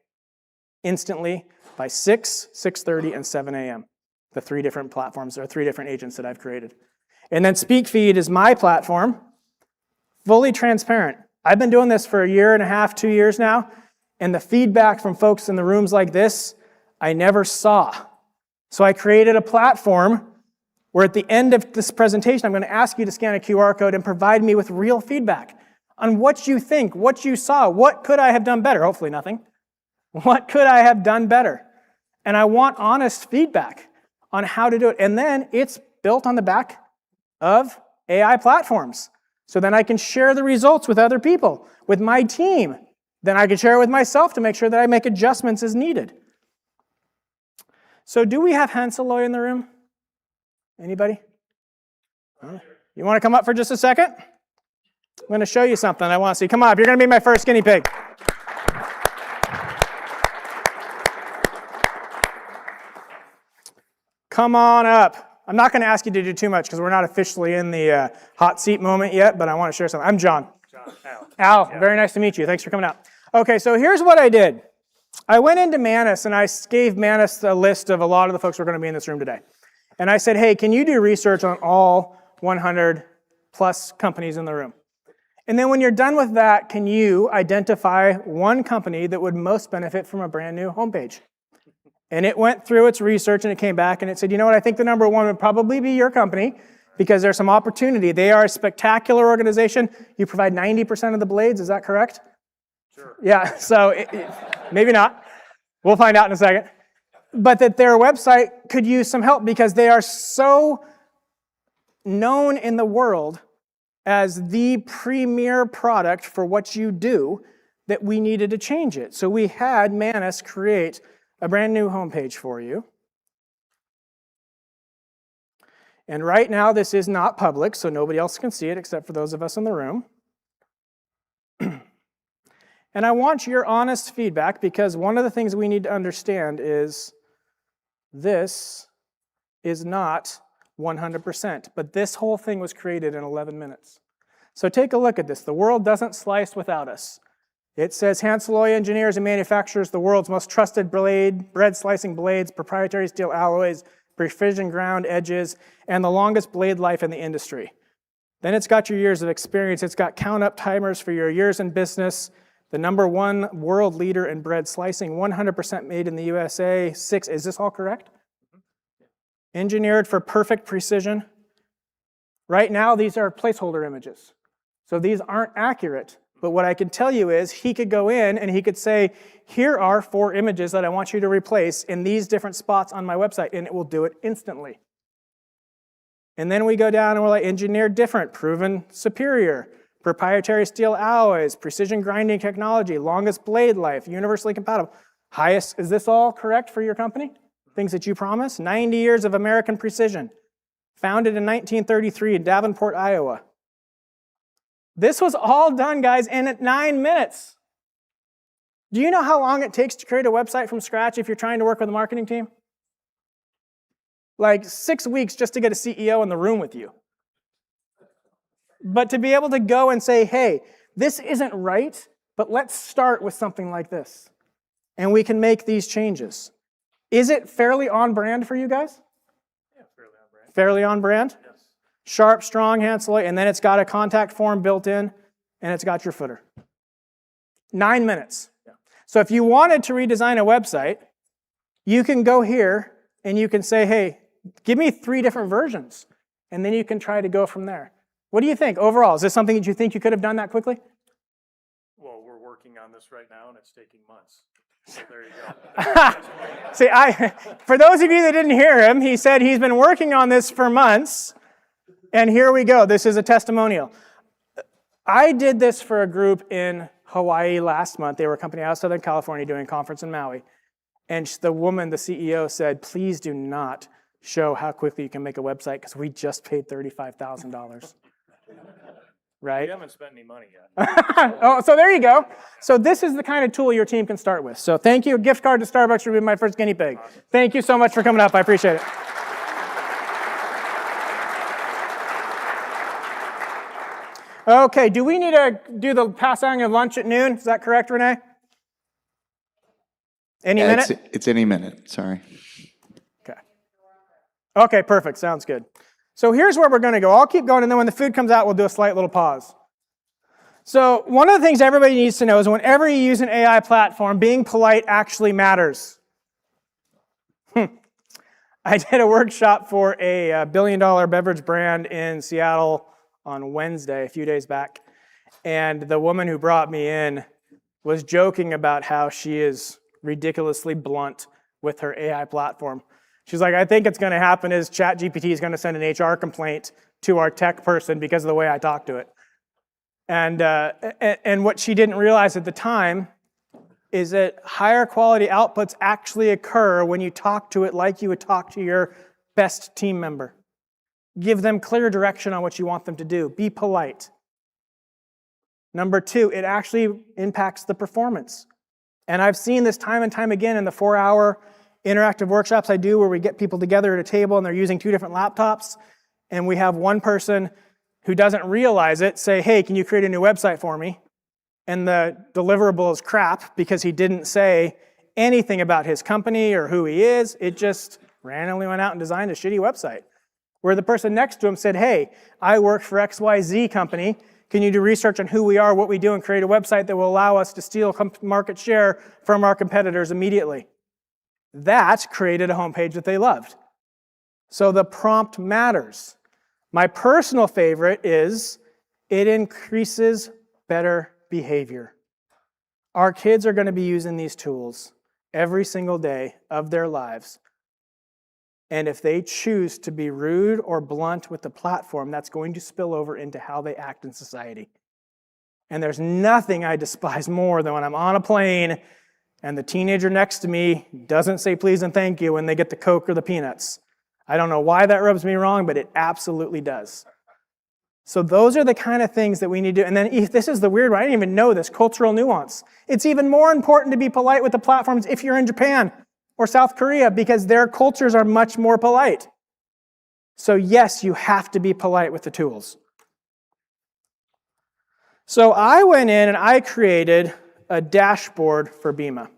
instantly, by 6, 6:30, and 7 a.m. The 3 different platforms, or 3 different agents that I've created. And then SpeakFeed is my platform, fully transparent. I've been doing this for 1.5 years, 2 years now, and the feedback from folks in the rooms like this, I never saw. So I created a platform where at the end of this presentation, I'm going to ask you to scan a QR code and provide me with real feedback on what you think, what you saw, what could I have done better? Hopefully nothing. What could I have done better? And I want honest feedback on how to do it. And then it's built on the back of AI platforms. So then I can share the results with other people, with my team. Then I can share it with myself to make sure that I make adjustments as needed. So do we have Hanseloy in the room? Anybody? You want to come up for just a second? I'm going to show you something I want to see. Come on, you're going to be my first guinea pig. Come on up. I'm not going to ask you to do too much because we're not officially in the hot seat moment yet, but I want to share something. I'm John. Al, very nice to meet you. Thanks for coming out. Okay, so here's what I did. I went into Manus and I gave Manus a list of a lot of the folks who are going to be in this room today. And I said, hey, can you do research on all 100 plus companies in the room? And then when you're done with that, can you identify one company that would most benefit from a brand new homepage? And it went through its research and it came back and it said, you know what, I think the number 1 would probably be your company because there's some opportunity. They are a spectacular organization. You provide 90% of the blades, is that correct? Sure. Yeah, so maybe not. We'll find out in a second. But that their website could use some help because they are so known in the world as the premier product for what you do that we needed to change it. So we had Manus create a brand new homepage for you. And right now, this is not public, so nobody else can see it except for those of us in the room. And I want your honest feedback, because one of the things we need to understand is this is not 100%, but this whole thing was created in 11 minutes. So take a look at this. The world doesn't slice without us. It says Hanseloy Engineers and manufactures the world's most trusted bread slicing blades, proprietary steel alloys, precision ground edges, and the longest blade life in the industry. Then it's got your years of experience. It's got count up timers for your years in business. The #1 world leader in bread slicing, 100% made in the USA. Is this all correct? Engineered for perfect precision. Right now, these are placeholder images. So these aren't accurate. But what I can tell you is he could go in and he could say, here are 4 images that I want you to replace in these different spots on my website, and it will do it instantly. And then we go down and we're like, engineered different, proven superior, proprietary steel alloys, precision grinding technology, longest blade life, universally compatible. Highest, is this all correct for your company? Things that you promise? 90 years of American precision. Founded in 1933 in Davenport, Iowa. This was all done, guys, in 9 minutes. Do you know how long it takes to create a website from scratch if you're trying to work with a marketing team? Like 6 weeks just to get a CEO in the room with you. But to be able to go and say, hey, this isn't right, but let's start with something like this. And we can make these changes. Is it fairly on brand for you guys? Yeah, fairly on brand. Fairly on brand? Yes. Sharp, strong, Hanseloy, and then it's got a contact form built in, and it's got your footer. 9 minutes. Yeah. So if you wanted to redesign a website, you can go here and you can say, hey, give me 3 different versions, and then you can try to go from there. What do you think overall? Is this something that you think you could have done that quickly? Well, we're working on this right now, and it's taking months. So there you go. See, for those of you that didn't hear him, he said he's been working on this for months, and here we go. This is a testimonial. I did this for a group in Hawaii last month. They were a company out of Southern California doing a conference in Maui, and the woman, the CEO, said, please do not show how quickly you can make a website because we just paid $35,000. Right? We haven't spent any money yet. Oh, so there you go. So this is the kind of tool your team can start with. So thank you. A gift card to Starbucks for being my first guinea pig. Awesome. Thank you so much for coming up. I appreciate it. Okay, do we need to do the passing of lunch at noon? Is that correct, Renee? Any minute? It's any minute, sorry. Okay. Okay, perfect. Sounds good. So here's where we're going to go. I'll keep going, and then when the food comes out, we'll do a slight little pause. So one of the things everybody needs to know is whenever you use an AI platform, being polite actually matters. I did a workshop for a billion-dollar beverage brand in Seattle on Wednesday, a few days back, and the woman who brought me in was joking about how she is ridiculously blunt with her AI platform. She's like, I think it's going to happen is ChatGPT is going to send an HR complaint to our tech person because of the way I talk to it. And what she didn't realize at the time is that higher quality outputs actually occur when you talk to it like you would talk to your best team member. Give them clear direction on what you want them to do. Be polite. Number 2, it actually impacts the performance. And I've seen this time and time again in the 4-hour interactive workshops I do where we get people together at a table and they're using 2 different laptops, and we have one person who doesn't realize it say, hey, can you create a new website for me? And the deliverable is crap because he didn't say anything about his company or who he is. It just randomly went out and designed a shitty website. Where the person next to him said, hey, I work for XYZ company. Can you do research on who we are, what we do, and create a website that will allow us to steal market share from our competitors immediately? That created a homepage that they loved. So the prompt matters. My personal favorite is it increases better behavior. Our kids are going to be using these tools every single day of their lives. And if they choose to be rude or blunt with the platform, that's going to spill over into how they act in society. And there's nothing I despise more than when I'm on a plane and the teenager next to me doesn't say please and thank you when they get the Coke or the peanuts. I don't know why that rubs me wrong, but it absolutely does. So those are the kind of things that we need to do. And then this is the weird one. I didn't even know this, cultural nuance. It's even more important to be polite with the platforms if you're in Japan or South Korea because their cultures are much more polite. So yes, you have to be polite with the tools. So I went in and I created a dashboard for BEMA.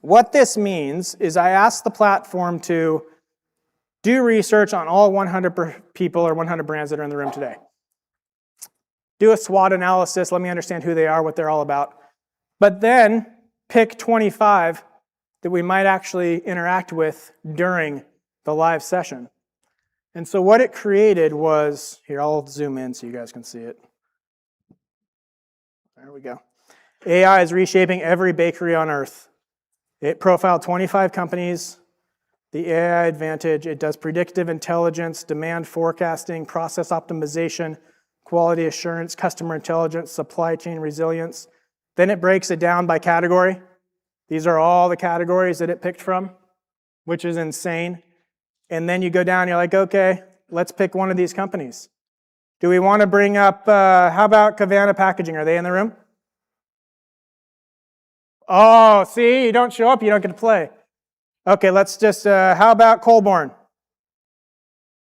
What this means is I asked the platform to do research on all 100 people or 100 brands that are in the room today. Do a SWOT analysis, let me understand who they are, what they're all about. But then pick 25 that we might actually interact with during the live session. And so what it created was, here, I'll zoom in so you guys can see it. There we go. AI is reshaping every bakery on earth. It profiled 25 companies. The AI advantage, it does predictive intelligence, demand forecasting, process optimization, quality assurance, customer intelligence, supply chain resilience. Then it breaks it down by category. These are all the categories that it picked from, which is insane. And then you go down, you're like, okay, let's pick one of these companies. Do we want to bring up, how about Cavana Packaging? Are they in the room? Oh, see, you don't show up, you don't get to play. Okay, let's just, how about Colborne?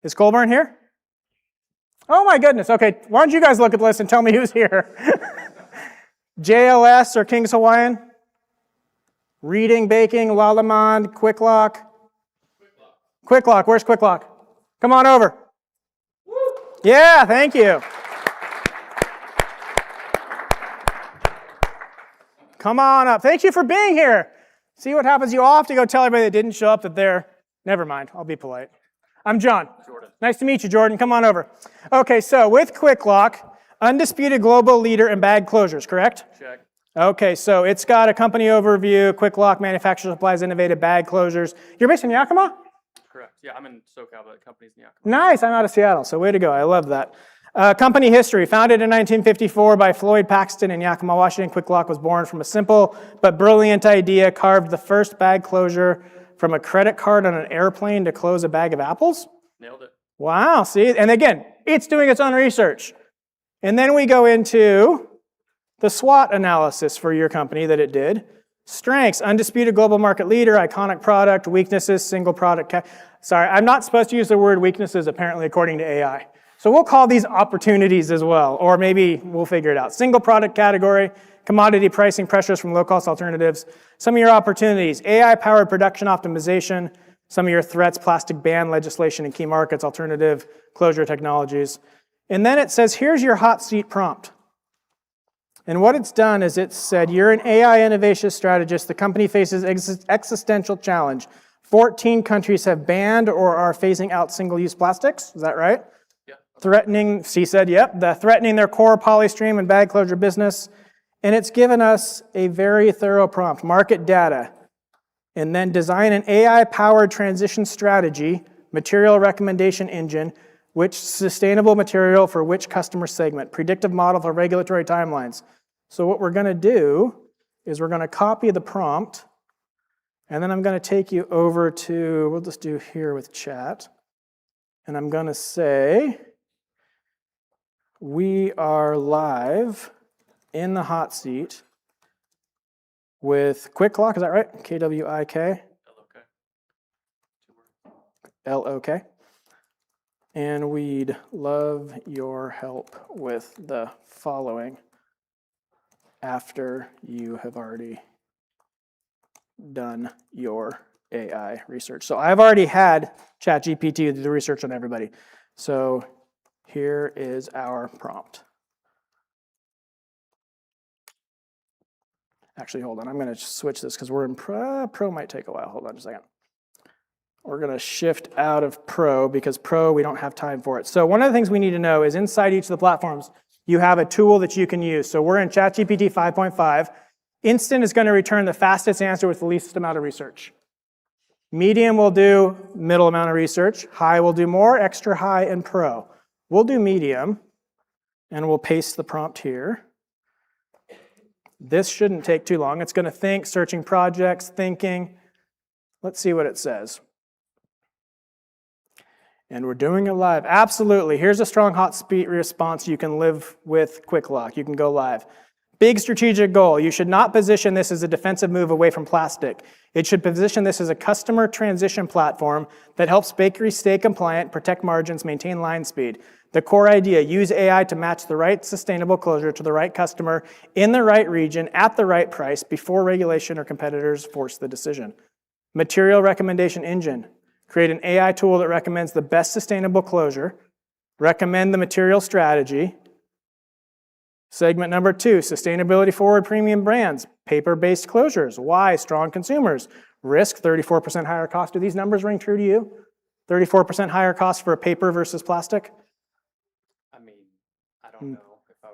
Is Colborne here? Oh my goodness, okay, why don't you guys look at the list and tell me who's here? JLS or King's Hawaiian? Reading, Baking, Lalamond, Quick Lock? Quick Lock, where's Quick Lock? Come on over. Yeah, thank you. Come on up. Thank you for being here. See what happens? You all have to go tell everybody that didn't show up that they're... Never mind, I'll be polite. I'm John. Jordan. Nice to meet you, Jordan. Come on over. Okay, so with Quick Lock, undisputed global leader in bag closures, correct? Check. Okay, so it's got a company overview, Quick Lock manufactures, supplies innovative bag closures. You're based in Yakima? Correct. Yeah, I'm in SoCal, but the company's in Yakima. Nice, I'm out of Seattle, so way to go. I love that. Company history, founded in 1954 by Floyd Paxton in Yakima, Washington. Quick Lock was born from a simple but brilliant idea, carved the first bag closure from a credit card on an airplane to close a bag of apples. Nailed it. Wow, see, and again, it's doing its own research. And then we go into the SWOT analysis for your company that it did. Strengths, undisputed global market leader, iconic product, weaknesses, single product. Sorry, I'm not supposed to use the word weaknesses apparently according to AI. So we'll call these opportunities as well, or maybe we'll figure it out. Single product category, commodity pricing pressures from low-cost alternatives. Some of your opportunities, AI-powered production optimization. Some of your threats, plastic ban legislation in key markets, alternative closure technologies. And then it says, here's your hot seat prompt. And what it's done is it said, you're an AI innovation strategist. The company faces existential challenge. 14 countries have banned or are phasing out single-use plastics. Is that right? Threatening, C said, yep, threatening their core polystream and bag closure business. And it's given us a very thorough prompt, market data, and then design an AI-powered transition strategy, material recommendation engine, which sustainable material for which customer segment, predictive model for regulatory timelines. So what we're going to do is we're going to copy the prompt, and then I'm going to take you over to, we'll just do here with chat, and I'm going to say, we are live in the hot seat with Quick Lock, is that right? K-W-I-K? L-O-K. And we'd love your help with the following after you have already done your AI research. So I've already had ChatGPT do the research on everybody. So here is our prompt. Actually, hold on. I'm going to switch this because we're in Pro. Pro might take a while. Hold on just a second. We're going to shift out of Pro because Pro, we don't have time for it. So one of the things we need to know is inside each of the platforms, you have a tool that you can use. So we're in ChatGPT 5.5. Instant is going to return the fastest answer with the least amount of research. Medium will do middle amount of research. High will do more, extra high, and Pro. We'll do medium, and we'll paste the prompt here. This shouldn't take too long. It's going to think, searching projects, thinking. Let's see what it says. And we're doing it live. Absolutely. Here's a strong hot speed response you can live with quick lock. You can go live. Big strategic goal. You should not position this as a defensive move away from plastic. It should position this as a customer transition platform that helps bakeries stay compliant, protect margins, maintain line speed. The core idea, use AI to match the right sustainable closure to the right customer in the right region at the right price before regulation or competitors force the decision. Material recommendation engine. Create an AI tool that recommends the best sustainable closure. Recommend the material strategy. Segment number 2, sustainability forward premium brands. Paper-based closures. Why? Strong consumers. Risk, 34% higher cost. Do these numbers ring true to you? 34% higher cost for a paper versus plastic? I mean, I don't know.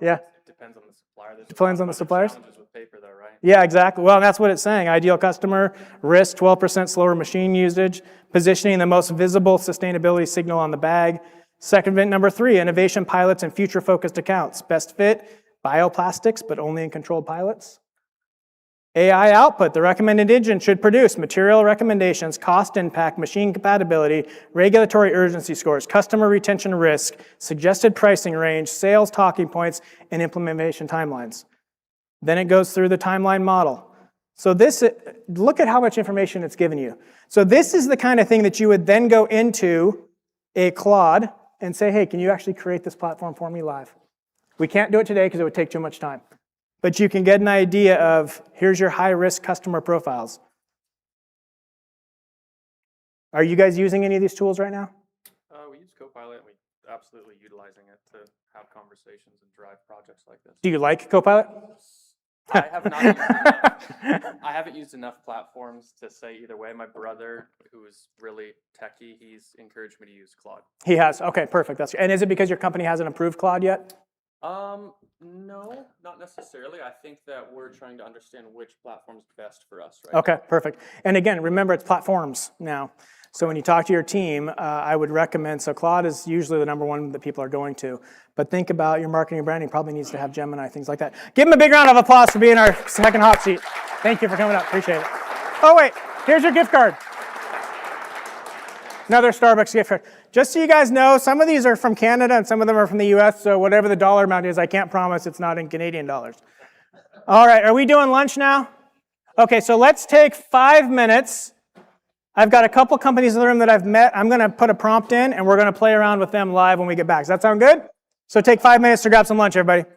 Yeah. It depends on the supplier. There's Depends on the suppliers? challenges with paper though, right? Yeah, exactly. Well, that's what it's saying. Ideal customer, risk, 12% slower machine usage, positioning the most visible sustainability signal on the bag. Segment number 3, innovation pilots and future-focused accounts. Best fit, bioplastics, but only in controlled pilots. AI output, the recommended engine should produce material recommendations, cost impact, machine compatibility, regulatory urgency scores, customer retention risk, suggested pricing range, sales talking points, and implementation timelines. Then it goes through the timeline model. So this, look at how much information it's given you. So this is the kind of thing that you would then go into a Claude and say, hey, can you actually create this platform for me live? We can't do it today because it would take too much time. But you can get an idea of, here's your high-risk customer profiles. Are you guys using any of these tools right now? We use Copilot, and we're absolutely utilizing it to have conversations and drive projects like this. Do you like Copilot? I have not used enough, I haven't used enough platforms to say either way. My brother, who's really techie, he's encouraged me to use Claude. He has. Okay, perfect. And is it because your company hasn't approved Claude yet? No, not necessarily. I think that we're trying to understand which platform's best for us right Okay, perfect. And again, remember it's platforms now. So when you talk to your team, I would recommend, so Claude is usually the number one that people are going to, but think about your marketing and branding probably needs to have Gemini, things like that. Give him a big round of applause for being our second hot seat. Thank you for coming up, appreciate it. Oh wait, here's your gift card. Another Starbucks gift card. Just so you guys know, some of these are from Canada and some of them are from the US, so whatever the dollar amount is, I can't promise it's not in Canadian dollars. All right, are we doing lunch now? Okay, so let's take 5 minutes. I've got a couple companies in the room that I've met. I'm gonna put a prompt in and we're gonna play around with them live when we get back. Does that sound good? So take 5 minutes to grab some lunch, everybody.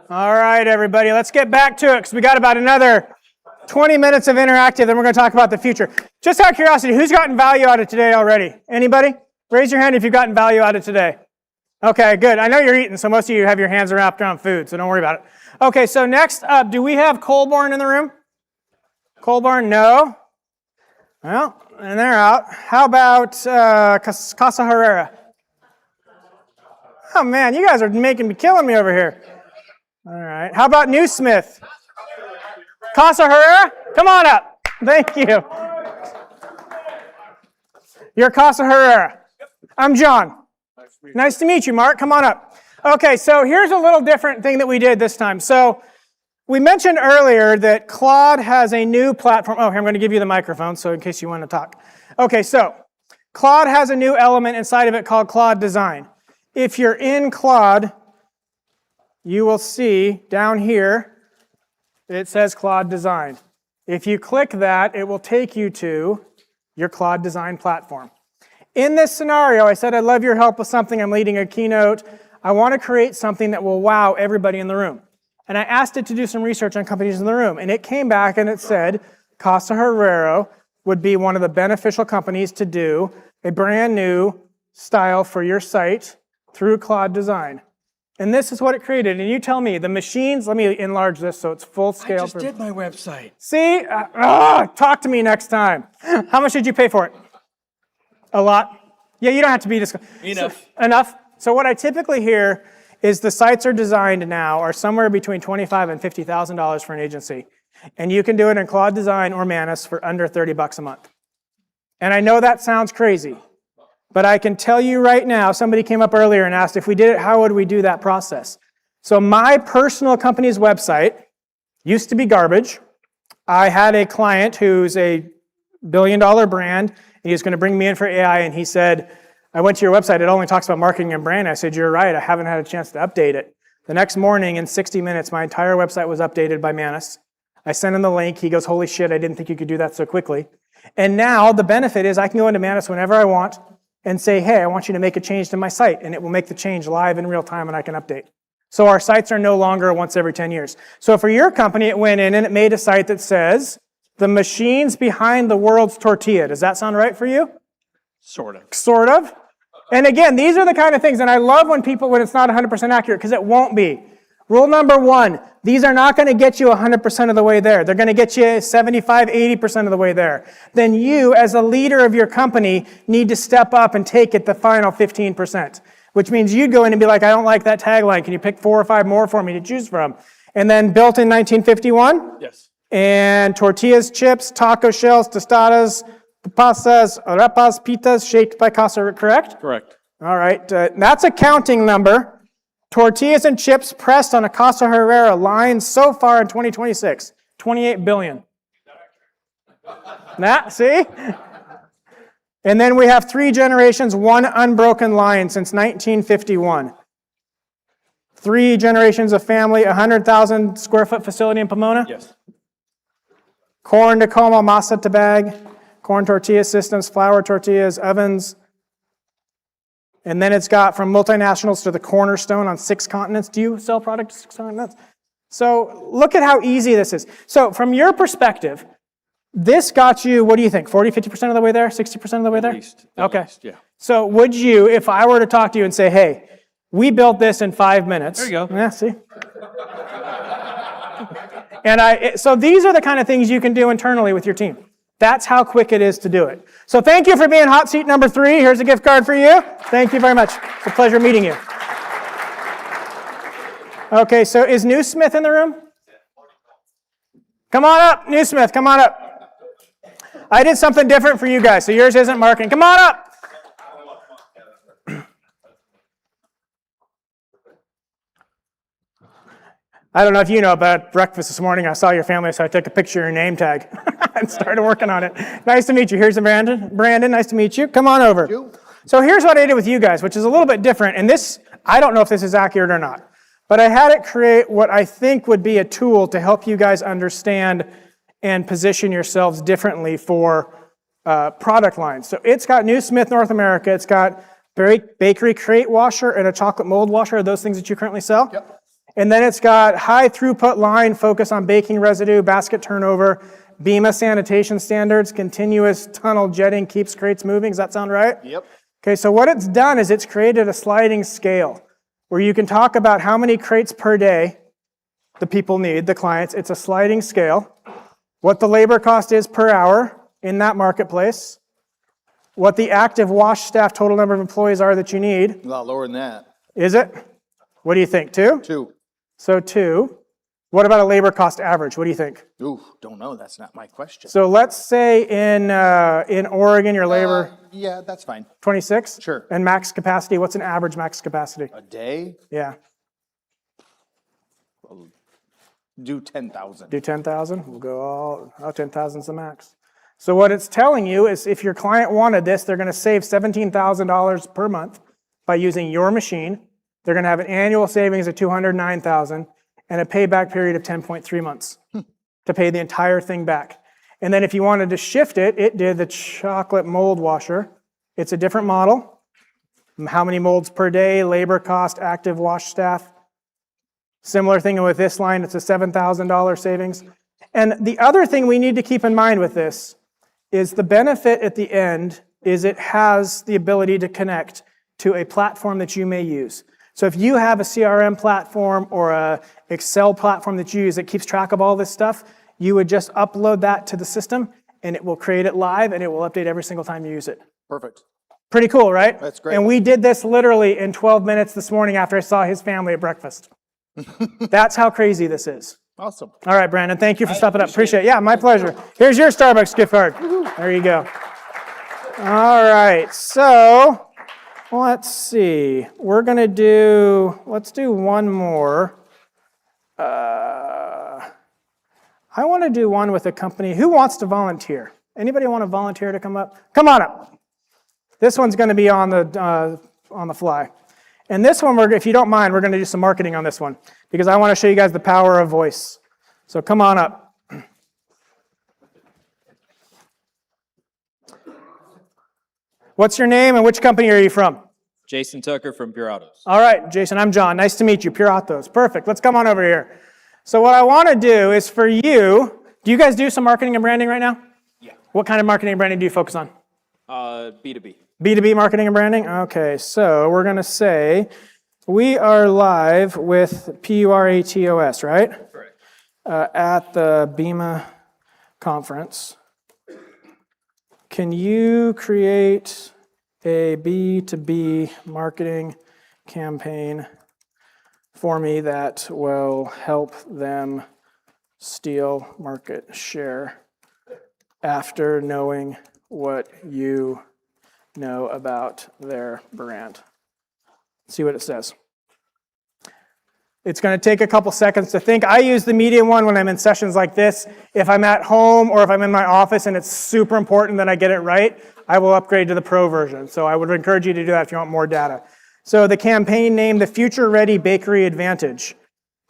All right, everybody, let's get back to it because we got about another 20 minutes of interactive, then we're going to talk about the future. Just out of curiosity, who's gotten value out of today already? Anybody? Raise your hand if you've gotten value out of today. Okay, good. I know you're eating, so most of you have your hands wrapped around food, so don't worry about it. Okay, so next up, do we have Colborne in the room? Colborne, no. Well, and they're out. How about Casa Herrera? Oh man, you guys are killing me over here. All right. How about Newsmith? Casa Herrera, come on up. Thank you. You're Casa Herrera. I'm John. Nice to meet you, Mark. Come on up. Okay, so here's a little different thing that we did this time. So we mentioned earlier that Claude has a new platform. Oh, here, I'm going to give you the microphone, so in case you want to talk. Okay, so Claude has a new element inside of it called Claude Design. If you're in Claude, you will see down here, it says Claude Design. If you click that, it will take you to your Claude Design platform. In this scenario, I said I'd love your help with something. I'm leading a keynote. I want to create something that will wow everybody in the room. And I asked it to do some research on companies in the room. And it came back and it said Casa Herrero would be one of the beneficial companies to do a brand new style for your site through Claude Design. And this is what it created. And you tell me, the machines, let me enlarge this so it's full scale. I just did my website. See? Talk to me next time. How much did you pay for it? A lot? Yeah, you don't have to be Enough. Enough? So what I typically hear is the sites are designed now are somewhere between $25,000 and $50,000 for an agency. And you can do it in Claude Design or Manus for under $30 a month. And I know that sounds crazy. But I can tell you right now, somebody came up earlier and asked if we did it, how would we do that process? So my personal company's website used to be garbage. I had a client who's a billion-dollar brand. He was going to bring me in for AI, and he said, I went to your website, it only talks about marketing and brand. I said, you're right, I haven't had a chance to update it. The next morning, in 60 minutes, my entire website was updated by Manus. I sent him the link. He goes, holy shit, I didn't think you could do that so quickly. And now the benefit is I can go into Manus whenever I want and say, hey, I want you to make a change to my site, and it will make the change live in real time, and I can update. So our sites are no longer once every 10 years. So for your company, it went in and it made a site that says, the machines behind the world's tortilla. Does that sound right for you? Sort of. Sort of. And again, these are the kind of things, and I love when it's not 100% accurate, because it won't be. Rule number one, these are not going to get you 100% of the way there. They're going to get you 75, 80% of the way there. Then you, as a leader of your company, need to step up and take it the final 15%, which means you'd go in and be like, I don't like that tagline. Can you pick 4 or 5 more for me to choose from? And then built in 1951? Yes. And tortillas, chips, taco shells, tostadas, pastas, arepas, pitas, shaped by Casa, correct? Correct. All right, that's a counting number. Tortillas and chips pressed on a Casa Herrera line so far in 2026, 28 billion. See? And then we have 3 generations, 1 unbroken line since 1951. 3 generations of family, 100,000 square foot facility in Pomona? Yes. Corn to coma, masa to bag, corn tortilla systems, flour tortillas, ovens. And then it's got from multinationals to the cornerstone on 6 continents. Do you sell product to 6 continents? So look at how easy this is. So from your perspective, this got you, what do you think, 40, 50% of the way there, 60% of the way there? At least, yeah. So would you, if I were to talk to you and say, hey, we built this in 5 minutes. There you go. Yeah, see? And so these are the kind of things you can do internally with your team. That's how quick it is to do it. So thank you for being hot seat number 3. Here's a gift card for you. Thank you very much. It's a pleasure meeting you. Okay, so is Newsmith in the room? Come on up, Newsmith, come on up. I did something different for you guys, so yours isn't marketing. Come on up. I don't know if you know, but at breakfast this morning, I saw your family, so I took a picture of your name tag and started working on it. Nice to meet you. Here's Brandon. Brandon, nice to meet you. Come on over. So here's what I did with you guys, which is a little bit different. And this, I don't know if this is accurate or not, but I had it create what I think would be a tool to help you guys understand and position yourselves differently for product lines. So it's got Newsmith North America. It's got bakery crate washer and a chocolate mold washer. Are those things that you currently sell? Yep. And then it's got high throughput line, focus on baking residue, basket turnover, BEMA sanitation standards, continuous tunnel jetting keeps crates moving. Does that sound right? Yep. Okay, so what it's done is it's created a sliding scale where you can talk about how many crates per day the people need, the clients. It's a sliding scale. What the labor cost is per hour in that marketplace. What the active wash staff total number of employees are that you need. A lot lower than that. Is it? What do you think, 2? 2. So 2. What about a labor cost average? What do you think? Ooh, don't know. That's not my question. So let's say in Oregon, your labor... Yeah, that's fine. 26? Sure. And max capacity, what's an average max capacity? A day? Yeah. Do 10,000. Do 10,000? We'll go 10,000 is the max. So what it's telling you is if your client wanted this, they're going to save $17,000 per month by using your machine. They're going to have an annual savings of $209,000 and a payback period of 10.3 months to pay the entire thing back. And then if you wanted to shift it, it did the chocolate mold washer. It's a different model. How many molds per day, labor cost, active wash staff. Similar thing with this line, it's a $7,000 savings. And the other thing we need to keep in mind with this is the benefit at the end is it has the ability to connect to a platform that you may use. So if you have a CRM platform or a Excel platform that you use that keeps track of all this stuff, you would just upload that to the system and it will create it live and it will update every single time you use it. Perfect. Pretty cool, right? That's great. And we did this literally in 12 minutes this morning after I saw his family at breakfast. That's how crazy this is. Awesome. All right, Brandon, thank you for stopping up. Appreciate it. Yeah, my pleasure. Here's your Starbucks gift card. There you go. All right, so let's see. We're going to let's do one more. I want to do one with a company. Who wants to volunteer? Anybody want to volunteer to come up? Come on up. This one's going to be on the fly. And this one, if you don't mind, we're going to do some marketing on this one because I want to show you guys the power of voice. So come on up. What's your name and which company are you from? Jason Tucker from Pure Autos. All right, Jason, I'm John. Nice to meet you. Pure Autos. Perfect. Let's come on over here. So what I want to do is for you, do you guys do some marketing and branding right now? Yeah. What kind of marketing and branding do you focus on? B2B. B2B marketing and branding? Okay, so we're going to say we are live with PURATOS, right? Correct. At the BEMA conference. Can you create a B2B marketing campaign for me that will help them steal market share after knowing what you know about their brand? See what it says. It's going to take a couple seconds to think. I use the medium one when I'm in sessions like this. If I'm at home or if I'm in my office and it's super important that I get it right, I will upgrade to the pro version. So I would encourage you to do that if you want more data. So the campaign name, the Future Ready Bakery Advantage.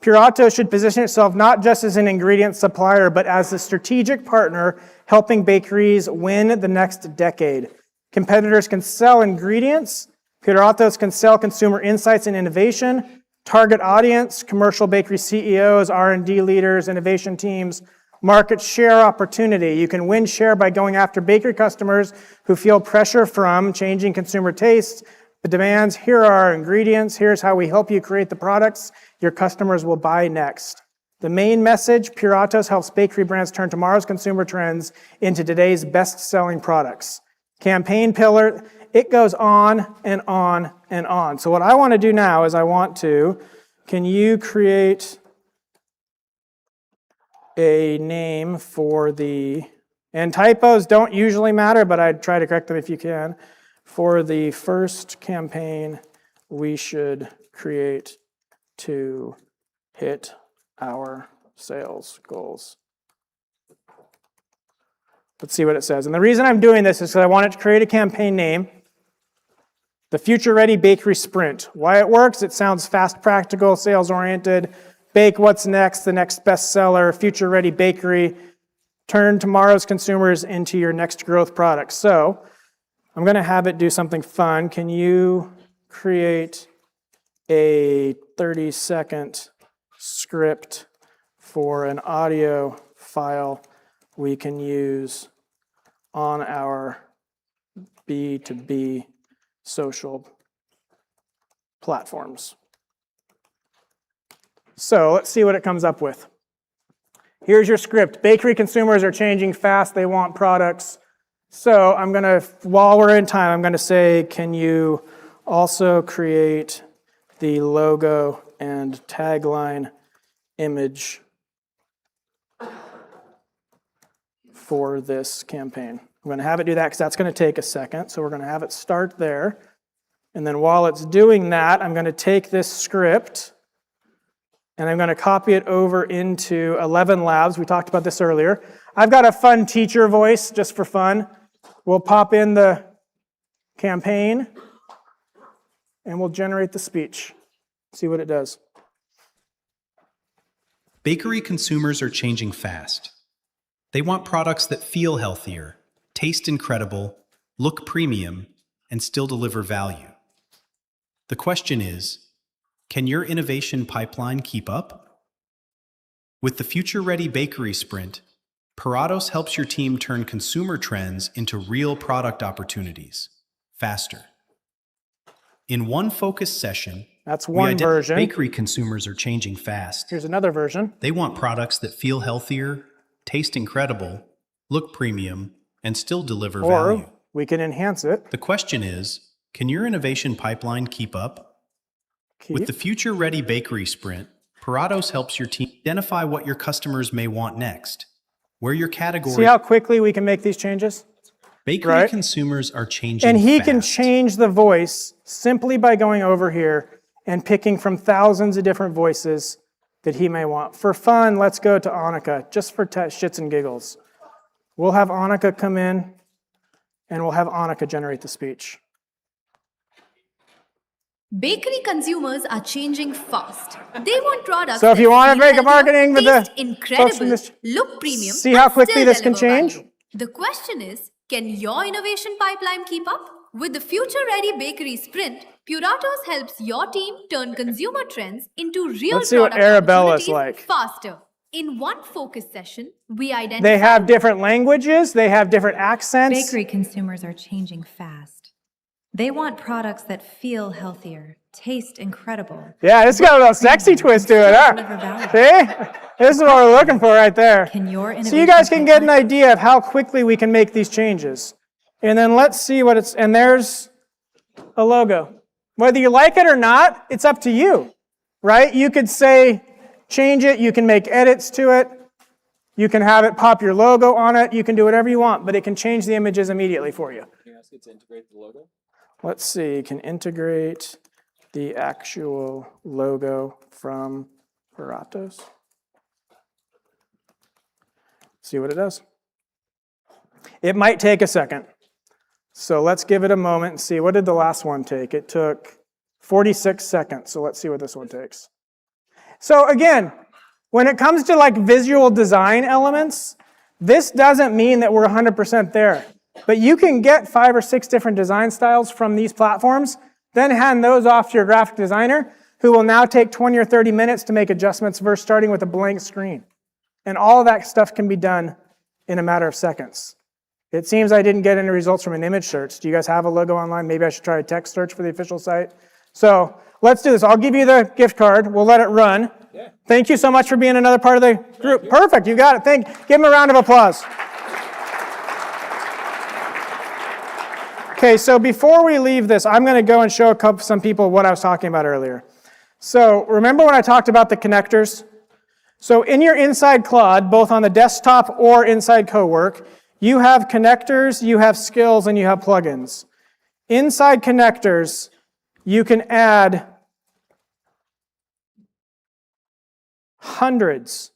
Pure Auto should position itself not just as an ingredient supplier, but as a strategic partner helping bakeries win the next decade. Competitors can sell ingredients. Pure Autos can sell consumer insights and innovation. Target audience, commercial bakery CEOs, R&D leaders, innovation teams. Market share opportunity. You can win share by going after bakery customers who feel pressure from changing consumer tastes, the demands. Here are our ingredients. Here's how we help you create the products your customers will buy next. The main message, Pure Autos helps bakery brands turn tomorrow's consumer trends into today's best-selling products. Campaign pillar, it goes on and on and on. So what I want to do now is can you create a name for and typos don't usually matter, but I'd try to correct them if you can, for the first campaign we should create to hit our sales goals. Let's see what it says. And the reason I'm doing this is because I wanted to create a campaign name, the Future Ready Bakery Sprint. Why it works? It sounds fast, practical, sales-oriented. Bake what's next, the next bestseller, Future Ready Bakery. Turn tomorrow's consumers into your next growth product. So I'm going to have it do something fun. Can you create a 30-second script for an audio file we can use on our B2B social platforms. So let's see what it comes up with. Here's your script. Bakery consumers are changing fast. They want products. So I'm going to, while we're in time, I'm going to say, can you also create the logo and tagline image for this campaign? I'm going to have it do that because that's going to take a second. So we're going to have it start there. And then while it's doing that, I'm going to take this script and I'm going to copy it over into 11 Labs. We talked about this earlier. I've got a fun teacher voice just for fun. We'll pop in the campaign and we'll generate the speech. See what it does. Bakery consumers are changing fast. They want products that feel healthier, taste incredible, look premium, and still deliver value. The question is, can your innovation pipeline keep up? With the Future Ready Bakery Sprint, Paratos helps your team turn consumer trends into real product opportunities, faster. In one focused session, that's one version. Bakery consumers are changing fast. Here's another version. They want products that feel healthier, taste incredible, look premium, and still deliver value. Or we can enhance it. The question is, can your innovation pipeline keep up? With the Future Ready Bakery Sprint, Paratos helps your team identify what your customers may want next, where your category... See how quickly we can make these changes? Bakery consumers are changing and he fast. Can change the voice simply by going over here and picking from thousands of different voices that he may want. For fun, let's go to Annika, just for shits and giggles. We'll have Annika come in, and we'll have Annika generate the speech. Bakery consumers are changing fast. They want products. So if you want to make a marketing with the incredible, look premium, see how quickly this can change? Value. The question is, can your innovation pipeline keep up? With the Future Ready Bakery Sprint, Puratos helps your team turn consumer trends into real Let's see what product Arabella's like. Faster. In one focus session, we identify... They have different languages. They have different accents. Bakery consumers are changing fast. They want products that feel healthier, taste incredible. Yeah, it's got a little sexy twist to it, huh? See? This is what we're looking for right there. So you guys can get an idea of how quickly we can make these changes. And then let's see what it's, and there's a logo. Whether you like it or not, it's up to you, right? You could say, change it, you can make edits to it, you can have it pop your logo on it, you can do whatever you want, but it can change the images immediately for you. Can you ask it to integrate the logo? Let's see, can integrate the actual logo from Paratos. See what it does. It might take a second. So let's give it a moment and see. What did the last one take? It took 46 seconds. So let's see what this one takes. So again, when it comes to like visual design elements, this doesn't mean that we're 100% there. But you can get 5 or 6 different design styles from these platforms, then hand those off to your graphic designer, who will now take 20 or 30 minutes to make adjustments versus starting with a blank screen. And all of that stuff can be done in a matter of seconds. It seems I didn't get any results from an image search. Do you guys have a logo online? Maybe I should try a text search for the official site. So let's do this. I'll give you the gift card. We'll let it run. Yeah. Thank you so much for being another part of the group. Perfect. You got it. Give him a round of applause. Okay, so before we leave this, I'm going to go and show some people what I was talking about earlier. So remember when I talked about the connectors? So in your inside Claude, both on the desktop or inside Cowork, you have connectors, you have skills, and you have plugins. Inside connectors, you can add hundreds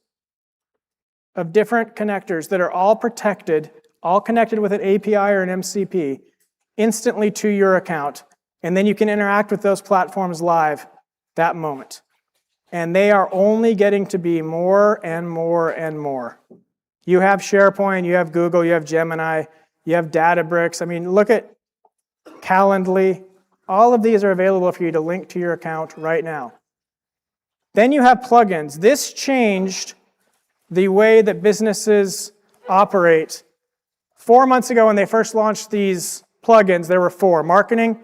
of different connectors that are all protected, all connected with an API or an MCP, instantly to your account. And then you can interact with those platforms live that moment. And they are only getting to be more and more and more. You have SharePoint, you have Google, you have Gemini, you have Databricks. I mean, look at Calendly. All of these are available for you to link to your account right now. Then you have plugins. This changed the way that businesses operate. 4 months ago when they first launched these plugins, there were 4: marketing,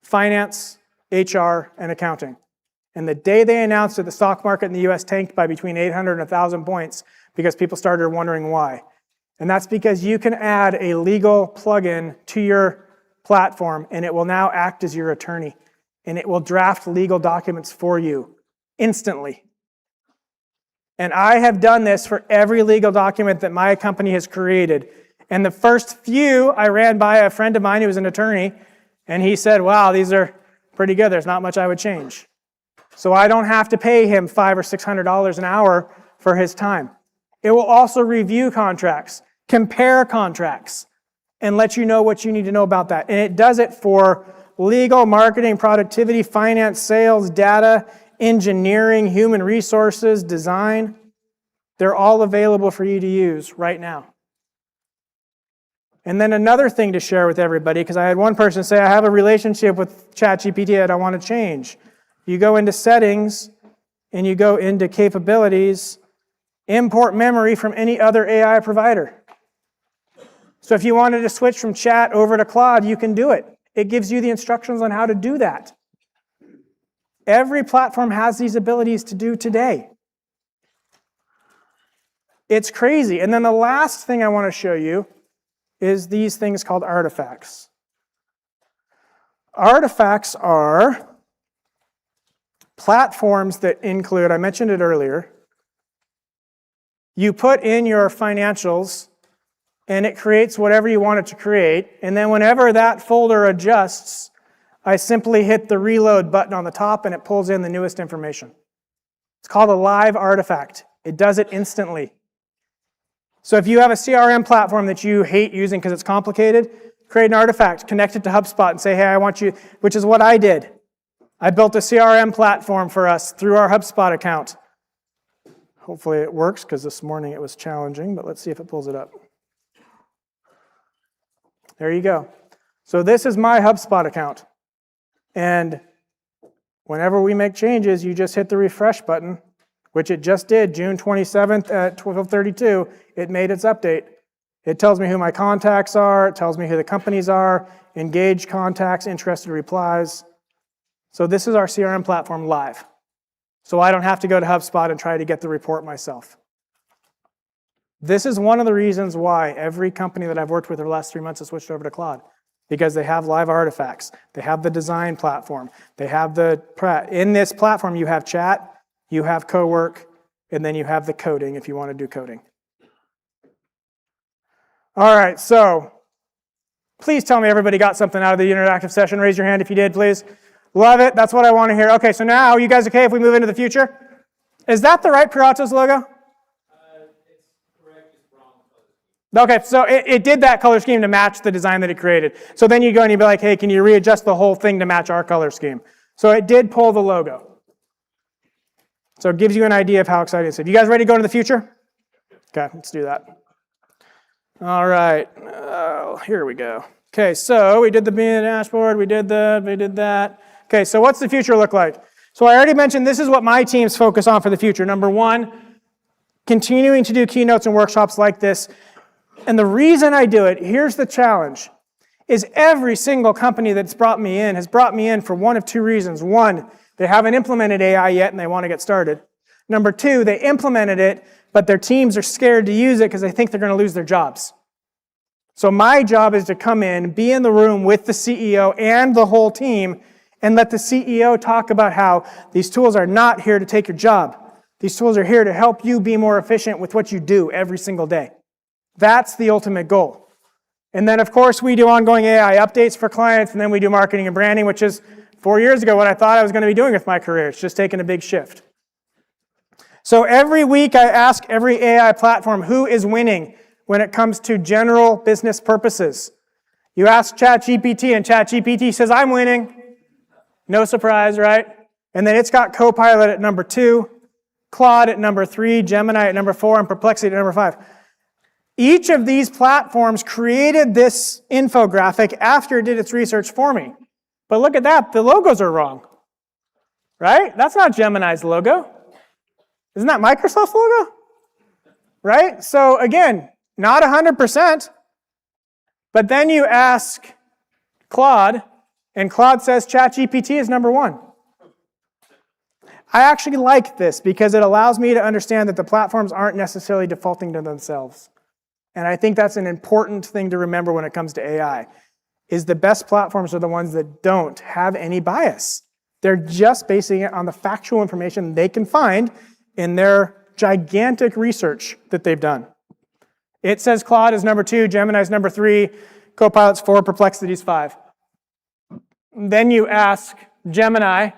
finance, HR, and accounting. And the day they announced it, the stock market in the US tanked by between 800 and 1,000 points because people started wondering why. And that's because you can add a legal plugin to your platform, and it will now act as your attorney. And it will draft legal documents for you instantly. And I have done this for every legal document that my company has created. And the first few I ran by a friend of mine who was an attorney, and he said, wow, these are pretty good. There's not much I would change. So I don't have to pay him $500 or $600 an hour for his time. It will also review contracts, compare contracts, and let you know what you need to know about that. And it does it for legal, marketing, productivity, finance, sales, data, engineering, human resources, design. They're all available for you to use right now. And then another thing to share with everybody, because I had one person say, I have a relationship with ChatGPT that I want to change. You go into settings, and you go into capabilities, import memory from any other AI provider. So if you wanted to switch from Chat over to Claude, you can do it. It gives you the instructions on how to do that. Every platform has these abilities to do today. It's crazy. And then the last thing I want to show you is these things called artifacts. Artifacts are platforms that include, I mentioned it earlier, you put in your financials and it creates whatever you want it to create, and then whenever that folder adjusts, I simply hit the reload button on the top and it pulls in the newest information. It's called a live artifact. It does it instantly. So if you have a CRM platform that you hate using because it's complicated, create an artifact, connect it to HubSpot and say, hey, I want you, which is what I did. I built a CRM platform for us through our HubSpot account. Hopefully it works because this morning it was challenging, but let's see if it pulls it up. There you go. So this is my HubSpot account. And whenever we make changes, you just hit the refresh button, which it just did, June 27th at 12:32. It made its update. It tells me who my contacts are. It tells me who the companies are, engaged contacts, interested replies. So this is our CRM platform live. So I don't have to go to HubSpot and try to get the report myself. This is one of the reasons why every company that I've worked with over the last 3 months has switched over to Claude. Because they have live artifacts. They have the design platform. They have in this platform you have chat, you have co-work, and then you have the coding if you want to do coding. All right, so please tell me everybody got something out of the interactive session. Raise your hand if you did, please. Love it. That's what I want to hear. Okay, so now, you guys okay if we move into the future? Is that the right Piratos logo? Okay, so it did that color scheme to match the design that it created. So then you go and you'd be like, hey, can you readjust the whole thing to match our color scheme? So it did pull the logo. So it gives you an idea of how exciting it is. You guys ready to go into the future? Okay, let's do that. All right, here we go. Okay, so we did the dashboard, we did that. Okay, so what's the future look like? So I already mentioned this is what my teams focus on for the future. Number one, continuing to do keynotes and workshops like this. And the reason I do it, here's the challenge, is every single company that's brought me in has brought me in for one of two reasons. One, they haven't implemented AI yet and they want to get started. Number two, they implemented it, but their teams are scared to use it because they think they're going to lose their jobs. So my job is to come in, be in the room with the CEO and the whole team, and let the CEO talk about how these tools are not here to take your job. These tools are here to help you be more efficient with what you do every single day. That's the ultimate goal. And then, of course, we do ongoing AI updates for clients, and then we do marketing and branding, which is 4 years ago what I thought I was going to be doing with my career. It's just taken a big shift. So every week I ask every AI platform who is winning when it comes to general business purposes. You ask ChatGPT, and ChatGPT says, I'm winning. No surprise, right? And then it's got Copilot at number 2, Claude at number 3, Gemini at number 4, and Perplexity at number 5. Each of these platforms created this infographic after it did its research for me. But look at that, the logos are wrong. right? That's not Gemini's logo. Isn't that Microsoft's logo? Right? So again, not 100%. But then you ask Claude, and Claude says ChatGPT is number one. I actually like this because it allows me to understand that the platforms aren't necessarily defaulting to themselves. And I think that's an important thing to remember when it comes to AI, is the best platforms are the ones that don't have any bias. They're just basing it on the factual information they can find in their gigantic research that they've done. It says Claude is number 2, Gemini's number 3, Copilot's 4, Perplexity's 5. Then you ask Gemini,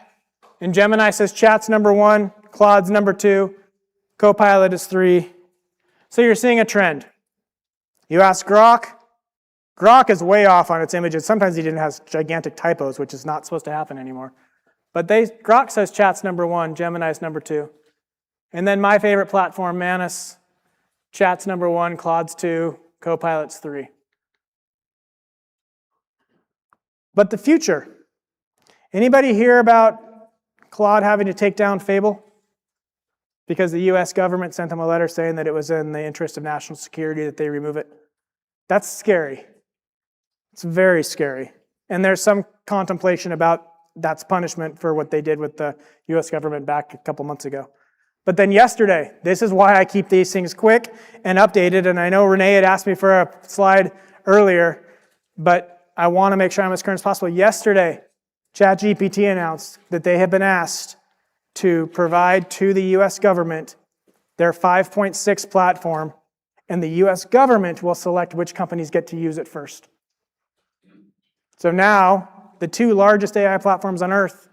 and Gemini says Chat's number 1, Claude's number 2, Copilot is 3. So you're seeing a trend. You ask Grok. Grok is way off on its images. Sometimes it even has gigantic typos, which is not supposed to happen anymore. But Grok says Chat's number 1, Gemini's number 2. And then my favorite platform, Manus, Chat's number 1, Claude's 2, Copilot's 3. But the future. Anybody hear about Claude having to take down Fable? Because the US government sent them a letter saying that it was in the interest of national security that they remove it. That's scary. It's very scary. And there's some contemplation about that's punishment for what they did with the US government back a couple months ago. But then yesterday, this is why I keep these things quick and updated, and I know Renee had asked me for a slide earlier, but I want to make sure I'm as current as possible. Yesterday, ChatGPT announced that they have been asked to provide to the US government their 5.6 platform, and the US government will select which companies get to use it first. So now, the 2 largest AI platforms on earth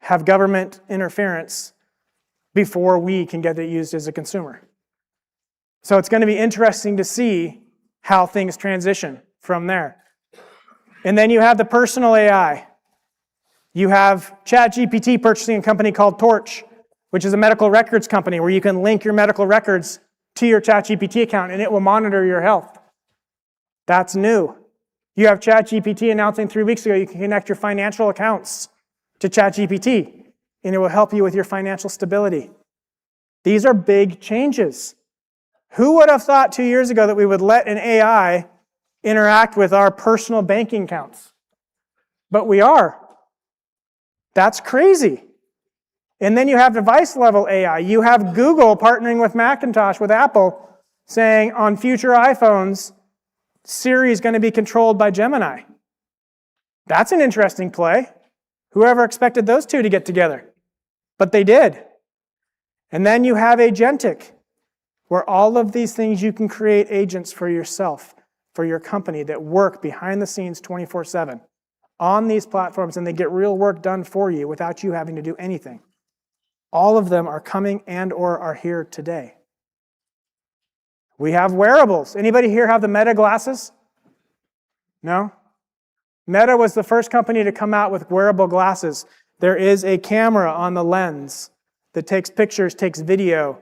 have government interference before we can get it used as a consumer. So it's going to be interesting to see how things transition from there. And then you have the personal AI. You have ChatGPT purchasing a company called Torch, which is a medical records company where you can link your medical records to your ChatGPT account and it will monitor your health. That's new. You have ChatGPT announcing 3 weeks ago you can connect your financial accounts to ChatGPT and it will help you with your financial stability. These are big changes. Who would have thought 2 years ago that we would let an AI interact with our personal banking accounts? But we are. That's crazy. And then you have device-level AI. You have Google partnering with Macintosh, with Apple, saying on future iPhones, Siri is going to be controlled by Gemini. That's an interesting play. Whoever expected those two to get together? But they did. And then you have agentic, where all of these things you can create agents for yourself, for your company that work behind the scenes 24/7 on these platforms, and they get real work done for you without you having to do anything. All of them are coming and or are here today. We have wearables. Anybody here have the Meta glasses? No? Meta was the first company to come out with wearable glasses. There is a camera on the lens that takes pictures, takes video.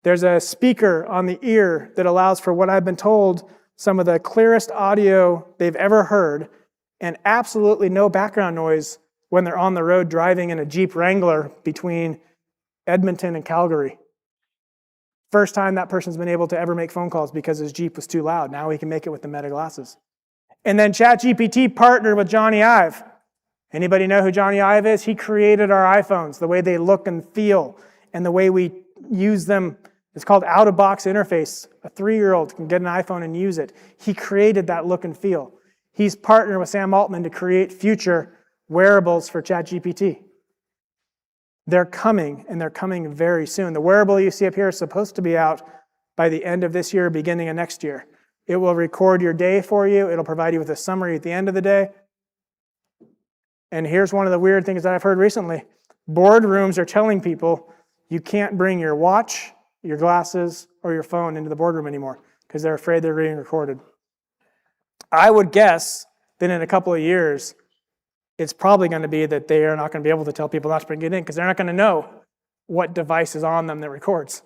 There's a speaker on the ear that allows for what I've been told, some of the clearest audio they've ever heard, and absolutely no background noise when they're on the road driving in a Jeep Wrangler between Edmonton and Calgary. First time that person's been able to ever make phone calls because his Jeep was too loud. Now he can make it with the Meta glasses. And then ChatGPT partnered with Johnny Ive. Anybody know who Johnny Ive is? He created our iPhones, the way they look and feel, and the way we use them. It's called out-of-box interface. A 3-year-old can get an iPhone and use it. He created that look and feel. He's partnered with Sam Altman to create future wearables for ChatGPT. They're coming, and they're coming very soon. The wearable you see up here is supposed to be out by the end of this year, beginning of next year. It will record your day for you. It'll provide you with a summary at the end of the day. And here's one of the weird things that I've heard recently. Boardrooms are telling people you can't bring your watch, your glasses, or your phone into the boardroom anymore because they're afraid they're being recorded. I would guess that in a couple of years, it's probably going to be that they are not going to be able to tell people not to bring it in because they're not going to know what device is on them that records.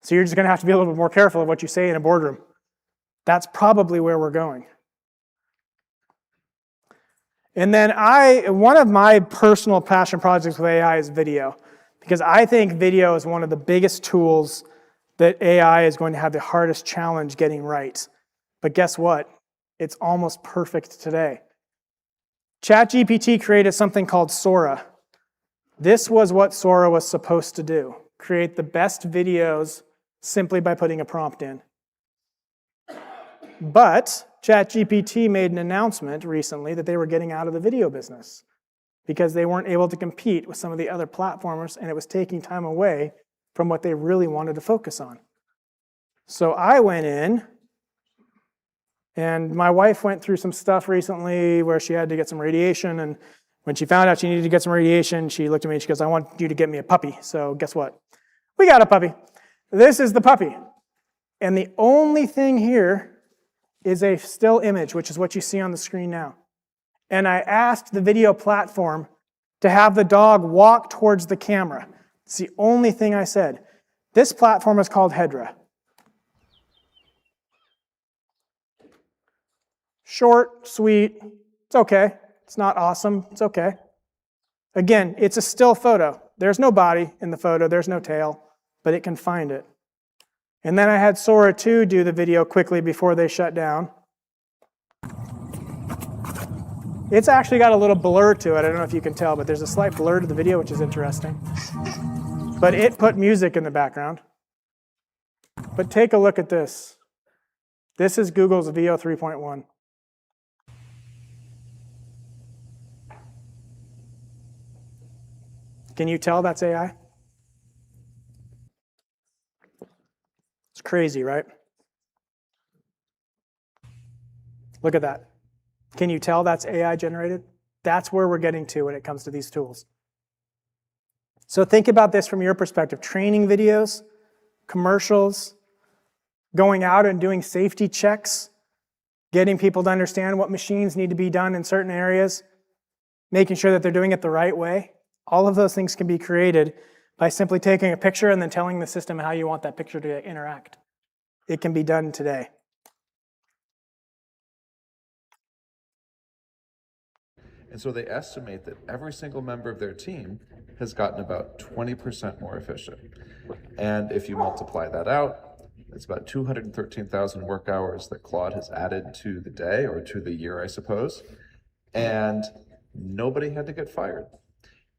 So you're just going to have to be a little bit more careful of what you say in a boardroom. That's probably where we're going. And then one of my personal passion projects with AI is video, because I think video is one of the biggest tools that AI is going to have the hardest challenge getting right. But guess what? It's almost perfect today. ChatGPT created something called Sora. This was what Sora was supposed to do: create the best videos simply by putting a prompt in. But ChatGPT made an announcement recently that they were getting out of the video business because they weren't able to compete with some of the other platformers, and it was taking time away from what they really wanted to focus on. So I went in, and my wife went through some stuff recently where she had to get some radiation, and when she found out she needed to get some radiation, she looked at me and she goes, "I want you to get me a puppy." So guess what? We got a puppy. This is the puppy. And the only thing here is a still image, which is what you see on the screen now. And I asked the video platform to have the dog walk towards the camera. It's the only thing I said. This platform is called Hedra. Short, sweet, it's okay. It's not awesome, it's okay. Again, it's a still photo. There's no body in the photo, there's no tail, but it can find it. And then I had Sora 2 do the video quickly before they shut down. It's actually got a little blur to it. I don't know if you can tell, but there's a slight blur to the video, which is interesting. But it put music in the background. But take a look at this. This is Google's VO 3.1. Can you tell that's AI? It's crazy, right? Look at that. Can you tell that's AI generated? That's where we're getting to when it comes to these tools. So think about this from your perspective. Training videos, commercials, going out and doing safety checks, getting people to understand what machines need to be done in certain areas, making sure that they're doing it the right way. All of those things can be created by simply taking a picture and then telling the system how you want that picture to interact. It can be done today. And so they estimate that every single member of their team has gotten about 20% more efficient. And if you multiply that out, it's about 213,000 work hours that Claude has added to the day, or to the year, I suppose. And nobody had to get fired.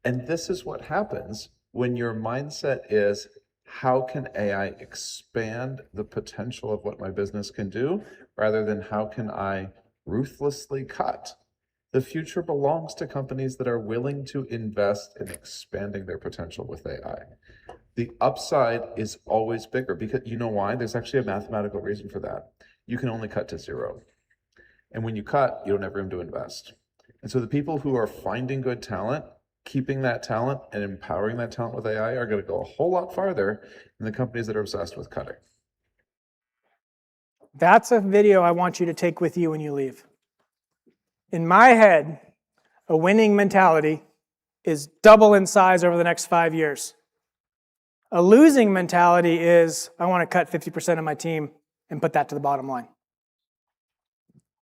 And this is what happens when your mindset is, how can AI expand the potential of what my business can do, rather than how can I ruthlessly cut? The future belongs to companies that are willing to invest in expanding their potential with AI. The upside is always bigger, because you know why? There's actually a mathematical reason for that. You can only cut to zero. And when you cut, you don't have room to invest. And so the people who are finding good talent, keeping that talent and empowering that talent with AI are going to go a whole lot farther than the companies that are obsessed with cutting. That's a video I want you to take with you when you leave. In my head, a winning mentality is double in size over the next 5 years. A losing mentality is, I want to cut 50% of my team and put that to the bottom line.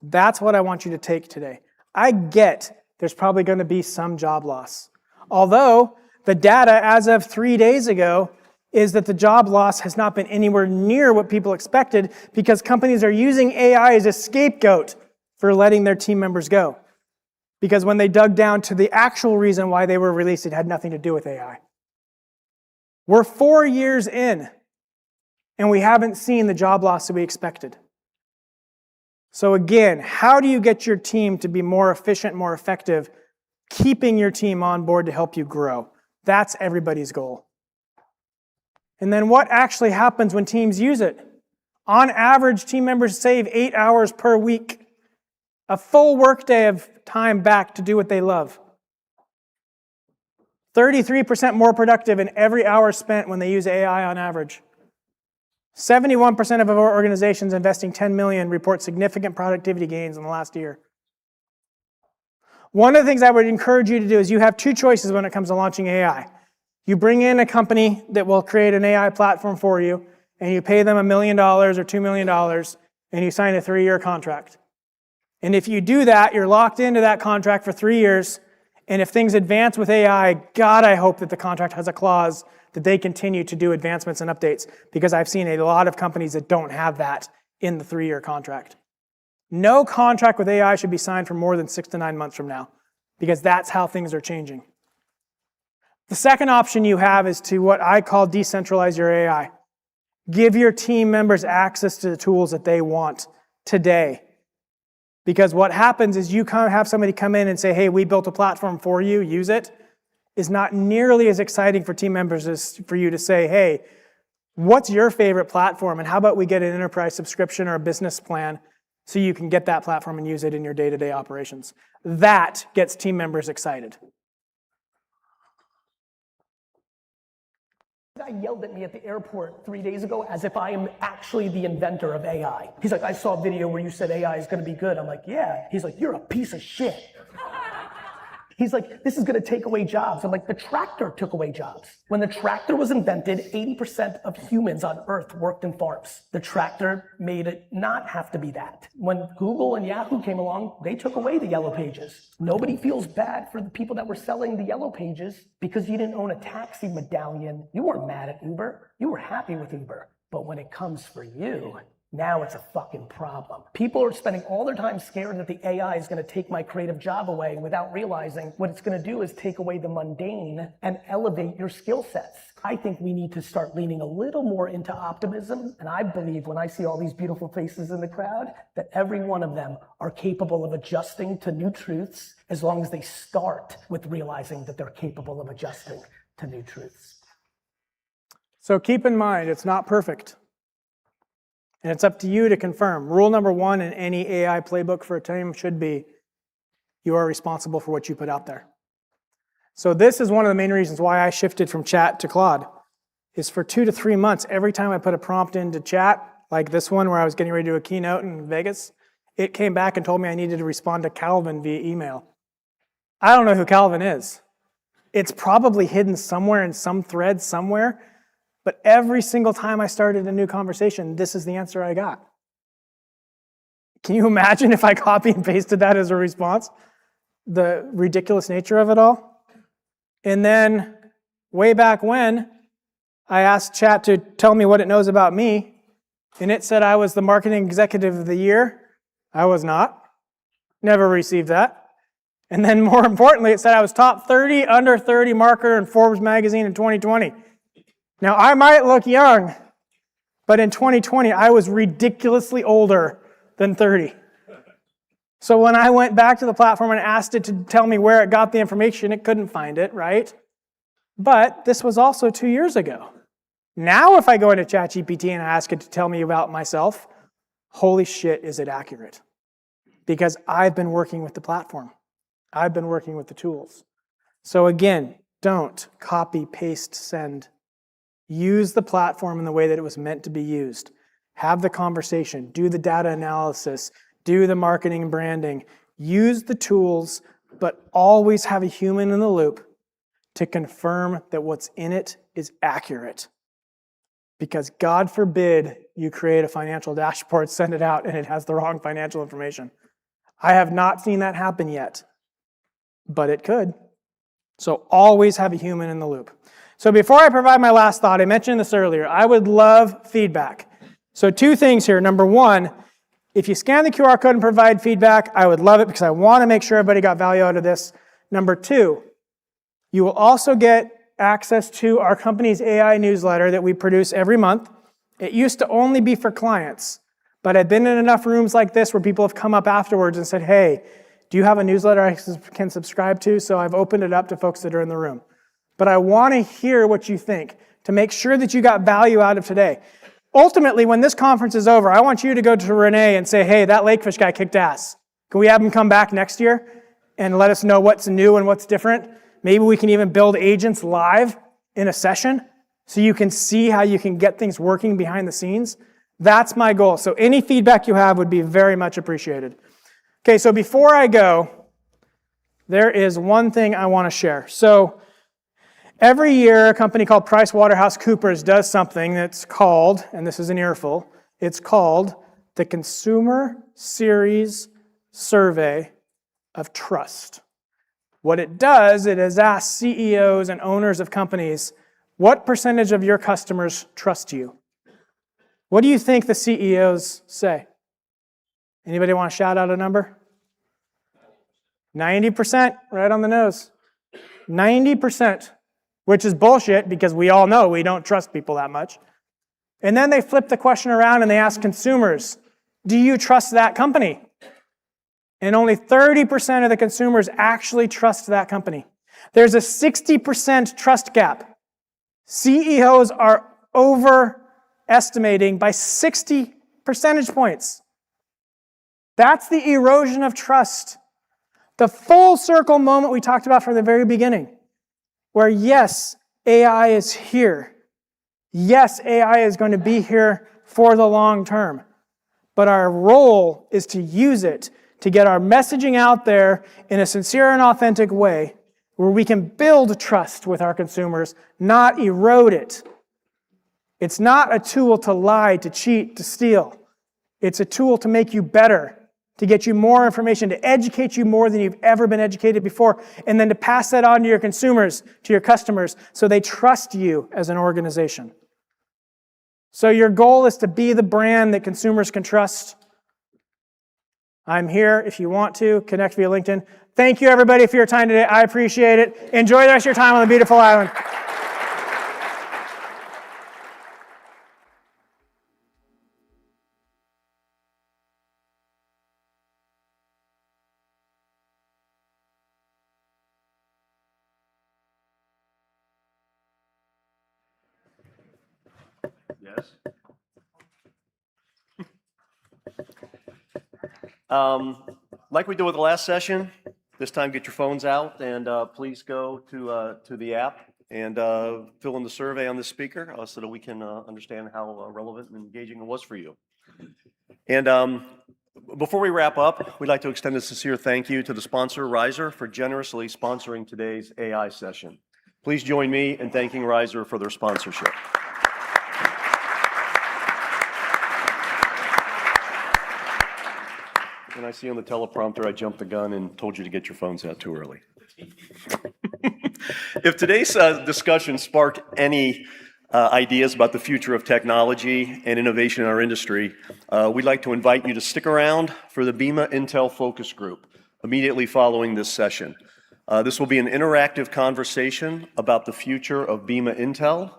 That's what I want you to take today. I get there's probably going to be some job loss. Although the data as of 3 days ago is that the job loss has not been anywhere near what people expected, because companies are using AI as a scapegoat for letting their team members go. Because when they dug down to the actual reason why they were released, it had nothing to do with AI. We're 4 years in, and we haven't seen the job loss that we expected. So again, how do you get your team to be more efficient, more effective, keeping your team on board to help you grow? That's everybody's goal. And then what actually happens when teams use it? On average, team members save 8 hours per week. A full workday of time back to do what they love. 33% more productive in every hour spent when they use AI on average. 71% of our organizations investing $10 million report significant productivity gains in the last year. One of the things I would encourage you to do is you have two choices when it comes to launching AI. You bring in a company that will create an AI platform for you, and you pay them $1 million or $2 million, and you sign a 3-year contract. And if you do that, you're locked into that contract for 3 years. And if things advance with AI, God, I hope that the contract has a clause that they continue to do advancements and updates, because I've seen a lot of companies that don't have that in the 3-year contract. No contract with AI should be signed for more than 6 to 9 months from now, because that's how things are changing. The second option you have is to what I call decentralize your AI. Give your team members access to the tools that they want today. Because what happens is you have somebody come in and say, hey, we built a platform for you, use it, is not nearly as exciting for team members as for you to say, hey, what's your favorite platform? And how about we get an enterprise subscription or a business plan so you can get that platform and use it in your day-to-day operations. That gets team members excited. Guy yelled at me at the airport 3 days ago as if I am actually the inventor of AI. He's like, I saw a video where you said AI is going to be good. I'm like, yeah. He's like, you're a piece of shit. He's like, this is going to take away jobs. I'm like, the tractor took away jobs. When the tractor was invented, 80% of humans on Earth worked in farms. The tractor made it not have to be that. When Google and Yahoo came along, they took away the yellow pages. Nobody feels bad for the people that were selling the yellow pages because you didn't own a taxi medallion. You weren't mad at Uber. You were happy with Uber. But when it comes for you, now it's a fucking problem. People are spending all their time scared that the AI is going to take my creative job away without realizing what it's going to do is take away the mundane and elevate your skill sets. I think we need to start leaning a little more into optimism. And I believe when I see all these beautiful faces in the crowd, that every one of them are capable of adjusting to new truths as long as they start with realizing that they're capable of adjusting to new truths. So keep in mind, it's not perfect. And it's up to you to confirm. Rule number 1 in any AI playbook for a team should be, you are responsible for what you put out there. So this is one of the main reasons why I shifted from chat to Claude, is for 2 to 3 months, every time I put a prompt into chat, like this one where I was getting ready to do a keynote in Vegas, it came back and told me I needed to respond to Calvin via email. I don't know who Calvin is. It's probably hidden somewhere in some thread somewhere. But every single time I started a new conversation, this is the answer I got. Can you imagine if I copy and pasted that as a response? The ridiculous nature of it all. And then way back when, I asked chat to tell me what it knows about me, and it said I was the marketing executive of the year. I was not. Never received that. And then more importantly, it said I was top 30 under 30 marketer in Forbes magazine in 2020. Now, I might look young, but in 2020, I was ridiculously older than 30. So when I went back to the platform and asked it to tell me where it got the information, it couldn't find it, right? But this was also 2 years ago. Now, if I go into ChatGPT and ask it to tell me about myself, holy shit, is it accurate? Because I've been working with the platform. I've been working with the tools. So again, don't copy, paste, send. Use the platform in the way that it was meant to be used. Have the conversation, do the data analysis, do the marketing and branding. Use the tools, but always have a human in the loop to confirm that what's in it is accurate. Because God forbid you create a financial dashboard, send it out, and it has the wrong financial information. I have not seen that happen yet, but it could. So always have a human in the loop. So before I provide my last thought, I mentioned this earlier, I would love feedback. So 2 things here. Number 1, if you scan the QR code and provide feedback, I would love it because I want to make sure everybody got value out of this. Number 2, you will also get access to our company's AI newsletter that we produce every month. It used to only be for clients, but I've been in enough rooms like this where people have come up afterwards and said, hey, do you have a newsletter I can subscribe to? So I've opened it up to folks that are in the room. But I want to hear what you think to make sure that you got value out of today. Ultimately, when this conference is over, I want you to go to Renee and say, hey, that Lakefish guy kicked ass. Can we have him come back next year and let us know what's new and what's different? Maybe we can even build agents live in a session so you can see how you can get things working behind the scenes. That's my goal. So any feedback you have would be very much appreciated. Okay, so before I go, there is one thing I want to share. So every year, a company called PricewaterhouseCoopers does something that's called, and this is an earful, it's called the Consumer Series survey of trust. What it does, it has asked CEOs and owners of companies, what percentage of your customers trust you? What do you think the CEOs say? Anybody want to shout out a number? 90%, right on the nose. 90%, which is bullshit because we all know we don't trust people that much. And then they flip the question around and they ask consumers, do you trust that company? And only 30% of the consumers actually trust that company. There's a 60% trust gap. CEOs are overestimating by 60 percentage points. That's the erosion of trust. The full circle moment we talked about from the very beginning, where yes, AI is here. Yes, AI is going to be here for the long term. But our role is to use it to get our messaging out there in a sincere and authentic way where we can build trust with our consumers, not erode it. It's not a tool to lie, to cheat, to steal. It's a tool to make you better, to get you more information, to educate you more than you've ever been educated before, and then to pass that on to your consumers, to your customers, so they trust you as an organization. So your goal is to be the brand that consumers can trust. I'm here if you want to. Connect via LinkedIn. Thank you, everybody, for your time today. I appreciate it. Enjoy the rest of your time on the beautiful island. Yes. Like we did with the last session, this time get your phones out and please go to the app and fill in the survey on this speaker so that we can understand how relevant and engaging it was for you. And before we wrap up, we'd like to extend a sincere thank you to the sponsor, Riser, for generously sponsoring today's AI session. Please join me in thanking Riser for their sponsorship. And I see on the teleprompter I jumped the gun and told you to get your phones out too early. If today's discussion sparked any ideas about the future of technology and innovation in our industry, we'd like to invite you to stick around for the BEMA Intel Focus Group immediately following this session. This will be an interactive conversation about the future of BEMA Intel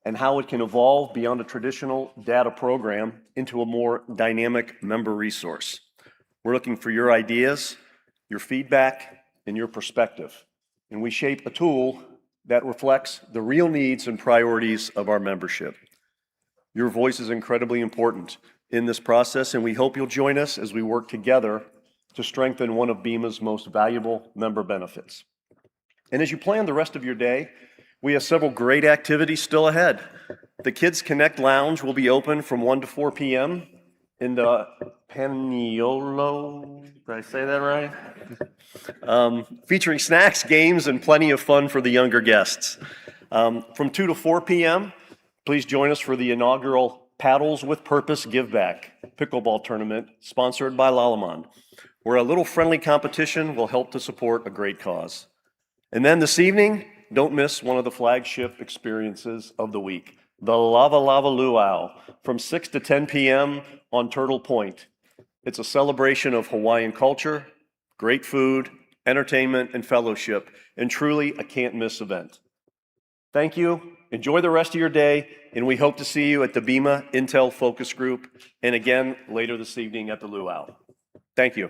and how it can evolve beyond a traditional data program into a more dynamic member resource. We're looking for your ideas, your feedback, and your perspective. And we shape a tool that reflects the real needs and priorities of our membership. Your voice is incredibly important in this process, and we hope you'll join us as we work together to strengthen one of BEMA's most valuable member benefits. And as you plan the rest of your day, we have several great activities still ahead. The Kids Connect Lounge will be open from 1 to 4 p.m. in the Paniolo, did I say that right? Featuring snacks, games, and plenty of fun for the younger guests. From 2 to 4 p.m., please join us for the inaugural Paddles with Purpose Give Back pickleball tournament sponsored by Lalamon, where a little friendly competition will help to support a great cause. And then this evening, don't miss one of the flagship experiences of the week, the Lava Lava Luau, from 6 to 10 p.m. on Turtle Point. It's a celebration of Hawaiian culture, great food, entertainment, and fellowship, and truly a can't-miss event. Thank you, enjoy the rest of your day, and we hope to see you at the BEMA Intel Focus Group, and again later this evening at the Luau. Thank you.